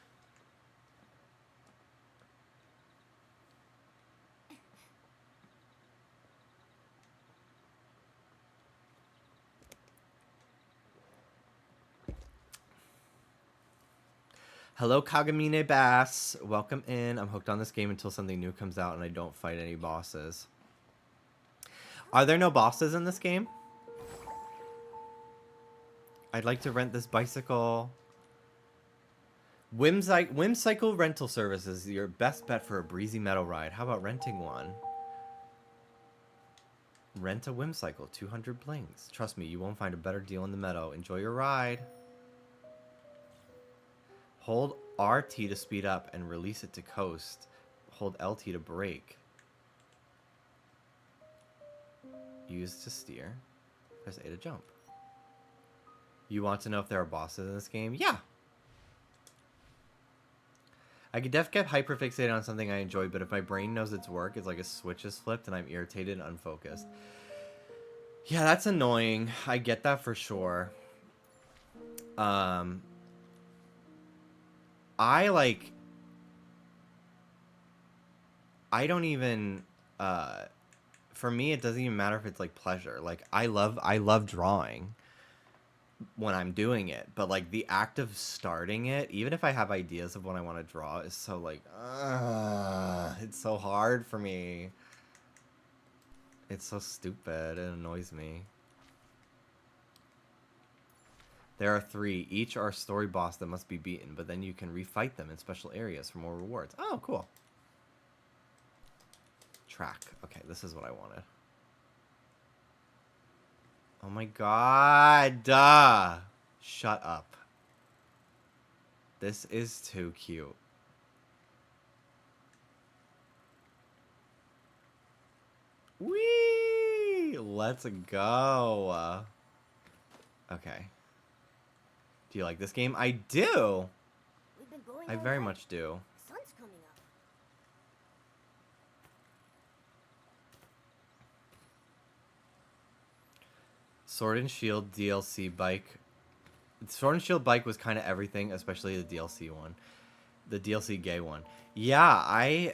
Hello, Kagamine Bass. Welcome in. I'm hooked on this game until something new comes out and I don't fight any bosses. Are there no bosses in this game? I'd like to rent this bicycle. Whimcycle Rental Service is your best bet for a breezy meadow ride. How about renting one? Rent a Whimcycle, 200 blings. Trust me, you won't find a better deal in the meadow. Enjoy your ride. Hold RT to speed up and release it to coast. Hold LT to brake. Use to steer. Press A to jump. You want to know if there are bosses in this game? Yeah. I could get hyperfixated on something I enjoy, but if my brain knows its work, it's like a switch is flipped and I'm irritated and unfocused. Yeah, that's annoying. I get that for sure. I don't even, for me, it doesn't even matter if it's like pleasure. Like, I love drawing when I'm doing it, but like the act of starting it, even if I have ideas of what I want to draw, is so like, it's so hard for me. It's so stupid. It annoys me. There are 3. Each are a story boss that must be beaten, but then you can refight them in special areas for more rewards. Oh, cool. Track. Okay, this is what I wanted. Oh my god. Shut up. This is too cute. Whee! Let's go. Okay. Do you like this game? I do. We've been going I all very night. much do. The sun's coming up. Sword and Shield DLC bike. Sword and Shield bike was kind of everything, especially the DLC one. The DLC gay one. Yeah,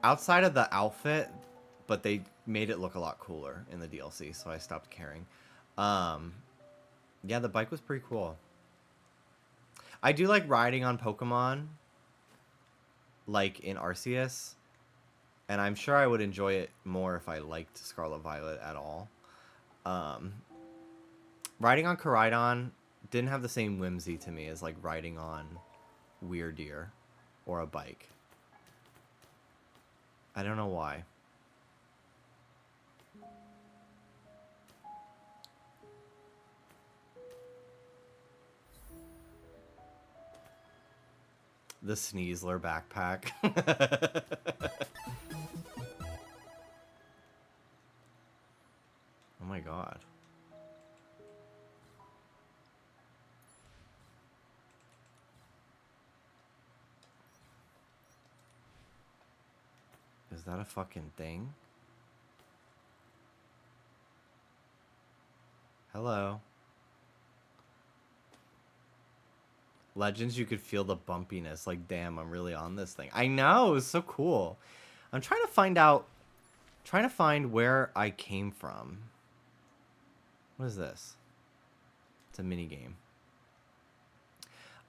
outside of the outfit, but they made it look a lot cooler in the DLC, so I stopped caring. Yeah, the bike was pretty cool. I do like riding on Pokemon, like in Arceus, and I'm sure I would enjoy it more if I liked Scarlet Violet at all. Riding on Koraidon didn't have the same whimsy to me as like riding on Weirdeer or a bike. I don't know why. The Sneasler backpack. Oh my god. Is that a fucking thing? Hello. Legends, you could feel the bumpiness. Like, damn, I'm really on this thing. I know, it's so cool. I'm trying to find where I came from. What is this? It's a mini game.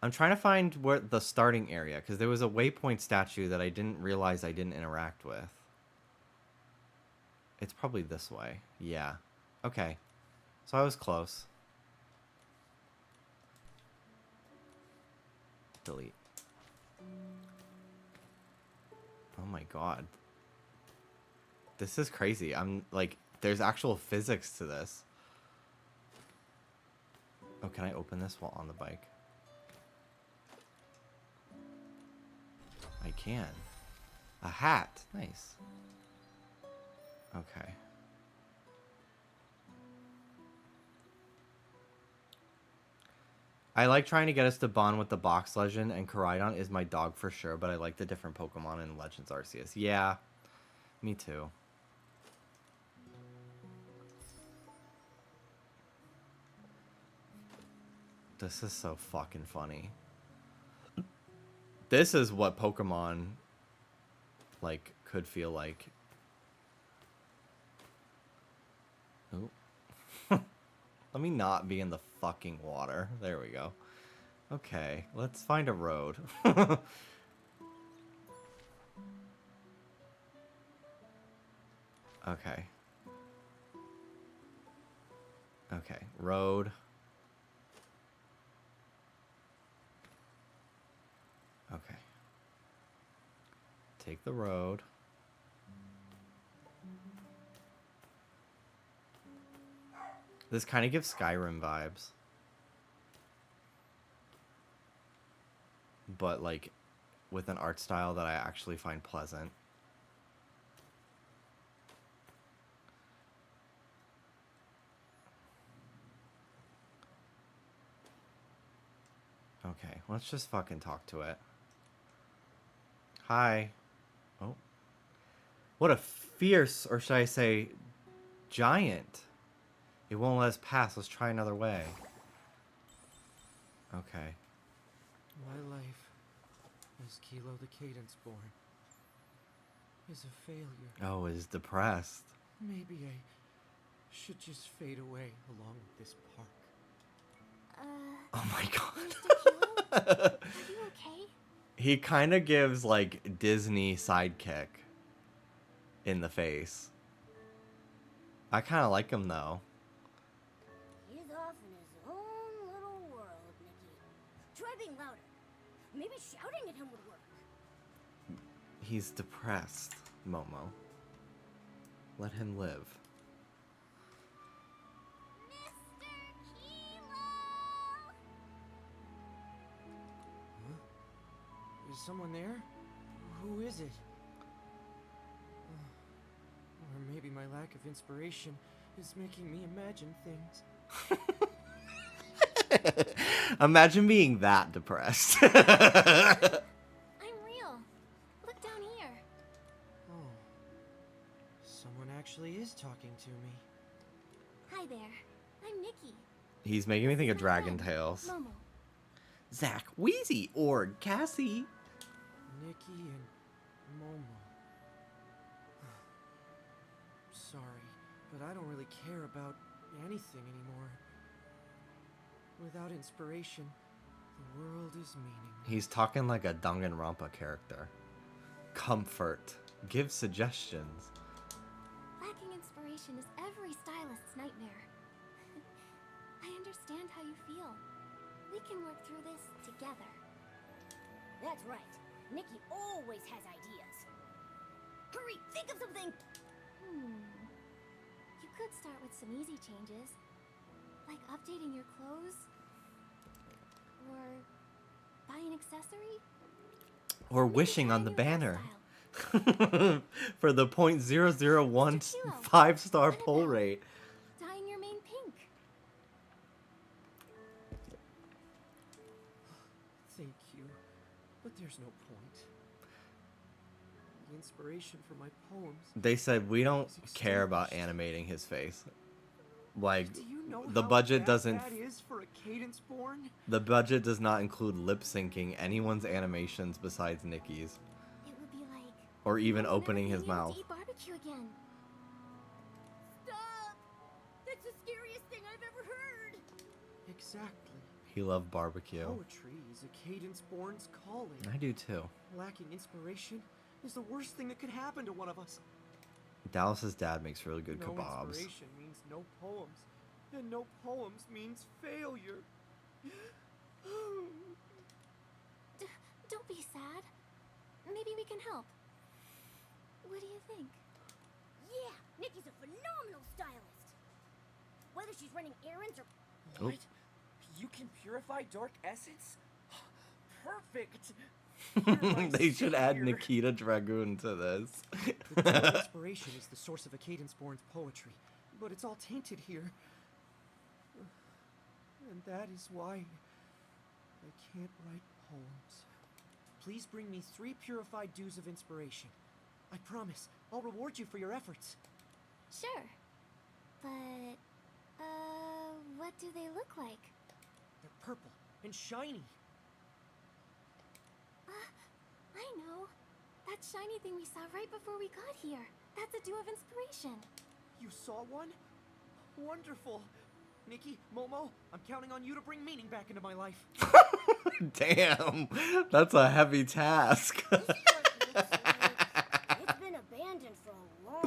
I'm trying to find where the starting area, because there was a waypoint statue that I didn't realize I didn't interact with. It's probably this way. Yeah. Okay. So I was close. Delete. Oh my god. This is crazy. I'm like, there's actual physics to this. Oh, can I open this while on the bike? I can. A hat. Nice. Okay. I like trying to get us to bond with the box legend, and Koraidon is my dog for sure, but I like the different Pokemon in Legends Arceus. Yeah, me too. This is so fucking funny. This is what Pokemon, like, could feel like. Ooh. Let me not be in the fucking water. There we go. Okay, let's find a road. Okay. Okay, road. Okay. Take the road. This kind of gives Skyrim vibes. But, like, with an art style that I actually find pleasant. Okay, let's just fucking talk to it. Hi. Oh. What a fierce, or should I say, giant. It won't let us pass. Let's try another way. Okay. My life, as Kilo the Cadence born, is a failure. Oh, is depressed. Maybe I should just fade away along with this park. Oh my god. Mr. Kilo? Are you okay? He kind of gives, like, Disney sidekick in the face. I kind of like him, though. He's off in his own little world, Nikki. Try being louder. Maybe shouting at him would work. He's depressed, Momo. Let him live. Mr. Kilo! Is someone there? Who is it? Or maybe my lack of inspiration is making me imagine things. Imagine being that depressed. I'm real. Look down here. Oh. Someone actually is talking to me. Hi there. I'm Nikki. He's making me think of My Dragon friend, Tales. Momo. Zach, Wheezy, or Cassie. Nikki and Momo. Sorry, but I don't really care about anything anymore. Without inspiration, the world is meaningless. He's talking like a Danganronpa character. Comfort. Give suggestions. Lacking inspiration is every stylist's nightmare. I understand how you feel. We can work through this together. That's right. Nikki always has ideas. Hurry, think of something! You could start with some easy changes, like updating your clothes, or buy an accessory. Or Maybe wishing try on a the new banner. hairstyle. For the .001 Mr. Kilo, 5-star what pull about rate. Dyeing your mane pink. Thank you, but there's no point. The inspiration for my poems. They said we don't care about animating his face. Like, Do you know the how budget bad doesn't. that is for a cadence born? The budget does not include lip syncing anyone's animations besides Nikki's, It would be like or even Momo never opening his being able mouth. to eat barbecue again. Stop! That's the scariest thing I've ever heard! Exactly. He loved barbecue. Poetry is a cadence born's calling. I do too. Lacking inspiration is the worst thing that could happen to one of us. Dallas's dad makes really good No kebabs. inspiration means no poems, and no poems means failure. Don't be sad. Maybe we can help. What do you think? Yeah, Nikki's a phenomenal stylist! Whether she's running errands or... What? You can purify dark essence? Perfect! They should add Nikita Dragoon to this. The true inspiration is the source of a cadence-born's poetry, but it's all tainted here. And that is why I can't write poems. Please bring me 3 purified dews of inspiration. I promise, I'll reward you for your efforts. Sure. But, what do they look like? They're purple and shiny. I know. That shiny thing we saw right before we got here. That's a dew of inspiration. You saw one? Wonderful. Nikki, Momo, I'm counting on you to bring meaning back into my life. Damn, that's a heavy task. This park looks like it's been abandoned for a long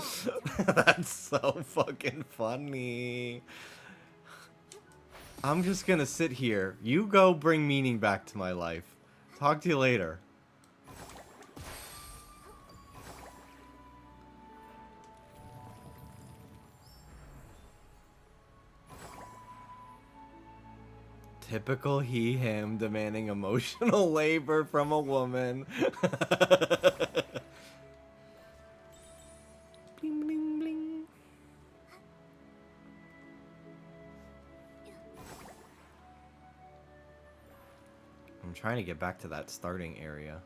time. That's so fucking funny. I'm just gonna sit here. You go bring meaning back to my life. Talk to you later. Typical he-him demanding emotional labor from a woman. Bling, bling, bling. I'm trying to get back to that starting area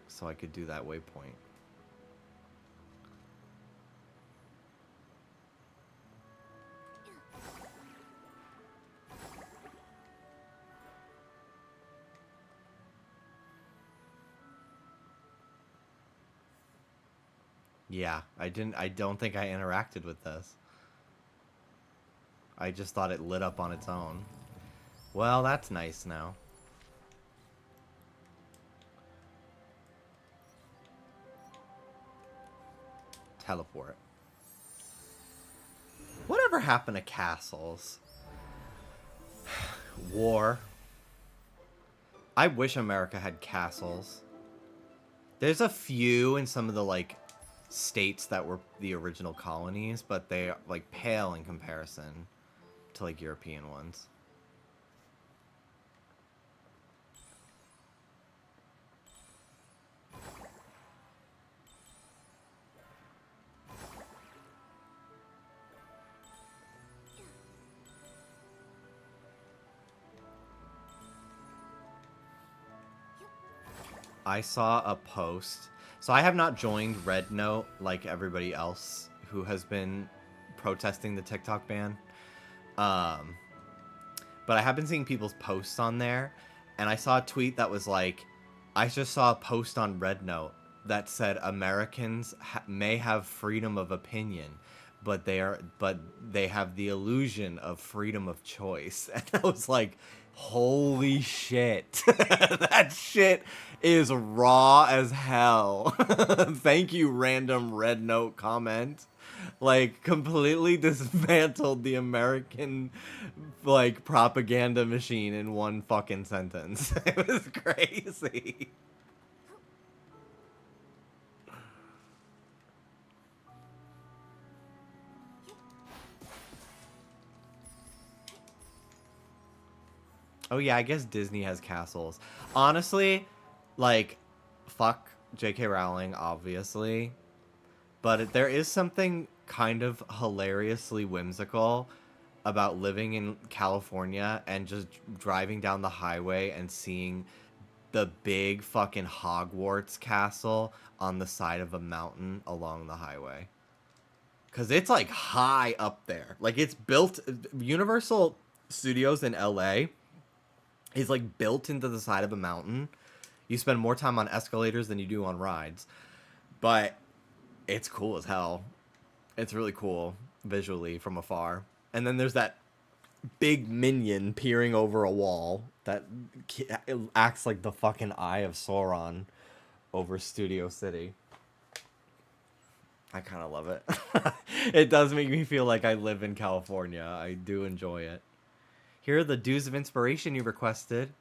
so I could do that waypoint. Yeah, I don't think I interacted with this. I just thought it lit up on its own. Well, that's nice now. Teleport. Whatever happened to castles? War. I wish America had castles. There's a few in some of the, like, states that were the original colonies, but they, like, pale in comparison to, like, European ones. I saw a post. So I have not joined Red Note like everybody else who has been protesting the TikTok ban. Um, but I have been seeing people's posts on there, and I saw a tweet that was like, I just saw a post on Red Note that said Americans may have freedom of opinion, but they have the illusion of freedom of choice. And I was like, holy shit. That shit is raw as hell. Thank you, random Red Note comment. Like, completely dismantled the American, like, propaganda machine in one fucking sentence. It was crazy. Oh yeah, I guess Disney has castles. Honestly, like, fuck J.K. Rowling, obviously. But there is something kind of hilariously whimsical about living in California and just driving down the highway and seeing the big fucking Hogwarts castle on the side of a mountain along the highway. Because it's like high up there. Like it's built, Universal Studios in LA is like built into the side of a mountain. You spend more time on escalators than you do on rides. But it's cool as hell. It's really cool visually from afar. And then there's that big minion peering over a wall that acts like the fucking eye of Sauron over Studio City. I kind of love it. It does make me feel like I live in California. I do enjoy it. Here are the dues of inspiration you requested.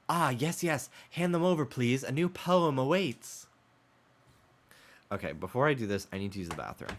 Ah, yes, yes. Hand them over, please. A new poem awaits. Okay, before I do this, I need to use the bathroom.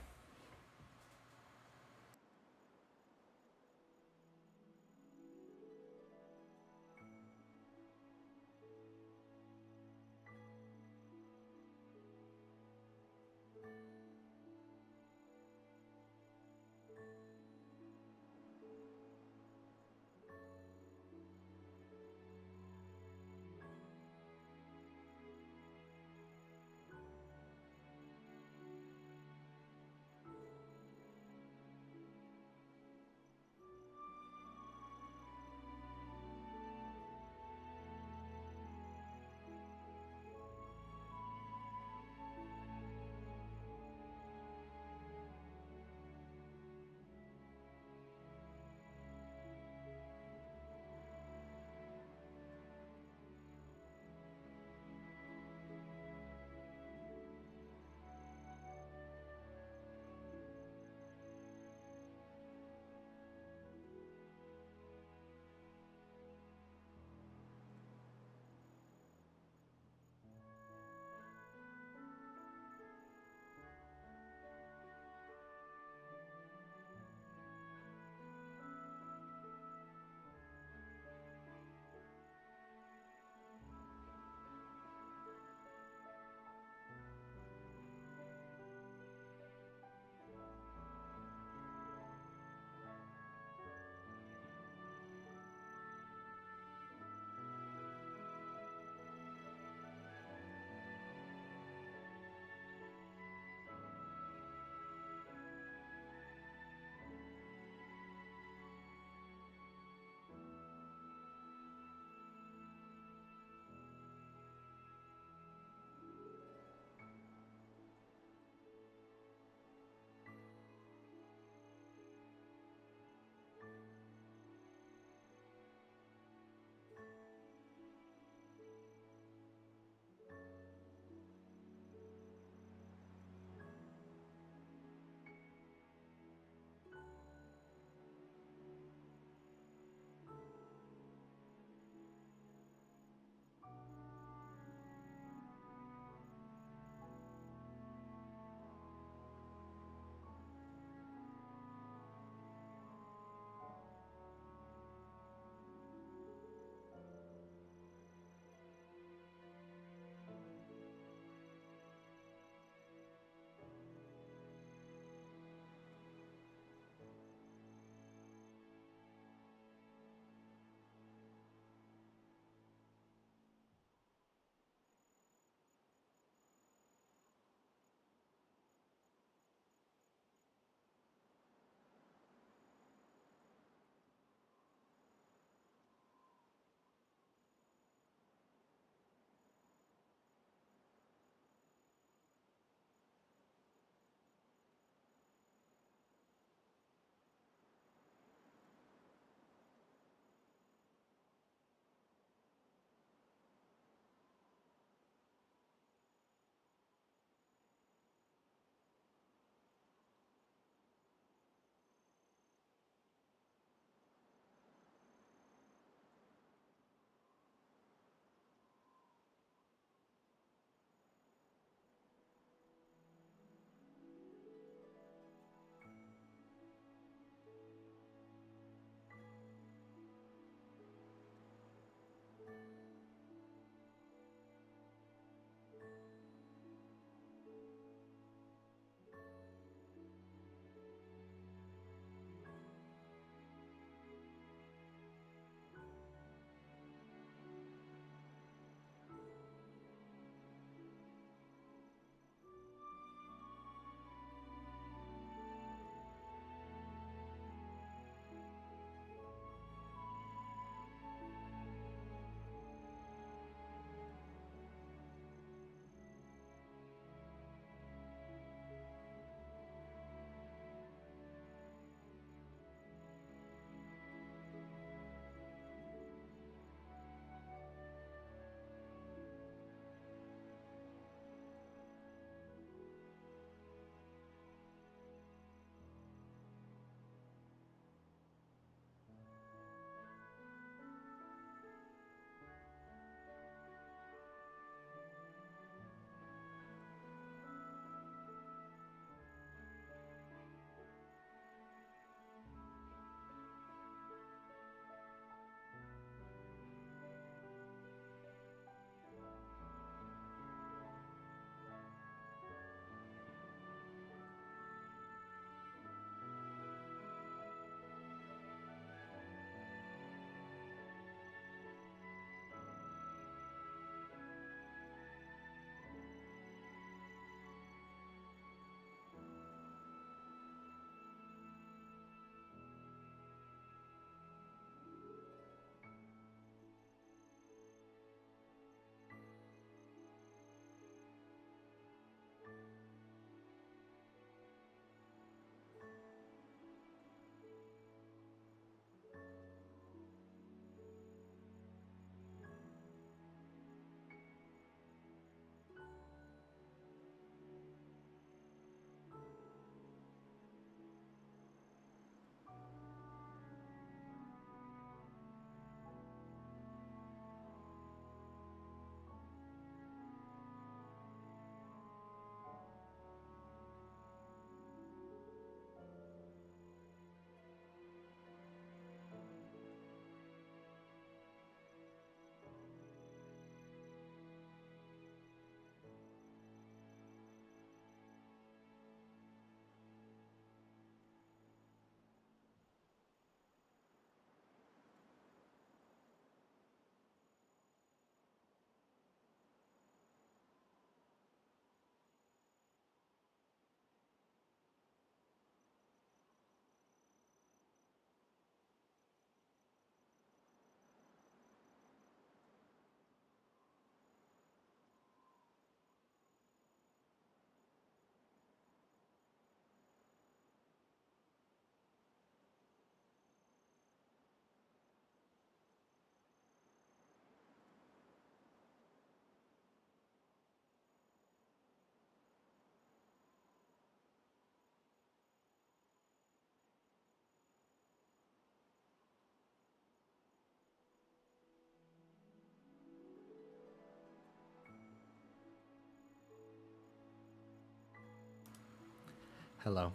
Hello.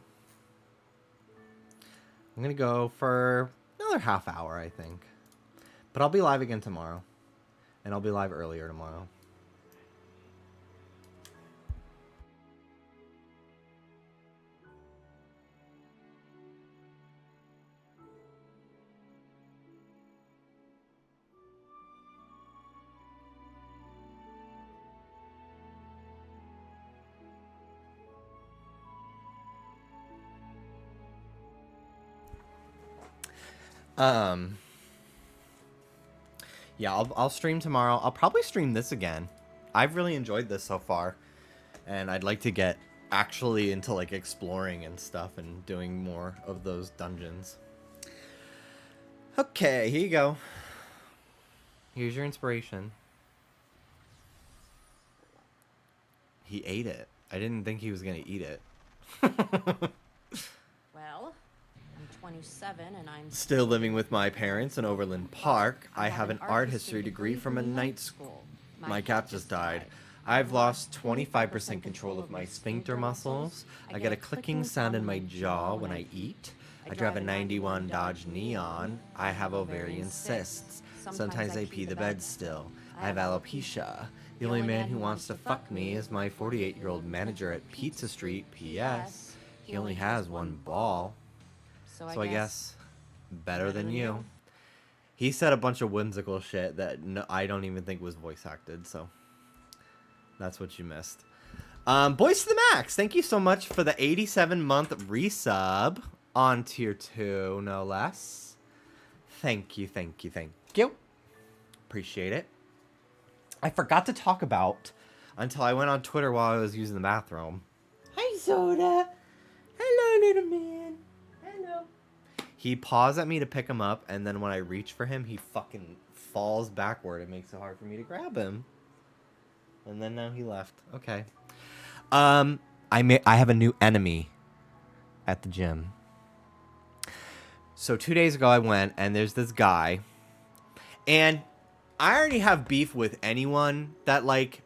I'm gonna go for another half hour, I think. But I'll be live again tomorrow. And I'll be live earlier tomorrow. Yeah, I'll stream tomorrow. I'll probably stream this again. I've really enjoyed this so far, and I'd like to get actually into like exploring and stuff and doing more of those dungeons. Okay, here you go. Here's your inspiration. He ate it. I didn't think he was gonna eat it. Well, I'm 27 and I'm Still living with my parents in Overland Park. I have an art history degree from a night school. My cat just died. I've lost 25% control of my sphincter muscles. I get a clicking sound in my jaw when I eat. I drive a 91 Dodge Neon. I have ovarian cysts. Sometimes I pee the bed still. I have alopecia. The only man who wants to fuck me is my 48-year-old manager at Pizza Street. P.S. He only has one ball. So I guess better than you. He said a bunch of whimsical shit that I don't even think was voice acted, so that's what you missed. Boys to the Max, thank you so much for the 87-month resub on tier 2, no less. Thank you, thank you, thank you. Appreciate it. I forgot to talk about until I went on Twitter while I was using the bathroom. Hi, Soda. Hello, little man. Hello. He paws at me to pick him up, and then when I reach for him, he fucking falls backward. It makes it hard for me to grab him. And then now he left. Okay. I have a new enemy at the gym. So 2 days ago I went, and there's this guy, and I already have beef with anyone that like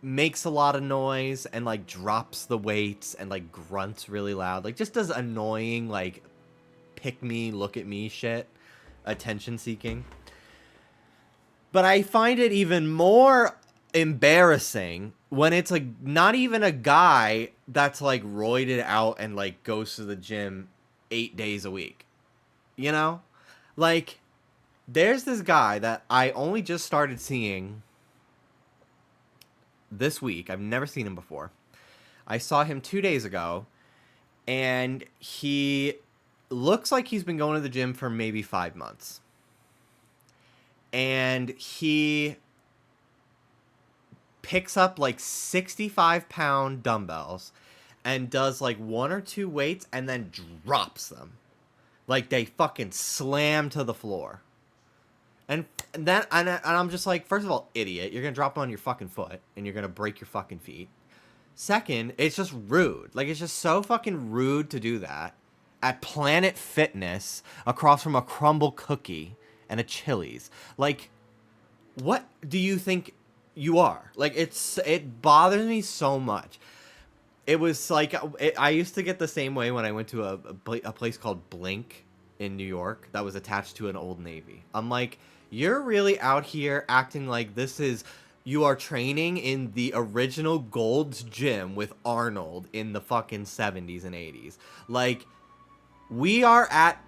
makes a lot of noise and like drops the weights and like grunts really loud, like just does annoying like pick me, look at me shit, attention seeking. But I find it even more embarrassing when it's like not even a guy that's like roided out and like goes to the gym 8 days a week. You know? Like, there's this guy that I only just started seeing this week. I've never seen him before. I saw him 2 days ago, and he looks like he's been going to the gym for maybe 5 months. And he picks up like 65-pound dumbbells and does like 1 or 2 weights and then drops them. Like they fucking slam to the floor. And I'm just like, first of all, idiot. You're going to drop them on your fucking foot and you're going to break your fucking feet. Second, it's just rude. Like, it's just so fucking rude to do that at Planet Fitness across from a Crumble Cookie and a Chili's. Like, what do you think you are? Like, it bothers me so much. It was like, I used to get the same way when I went to a place called Blink in New York that was attached to an Old Navy. I'm like, you're really out here acting like you are training in the original Gold's Gym with Arnold in the fucking 70s and 80s. Like, we are at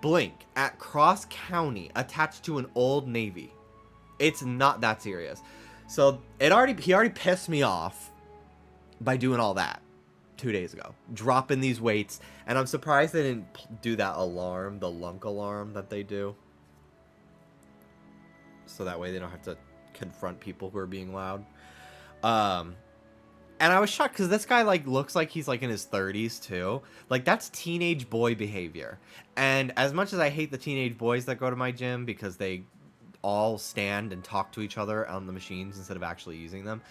Blink, at Cross County, attached to an Old Navy. It's not that serious. So, he already pissed me off by doing all that 2 days ago. Dropping these weights. And I'm surprised they didn't do that alarm, the lunk alarm that they do. So that way they don't have to confront people who are being loud. And I was shocked because this guy like looks like he's like in his 30s too. Like, that's teenage boy behavior. And as much as I hate the teenage boys that go to my gym because they all stand and talk to each other on the machines instead of actually using them,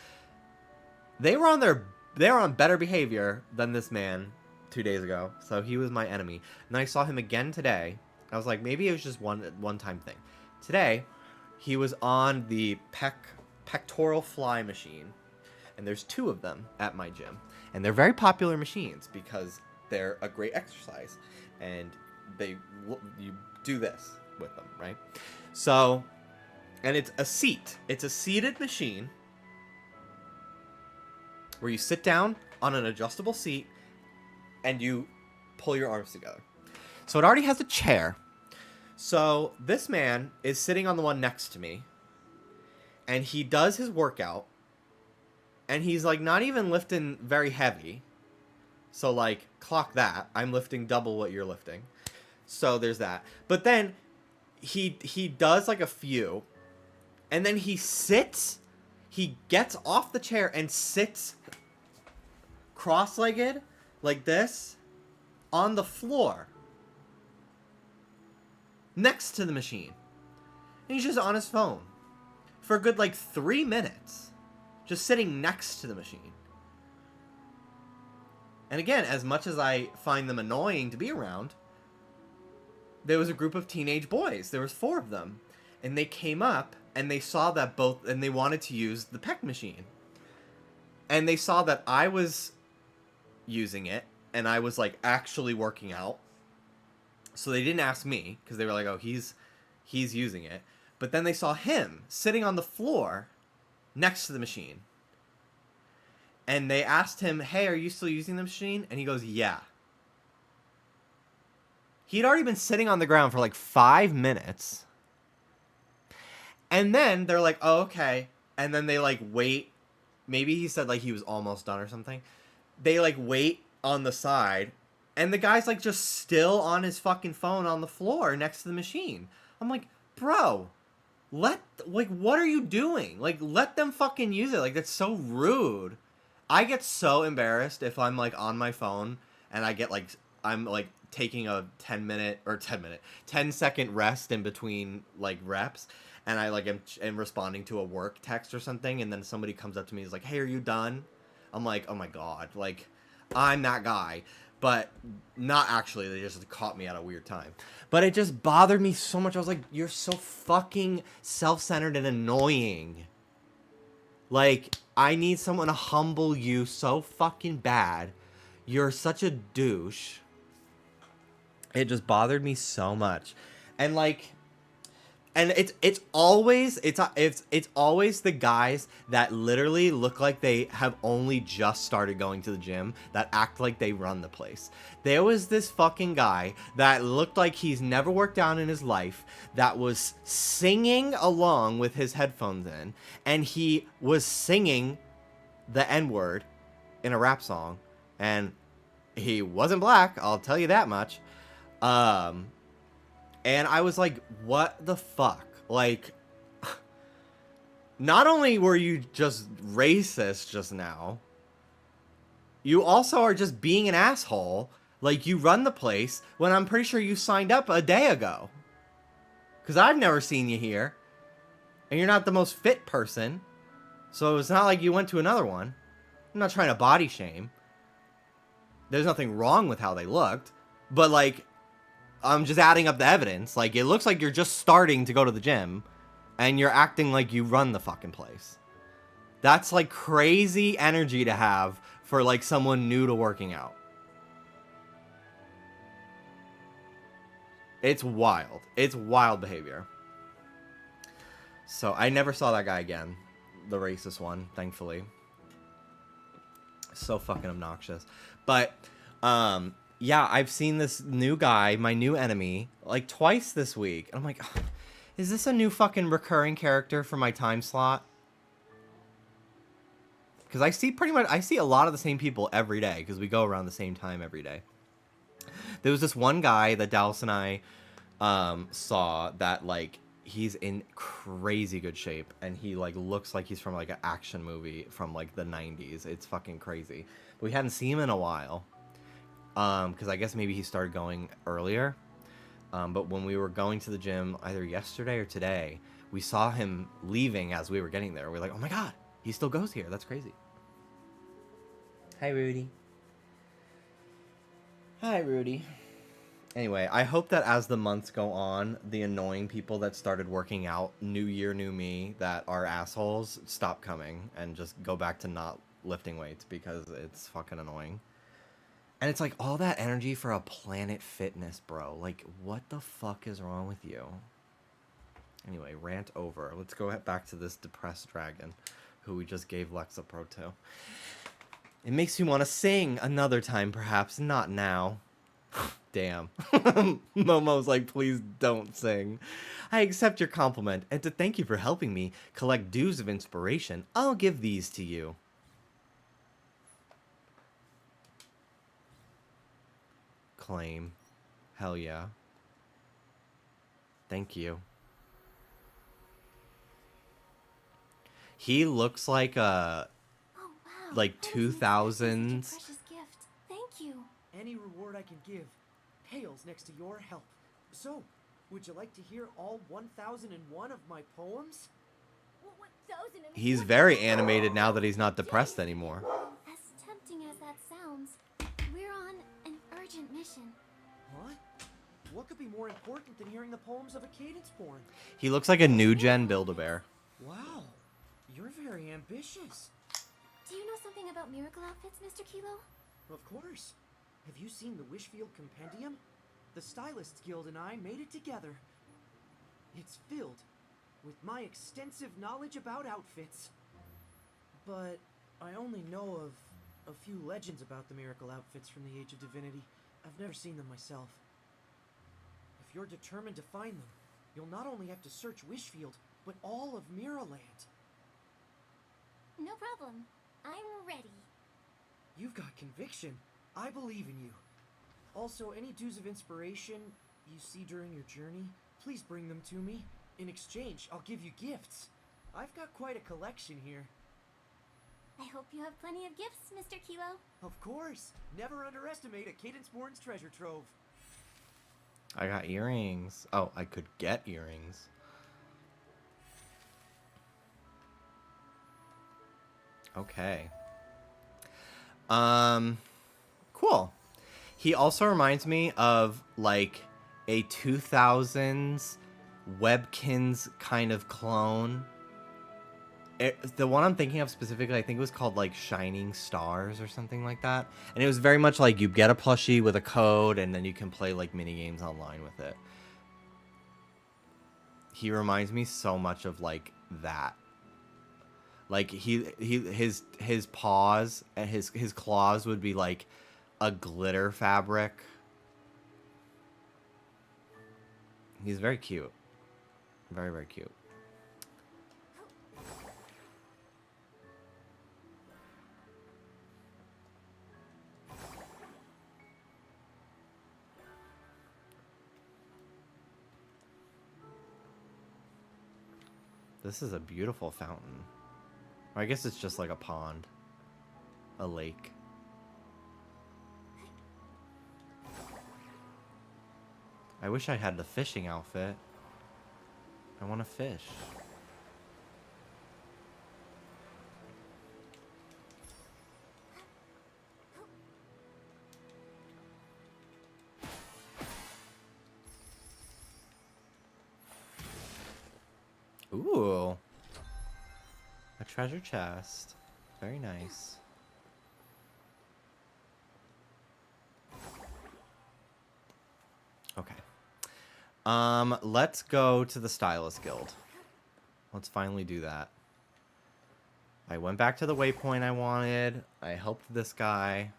they were on better behavior than this man 2 days ago. So he was my enemy. And I saw him again today. I was like, maybe it was just one time thing. Today, he was on the pectoral fly machine. And there's 2 of them at my gym. And they're very popular machines because they're a great exercise. And you do this with them, right? So, and it's a seat. It's a seated machine where you sit down on an adjustable seat and you pull your arms together. So it already has a chair. So this man is sitting on the one next to me, and he does his workout, and he's like not even lifting very heavy. So like clock that. I'm lifting double what you're lifting. So there's that. But then he does like a few, and then he gets off the chair and sits cross-legged like this on the floor next to the machine. And he's just on his phone for a good like 3 minutes, just sitting next to the machine. And again, as much as I find them annoying to be around, there was a group of teenage boys. There was 4 of them. And they came up and they saw that both, and they wanted to use the pec machine. And they saw that I was using it and I was like actually working out. So they didn't ask me because they were like, oh, he's using it. But then they saw him sitting on the floor next to the machine. And they asked him, hey, are you still using the machine? And he goes, yeah. He'd already been sitting on the ground for like 5 minutes. And then they're like, oh, okay. And then they like wait. Maybe he said like he was almost done or something. They like wait on the side. And the guy's like just still on his fucking phone on the floor next to the machine. I'm like, bro, what are you doing? Like, let them fucking use it. Like, that's so rude. I get so embarrassed if I'm like on my phone and I get like, I'm like taking a 10-second rest in between like reps. And I like am responding to a work text or something. And then somebody comes up to me and is like, hey, are you done? I'm like, oh my God, like I'm that guy. But not actually, they just caught me at a weird time. But it just bothered me so much. I was like, you're so fucking self-centered and annoying. Like, I need someone to humble you so fucking bad. You're such a douche. It just bothered me so much. And like, and it's always the guys that literally look like they have only just started going to the gym that act like they run the place. There was this fucking guy that looked like he's never worked out in his life that was singing along with his headphones in, and he was singing the N-word in a rap song, and he wasn't black, I'll tell you that much. And I was like, what the fuck? Like, not only were you just racist just now, you also are just being an asshole. Like, you run the place when I'm pretty sure you signed up a day ago. Because I've never seen you here. And you're not the most fit person. So it's not like you went to another one. I'm not trying to body shame. There's nothing wrong with how they looked. But, like, I'm just adding up the evidence. Like, it looks like you're just starting to go to the gym, and you're acting like you run the fucking place. That's, like, crazy energy to have for, like, someone new to working out. It's wild. It's wild behavior. So, I never saw that guy again. The racist one, thankfully. So fucking obnoxious. But, yeah, I've seen this new guy, my new enemy, like twice this week. And I'm like, oh, is this a new fucking recurring character for my time slot? Because I see a lot of the same people every day because we go around the same time every day. There was this one guy that Dallas and I saw that, like, he's in crazy good shape. And he, like, looks like he's from, like, an action movie from, like, the 90s. It's fucking crazy. But we hadn't seen him in a while. Because I guess maybe he started going earlier. But when we were going to the gym either yesterday or today, we saw him leaving as we were getting there. We're like, oh my God, he still goes here. That's crazy. Hi, Rudy. Hi, Rudy. Anyway, I hope that as the months go on, the annoying people that started working out New Year, New Me that are assholes stop coming and just go back to not lifting weights because it's fucking annoying. And it's like all that energy for a Planet Fitness, bro. Like, what the fuck is wrong with you? Anyway, rant over. Let's go back to this depressed dragon who we just gave Lexapro to. It makes me want to sing another time, perhaps. Not now. Damn. Momo's like, please don't sing. I accept your compliment, and to thank you for helping me collect dues of inspiration, I'll give these to you. Claim. Hell yeah. Thank you. He looks like a Oh wow. like that is such a 2000s. precious gift. Thank you. Any reward I can give pales next to your help. So, would you like to hear all 1001 of my poems? He's very animated now that he's not depressed anymore. As tempting as that sounds, we're on an urgent mission. What? What could be more important than hearing the poems of a cadence born? He looks like a new gen Build-A-Bear. Wow, you're very ambitious. Do you know something about miracle outfits, Mr. Kilo? Of course. Have you seen the Wishfield Compendium? The Stylists Guild and I made it together. It's filled with my extensive knowledge about outfits. But I only know of a few legends about the miracle outfits from the Age of Divinity. I've never seen them myself. If you're determined to find them, you'll not only have to search Wishfield, but all of Miraland. No problem. I'm ready. You've got conviction. I believe in you. Also, any dues of inspiration you see during your journey, please bring them to me. In exchange, I'll give you gifts. I've got quite a collection here. I hope you have plenty of gifts, Mr. Kilo. Of course. Never underestimate a Cadence Born's treasure trove. I got earrings. Oh, I could get earrings. Okay. Cool. He also reminds me of like a 2000s Webkins kind of clone. The one I'm thinking of specifically, I think it was called like Shining Stars or something like that. And it was very much like you get a plushie with a code and then you can play like mini games online with it. He reminds me so much of like that. Like his paws and his claws would be like a glitter fabric. He's very cute. Very, very cute. This is a beautiful fountain. Or I guess it's just like a pond. A lake. I wish I had the fishing outfit. I want to fish. Ooh. A treasure chest. Very nice. Okay. Let's go to the Stylist Guild. Let's finally do that. I went back to the waypoint I wanted. I helped this guy.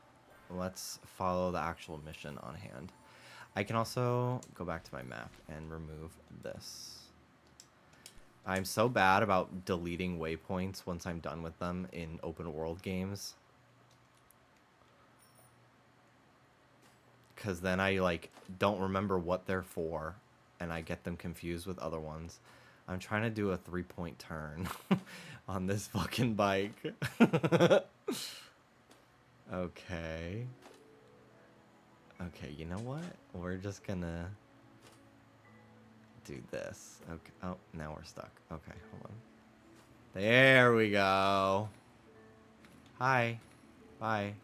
Let's follow the actual mission on hand. I can also go back to my map and remove this. I'm so bad about deleting waypoints once I'm done with them in open world games. Because then I like don't remember what they're for and I get them confused with other ones. I'm trying to do a 3-point turn on this fucking bike. Okay. Okay, you know what? We're just gonna do this. Okay. Oh, now we're stuck. Okay, hold on. There we go. Hi. Bye.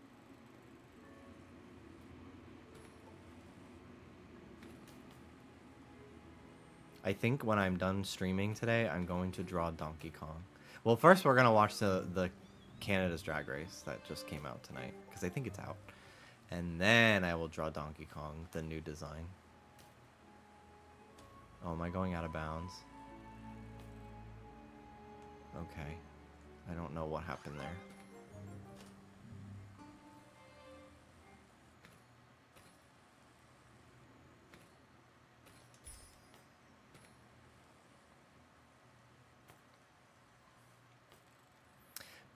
I think when I'm done streaming today, I'm going to draw Donkey Kong. Well, first we're gonna watch the Canada's Drag Race that just came out tonight because I think it's out, and then I will draw Donkey Kong, the new design. Oh, am I going out of bounds? Okay, I don't know what happened there.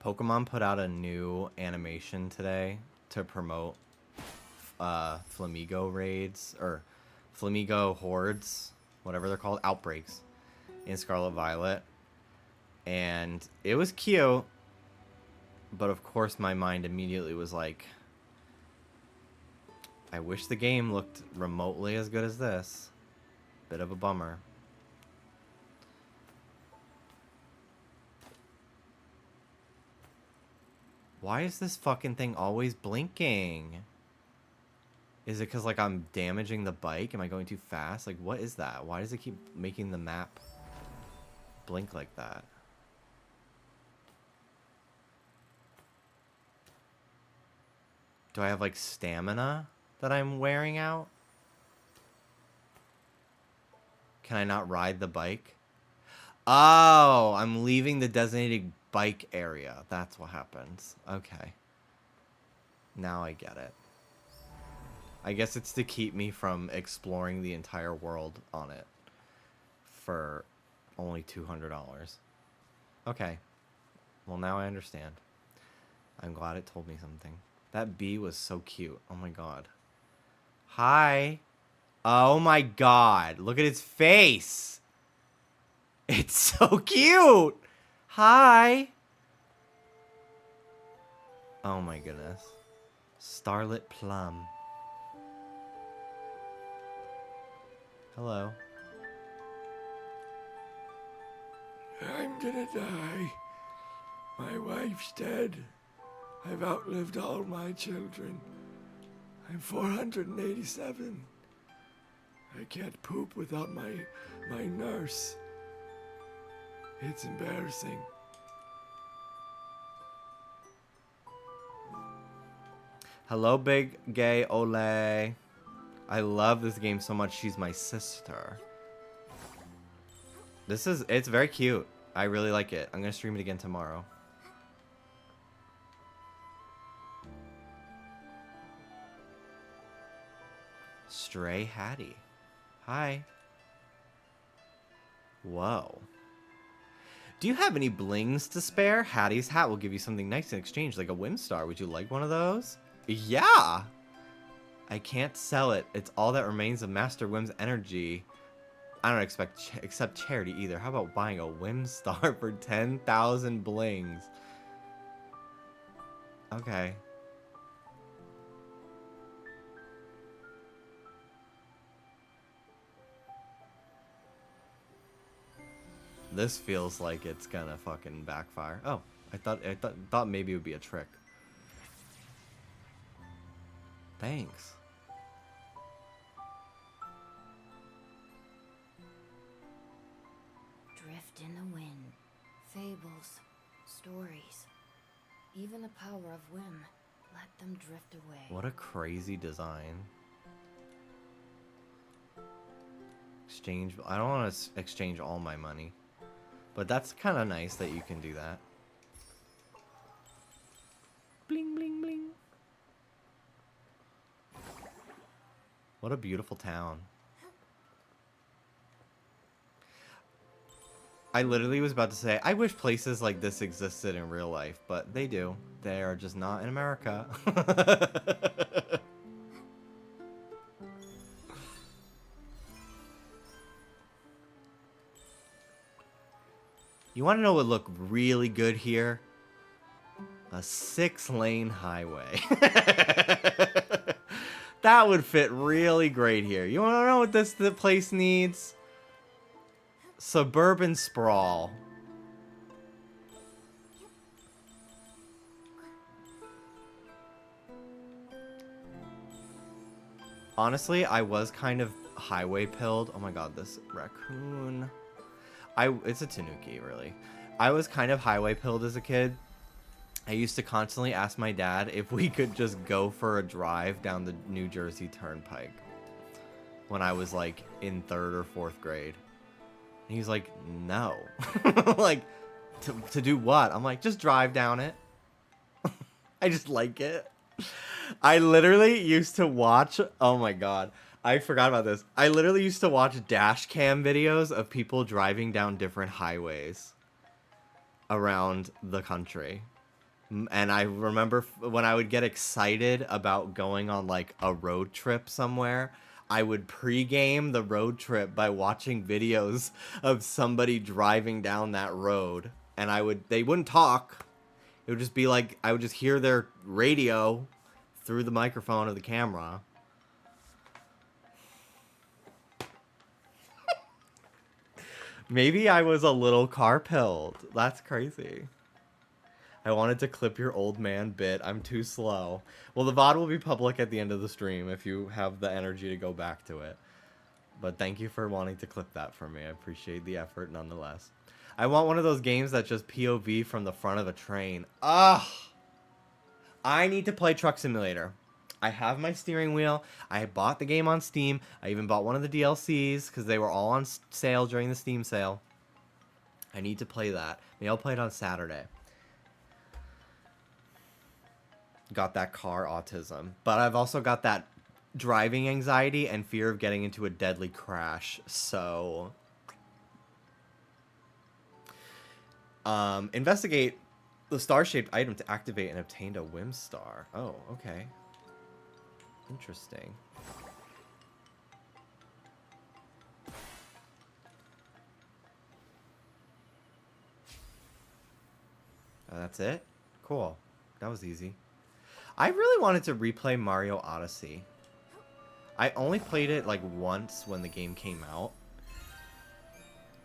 Pokemon put out a new animation today to promote Flamigo raids, or Flamigo hordes, whatever they're called, outbreaks, in Scarlet Violet. And it was cute, but of course my mind immediately was like, I wish the game looked remotely as good as this. Bit of a bummer. Why is this fucking thing always blinking? Is it because, like, I'm damaging the bike? Am I going too fast? Like, what is that? Why does it keep making the map blink like that? Do I have, like, stamina that I'm wearing out? Can I not ride the bike? Oh, I'm leaving the designated bike area. That's what happens. Okay. Now I get it. I guess it's to keep me from exploring the entire world on it for only $200. Okay. Well, now I understand. I'm glad it told me something. That bee was so cute. Oh my god. Hi. Oh my god. Look at its face. It's so cute. Hi. Oh my goodness. Starlit Plum. Hello. I'm gonna die. My wife's dead. I've outlived all my children. I'm 487. I can't poop without my nurse. It's embarrassing. Hello, big gay Ole. I love this game so much. She's my sister. It's very cute. I really like it. I'm gonna stream it again tomorrow. Stray Hattie. Hi. Whoa. Do you have any blings to spare? Hattie's hat will give you something nice in exchange, like a Whim Star. Would you like one of those? Yeah! I can't sell it. It's all that remains of Master Whim's energy. I don't accept charity either. How about buying a Whim Star for 10,000 blings? Okay. This feels like it's gonna fucking backfire. Oh, I thought maybe it would be a trick. Thanks. Drift in the wind. Fables. Stories. Even the power of whim. Let them drift away. What a crazy design. Exchange. I don't want to exchange all my money. But that's kind of nice that you can do that. Bling, bling, bling. What a beautiful town. I literally was about to say, I wish places like this existed in real life, but they do. They are just not in America. You want to know what would look really good here? A 6-lane highway. That would fit really great here. You want to know what the place needs? Suburban sprawl. Honestly, I was kind of highway pilled. Oh my god, this raccoon. It's a tanuki, really. I was kind of highway pilled as a kid. I used to constantly ask my dad if we could just go for a drive down the New Jersey Turnpike when I was like in 3rd or 4th grade. And he's like, no. Like, to do what? I'm like, just drive down it. I just like it. I literally used to watch, oh my god, I forgot about this. I literally used to watch dash cam videos of people driving down different highways around the country. And I remember when I would get excited about going on like a road trip somewhere, I would pregame the road trip by watching videos of somebody driving down that road. And they wouldn't talk. It would just be like, I would just hear their radio through the microphone of the camera. Maybe I was a little car pilled. That's crazy. I wanted to clip your old man bit. I'm too slow. Well, the VOD will be public at the end of the stream if you have the energy to go back to it. But thank you for wanting to clip that for me. I appreciate the effort nonetheless. I want one of those games that just POV from the front of a train. Ugh! I need to play Truck Simulator. I have my steering wheel. I bought the game on Steam. I even bought one of the DLCs because they were all on sale during the Steam sale. I need to play that. Maybe I'll play it on Saturday. Got that car autism. But I've also got that driving anxiety and fear of getting into a deadly crash. So... investigate the star-shaped item to activate and obtain a whim star. Oh, okay. Interesting. That's it? Cool. That was easy. I really wanted to replay Mario Odyssey. I only played it like once when the game came out.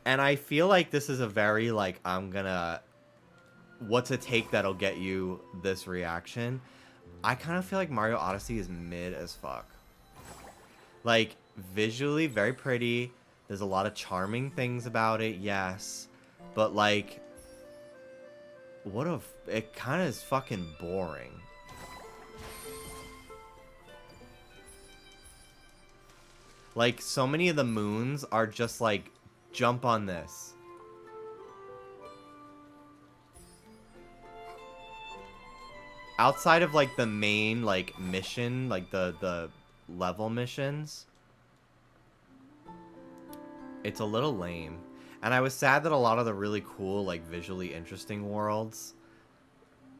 And I feel like this is a very like, what's a take that'll get you this reaction? I kind of feel like Mario Odyssey is mid as fuck. Like, visually very pretty. There's a lot of charming things about it, yes. But like, it kind of is fucking boring. Like, so many of the moons are just like, jump on this. Outside of like the main like mission, like the level missions, it's a little lame. And I was sad that a lot of the really cool, like visually interesting worlds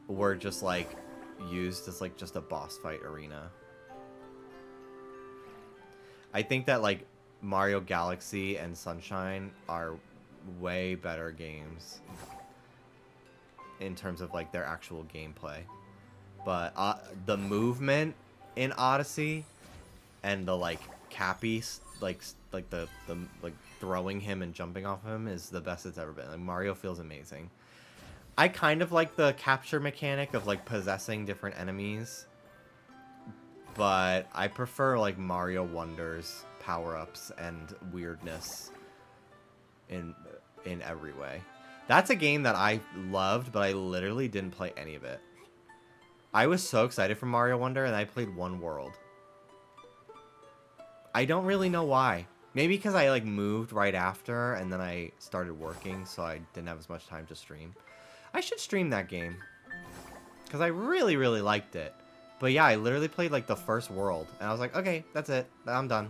were just like used as like just a boss fight arena. I think that like Mario Galaxy and Sunshine are way better games in terms of like their actual gameplay. But the movement in Odyssey and the like Cappy like the like throwing him and jumping off him is the best it's ever been. Like Mario feels amazing. I kind of like the capture mechanic of like possessing different enemies, but I prefer like Mario Wonder's power-ups and weirdness in every way. That's a game that I loved, but I literally didn't play any of it. I was so excited for Mario Wonder, and I played one world. I don't really know why. Maybe because I like moved right after, and then I started working, so I didn't have as much time to stream. I should stream that game, because I really, really liked it. But yeah, I literally played like the first world, and I was like, okay, that's it. I'm done.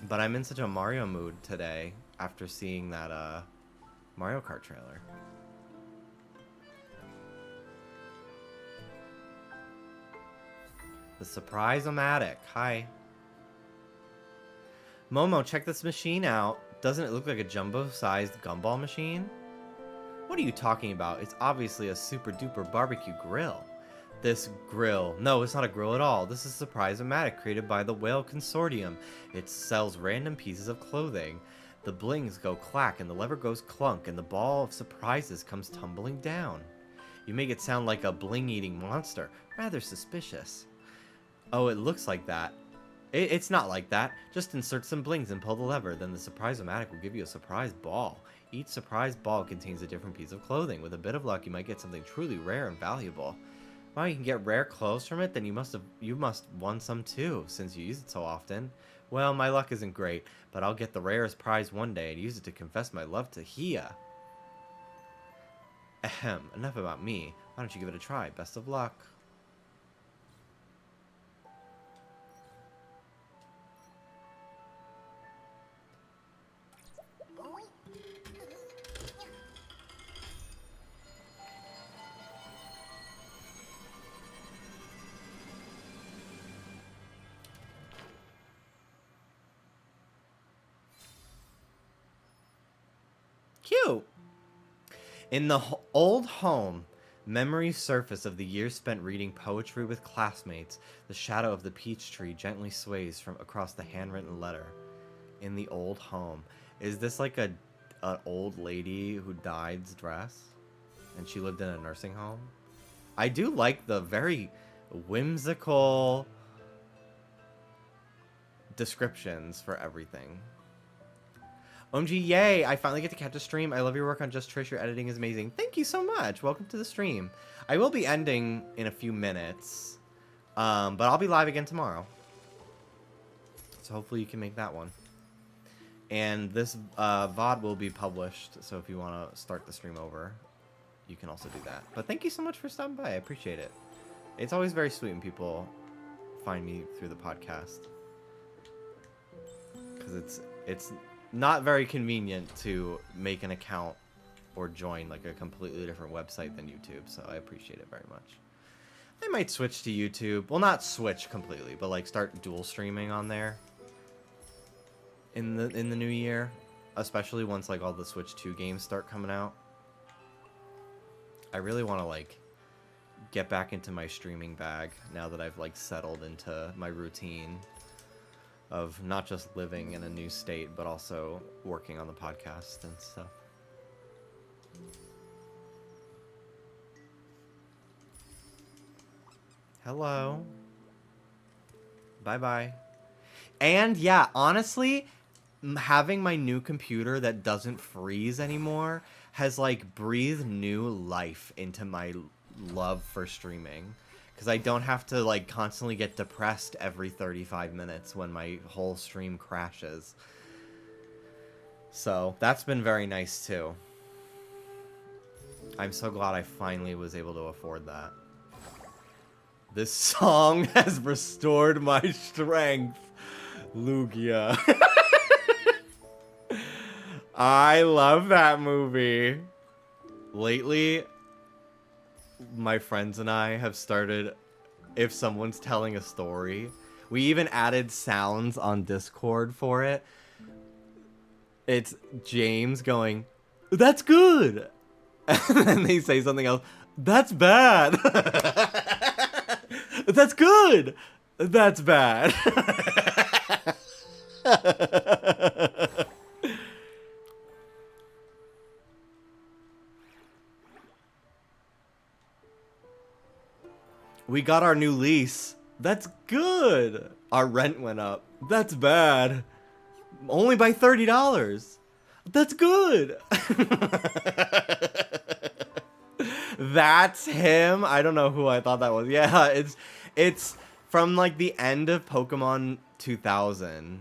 But I'm in such a Mario mood today after seeing that Mario Kart trailer. The Surprise-O-Matic. Hi. Momo, check this machine out. Doesn't it look like a jumbo-sized gumball machine? What are you talking about? It's obviously a super-duper barbecue grill. This grill... No, it's not a grill at all. This is Surprise-O-Matic, created by the Whale Consortium. It sells random pieces of clothing. The blings go clack, and the lever goes clunk, and the ball of surprises comes tumbling down. You make it sound like a bling-eating monster. Rather suspicious. Oh, it looks like that. It's not like that. Just insert some blings and pull the lever. Then the surprise-o-matic will give you a surprise ball. Each surprise ball contains a different piece of clothing. With a bit of luck, you might get something truly rare and valuable. Wow, you can get rare clothes from it? Then you must won some too, since you use it so often. Well, my luck isn't great, but I'll get the rarest prize one day and use it to confess my love to Hia. Ahem, enough about me. Why don't you give it a try? Best of luck. Cute. In the old home, memories surface of the years spent reading poetry with classmates. The shadow of the peach tree gently sways from across the handwritten letter. In the old home, is this like an old lady who died's dress, and she lived in a nursing home? I do like the very whimsical descriptions for everything. OMG, yay! I finally get to catch a stream. I love your work on Just Trish. Your editing is amazing. Thank you so much. Welcome to the stream. I will be ending in a few minutes, but I'll be live again tomorrow. So hopefully you can make that one. And this VOD will be published, so if you want to start the stream over, you can also do that. But thank you so much for stopping by. I appreciate it. It's always very sweet when people find me through the podcast, because it's not very convenient to make an account or join like a completely different website than YouTube, so I appreciate it very much. I might switch to YouTube. Well, not switch completely, but like start dual streaming on there in the new year, especially once like all the Switch 2 games start coming out. I really want to like get back into my streaming bag now that I've like settled into my routine of not just living in a new state, but also working on the podcast and stuff. Hello. Bye-bye. And yeah, honestly, having my new computer that doesn't freeze anymore has like breathed new life into my love for streaming. Because I don't have to like constantly get depressed every 35 minutes when my whole stream crashes. So that's been very nice too. I'm so glad I finally was able to afford that. This song has restored my strength, Lugia. I love that movie. Lately, my friends and I have started, if someone's telling a story, we even added sounds on Discord for it. It's James going, "That's good." And then they say something else, "That's bad." "That's good." "That's bad." "We got our new lease." "That's good." "Our rent went up." "That's bad." "Only by $30. "That's good." That's him. I don't know who I thought that was. Yeah, it's from like the end of Pokemon 2000,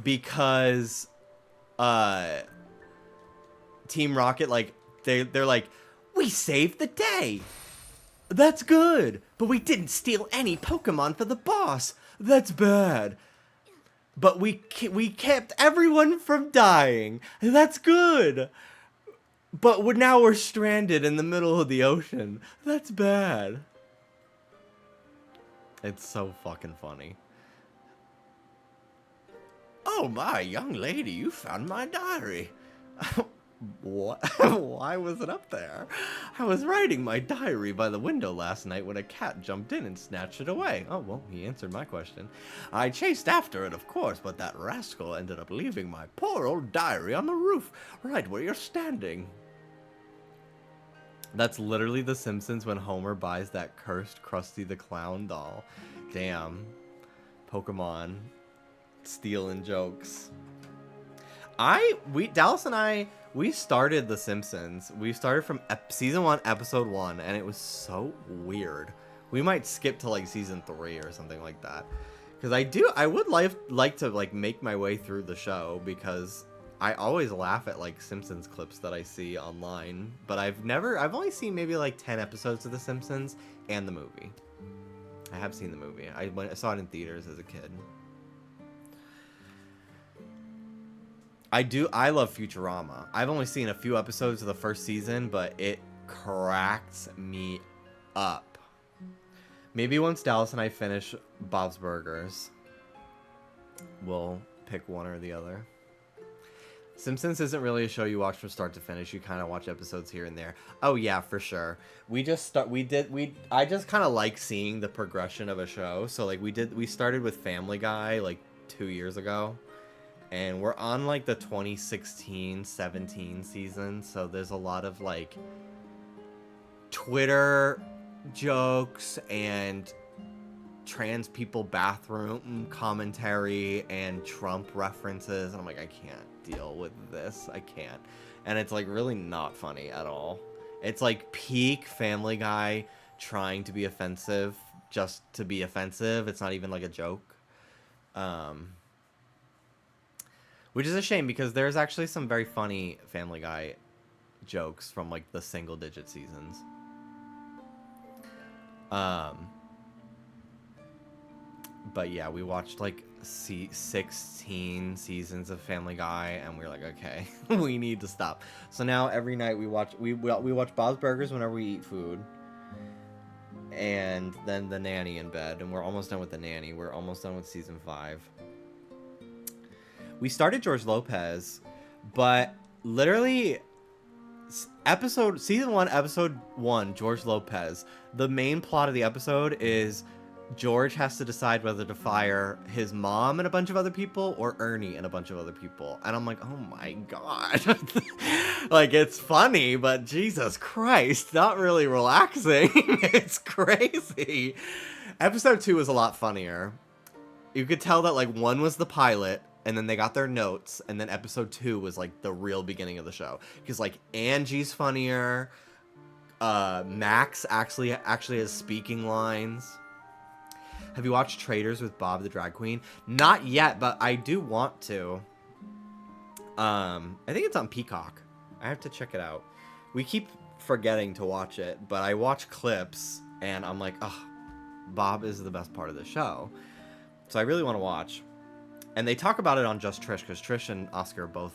because Team Rocket, like they're like, "We saved the day." "That's good." "But we didn't steal any Pokemon for the boss." "That's bad." "But we kept everyone from dying." "That's good." "But now we're stranded in the middle of the ocean." "That's bad." It's so fucking funny. "Oh my, young lady, you found my diary." What? Why was it up there? "I was writing my diary by the window last night when a cat jumped in and snatched it away." Oh, well, he answered my question. "I chased after it, of course, but that rascal ended up leaving my poor old diary on the roof, right where you're standing." That's literally The Simpsons when Homer buys that cursed Krusty the Clown doll. Damn. Pokemon stealing jokes. Dallas and I, we started The Simpsons. We started from season 1, episode 1, and it was so weird. We might skip to like season 3 or something like that. Because I would like to like make my way through the show, because I always laugh at like Simpsons clips that I see online, but I've only seen maybe like 10 episodes of The Simpsons and the movie. I have seen the movie. I saw it in theaters as a kid. I love Futurama. I've only seen a few episodes of the first season, but it cracks me up. Maybe once Dallas and I finish Bob's Burgers, we'll pick one or the other. Simpsons isn't really a show you watch from start to finish. You kind of watch episodes here and there. Oh yeah, for sure. I just kind of like seeing the progression of a show. So like we started with Family Guy like 2 years ago. And we're on like the 2016-17 season, so there's a lot of like Twitter jokes and trans people bathroom commentary and Trump references, and I'm like, I can't deal with this. I can't. And it's like really not funny at all. It's like peak Family Guy trying to be offensive just to be offensive. It's not even like a joke. Which is a shame, because there's actually some very funny Family Guy jokes from like the single digit seasons. But yeah, we watched like 16 seasons of Family Guy, and we were like, okay, we need to stop. So now every night we watch Bob's Burgers whenever we eat food, and then The Nanny in bed, and we're almost done with The Nanny. We're almost done with season 5. We started George Lopez, but literally season 1, episode 1, George Lopez, the main plot of the episode is George has to decide whether to fire his mom and a bunch of other people or Ernie and a bunch of other people. And I'm like, oh my God. Like, it's funny, but Jesus Christ, not really relaxing. It's crazy. Episode 2 was a lot funnier. You could tell that like 1 was the pilot, and then they got their notes, and then episode 2 was like the real beginning of the show, because like Angie's funnier. Max actually has speaking lines. Have you watched Traders with Bob the Drag Queen? Not yet, but I do want to. I think it's on Peacock. I have to check it out. We keep forgetting to watch it, but I watch clips, and I'm like, oh, Bob is the best part of the show. So I really want to watch. And they talk about it on Just Trish, because Trish and Oscar both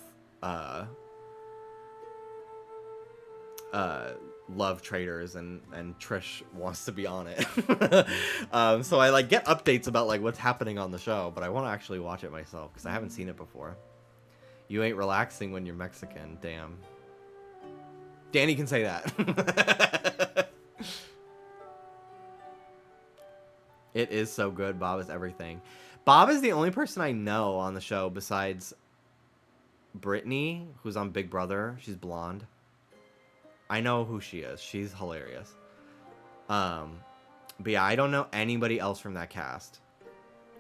love Traders, and Trish wants to be on it. So I like get updates about like what's happening on the show, but I want to actually watch it myself because I haven't seen it before. You ain't relaxing when you're Mexican. Damn. Danny can say that. It is so good. Bob is everything. Bob is the only person I know on the show besides Brittany, who's on Big Brother. She's blonde. I know who she is. She's hilarious. But yeah, I don't know anybody else from that cast.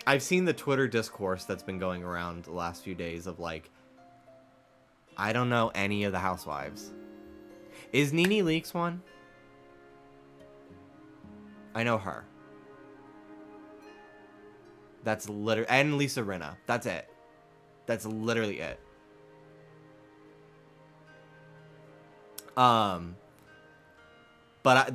I've seen the Twitter discourse that's been going around the last few days of like, I don't know any of the housewives. Is Nene Leakes one? I know her. That's literally, and Lisa Rinna. That's it. That's literally it. But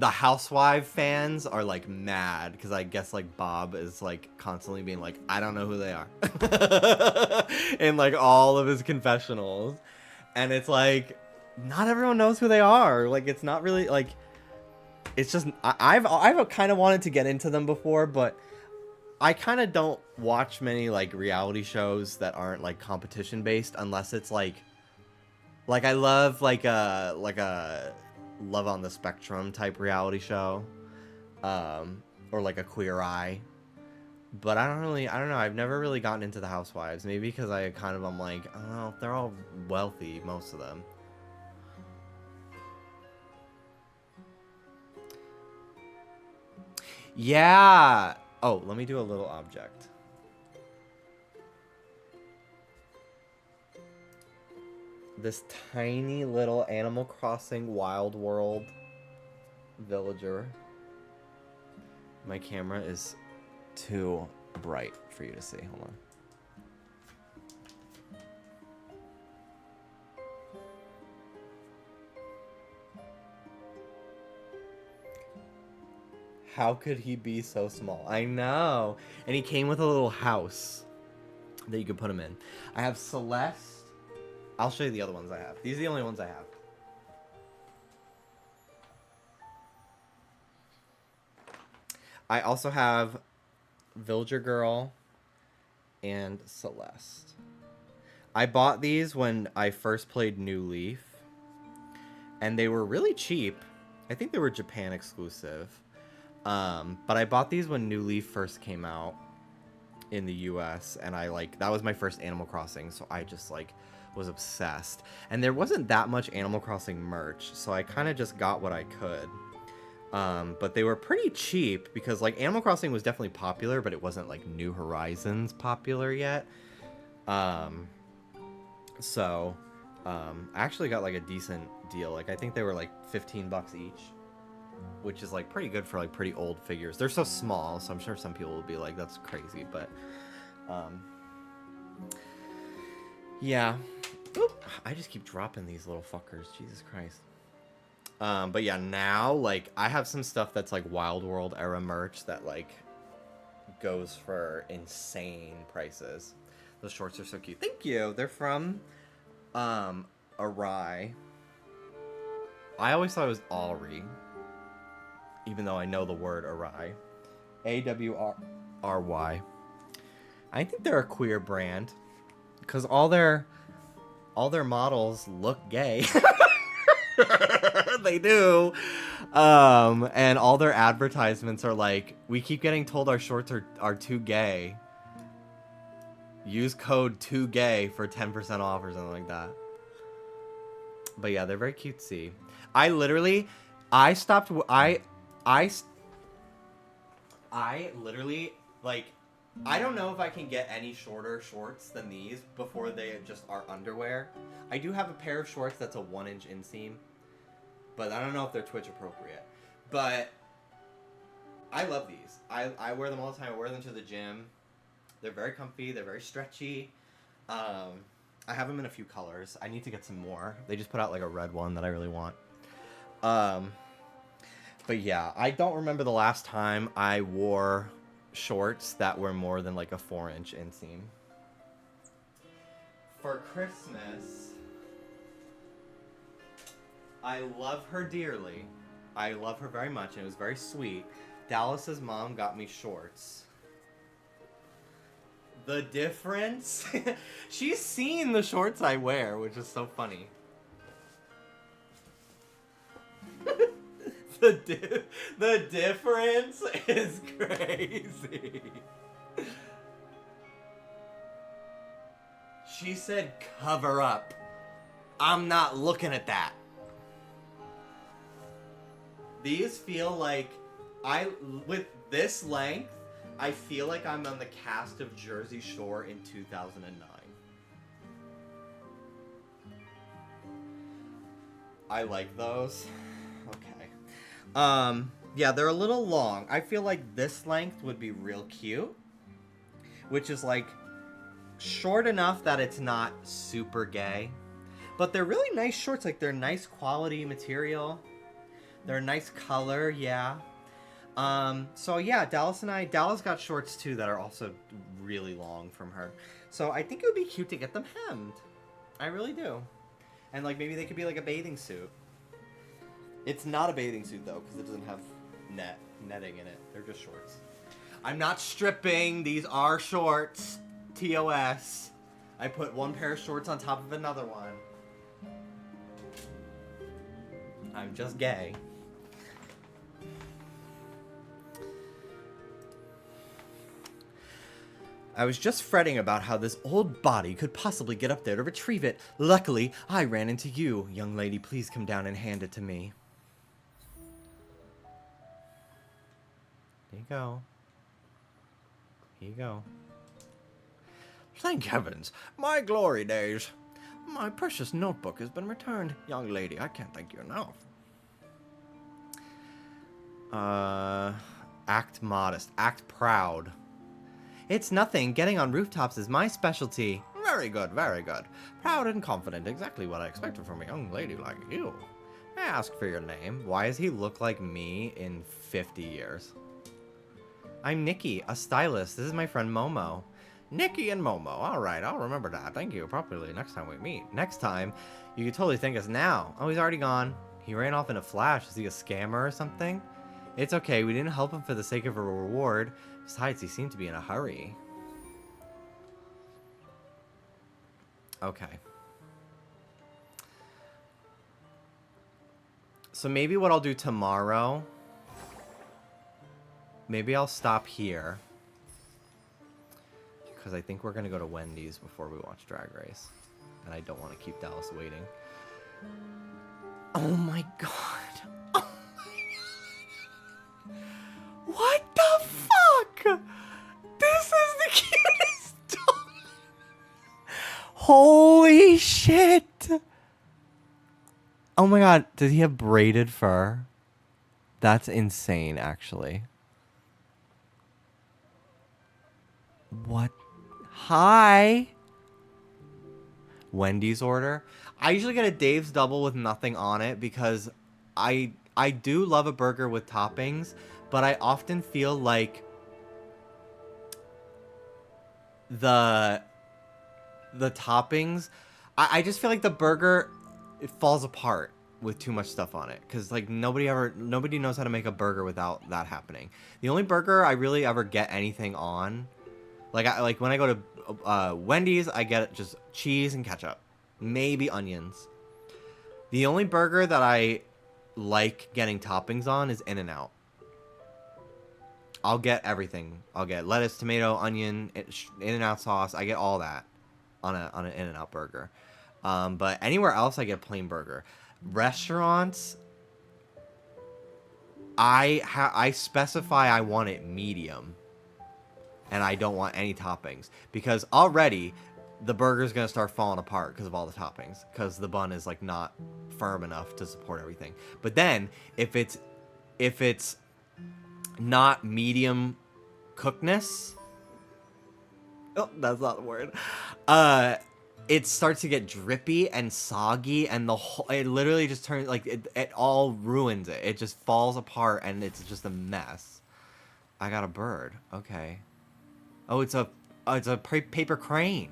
the Housewife fans are like mad because I guess like Bob is like constantly being like, I don't know who they are, in like all of his confessionals, and it's like not everyone knows who they are. Like it's not really like, it's just I've kind of wanted to get into them before, but I kind of don't watch many like reality shows that aren't like competition based unless it's like I love like a Love on the Spectrum type reality show, or like a Queer Eye. But I don't know. I've never really gotten into the Housewives. Maybe because I'm like, oh, they're all wealthy, most of them. Yeah. Oh, let me do a little object. This tiny little Animal Crossing Wild World villager. My camera is too bright for you to see. Hold on. How could he be so small? I know. And he came with a little house that you could put him in. I have Celeste. I'll show you the other ones I have. These are the only ones I have. I also have Villager Girl and Celeste. I bought these when I first played New Leaf. And they were really cheap. I think they were Japan exclusive. But I bought these when New Leaf first came out in the US, and that was my first Animal Crossing, so I just was obsessed. And there wasn't that much Animal Crossing merch, so I kind of just got what I could. But they were pretty cheap because Animal Crossing was definitely popular, but it wasn't New Horizons popular yet. So I actually got a decent deal. I think they were $15 each, which is pretty good for pretty old figures. They're so small, so I'm sure some people will be like, that's crazy, but yeah. Oop, I just keep dropping these little fuckers. Jesus Christ. But yeah, now I have some stuff that's Wild World era merch that goes for insane prices. Those shorts are so cute. Thank you. They're from Awry. I always thought it was Awry, even though I know the word awry. AWRY. I think they're a queer brand because all their models look gay. They do. And all their advertisements are we keep getting told our shorts are too gay. Use code 2gay for 10% off or something like that. But yeah, they're very cutesy. I literally I don't know if I can get any shorter shorts than these before they just are underwear. I do have a pair of shorts that's a 1-inch inseam, but I don't know if they're Twitch appropriate. But I love these. I wear them all the time. I wear them to the gym. They're very comfy. They're very stretchy. I have them in a few colors. I need to get some more. They just put out a red one that I really want. But yeah, I don't remember the last time I wore shorts that were more than a 4-inch inseam. For Christmas, I love her dearly. I love her very much, and it was very sweet. Dallas's mom got me shorts. The difference? She's seen the shorts I wear, which is so funny. The difference is crazy. She said cover up. I'm not looking at that. These feel with this length, I feel like I'm on the cast of Jersey Shore in 2009. I like those. Okay. Yeah, they're a little long. I feel like this length would be real cute, which is short enough that it's not super gay, but they're really nice shorts. They're nice quality material. They're a nice color, yeah. So yeah, Dallas got shorts too that are also really long from her. So I think it would be cute to get them hemmed. I really do. And maybe they could be a bathing suit. It's not a bathing suit though, because it doesn't have netting in it. They're just shorts. I'm not stripping. These are shorts. TOS. I put one pair of shorts on top of another one. I'm just gay. I was just fretting about how this old body could possibly get up there to retrieve it. Luckily, I ran into you. Young lady, please come down and hand it to me. Here you go. Here you go. Thank heavens. My glory days. My precious notebook has been returned. Young lady, I can't thank you enough. Act modest. Act proud. It's nothing. Getting on rooftops is my specialty. Very good, very good. Proud and confident. Exactly what I expected from a young lady like you. May I ask for your name? Why does he look like me in 50 years? I'm Nikki, a stylist. This is my friend Momo. Nikki and Momo. Alright, I'll remember that. Thank you. Properly next time we meet. Next time, you can totally thank us now. Oh, he's already gone. He ran off in a flash. Is he a scammer or something? It's okay. We didn't help him for the sake of a reward. Besides, he seemed to be in a hurry. Okay. So maybe what I'll do tomorrow... Maybe I'll stop here. Because I think we're going to go to Wendy's before we watch Drag Race. And I don't want to keep Dallas waiting. Oh my god. Oh my god. What the fuck? This is the cutest dog. Holy shit. Oh my god. Does he have braided fur? That's insane, actually. What? Hi. Wendy's order. I usually get a Dave's double with nothing on it because I do love a burger with toppings, but I often feel like the toppings, I just feel like the burger, it falls apart with too much stuff on it, because like nobody knows how to make a burger without that happening. The only burger I really ever get anything on, like when I go to Wendy's, I get just cheese and ketchup, maybe onions. The only burger that I like getting toppings on is In-N-Out. I'll get everything. I'll get lettuce, tomato, onion, In-N-Out sauce. I get all that on an In-N-Out burger. But anywhere else, I get a plain burger. Restaurants, I specify I want it medium, and I don't want any toppings, because already the burger's gonna start falling apart because of all the toppings, because the bun is like not firm enough to support everything. But then if it's not medium cookedness, oh, that's not the word, it starts to get drippy and soggy, and it literally just turns, like, it all ruins it. It just falls apart, and it's just a mess. I got a bird. Okay. Oh, it's a paper crane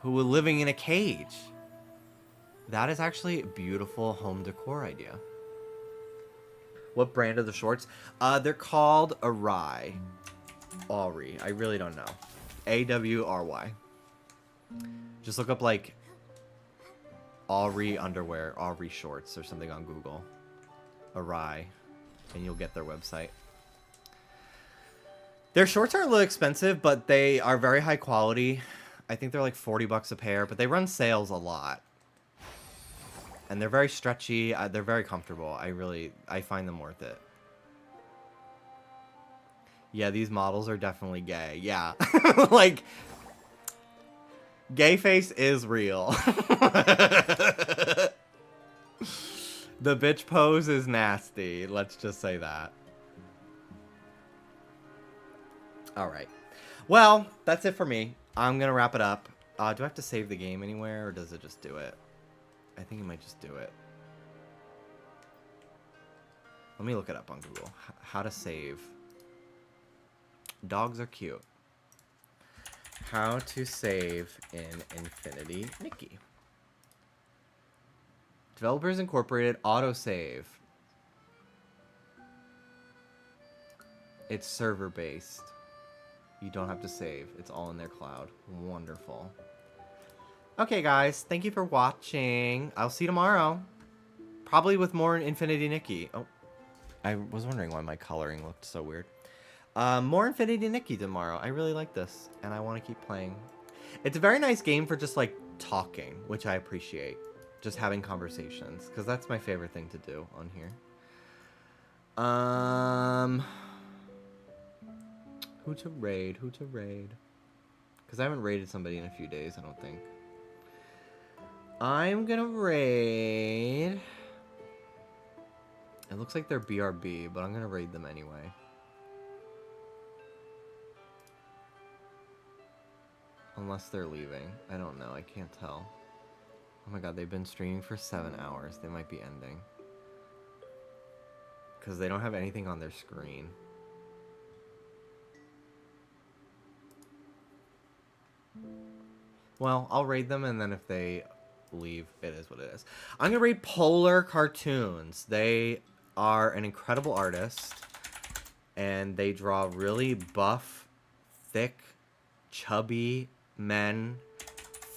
who was living in a cage. That is actually a beautiful home decor idea. What brand are the shorts? They're called Awry. Awry. I really don't know. A-W-R-Y. Just look up, like, Awry underwear, Awry shorts, or something on Google. Awry. And you'll get their website. Their shorts are a little expensive, but they are very high quality. I think they're like $40 a pair, but they run sales a lot. And they're very stretchy. They're very comfortable. I find them worth it. Yeah, these models are definitely gay. Yeah. Like, gay face is real. The bitch pose is nasty. Let's just say that. Alright. Well, that's it for me. I'm going to wrap it up. Do I have to save the game anywhere, or does it just do it? I think it might just do it. Let me look it up on Google. How to save. Dogs are cute. How to save in Infinity Nikki. Developers Incorporated autosave. It's server-based. You don't have to save. It's all in their cloud. Wonderful. Okay, guys. Thank you for watching. I'll see you tomorrow. Probably with more Infinity Nikki. Oh, I was wondering why my coloring looked so weird. More Infinity Nikki tomorrow. I really like this, and I want to keep playing. It's a very nice game for just, like, talking, which I appreciate. Just having conversations, because that's my favorite thing to do on here. Who to raid? Who to raid? Because I haven't raided somebody in a few days, I don't think. I'm gonna raid... It looks like they're BRB, but I'm gonna raid them anyway. Unless they're leaving. I don't know. I can't tell. Oh my god, they've been streaming for 7 hours. They might be ending. Because they don't have anything on their screen. Well, I'll raid them, and then if they leave, it is what it is. I'm going to raid Polar Cartoons. They are an incredible artist, and they draw really buff, thick, chubby men,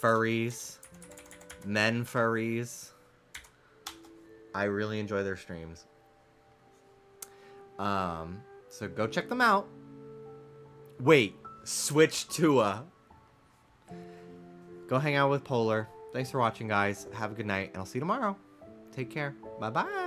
furries, men furries. I really enjoy their streams. So go check them out. Wait, switch to go hang out with Polar. Thanks for watching, guys. Have a good night, and I'll see you tomorrow. Take care. Bye-bye.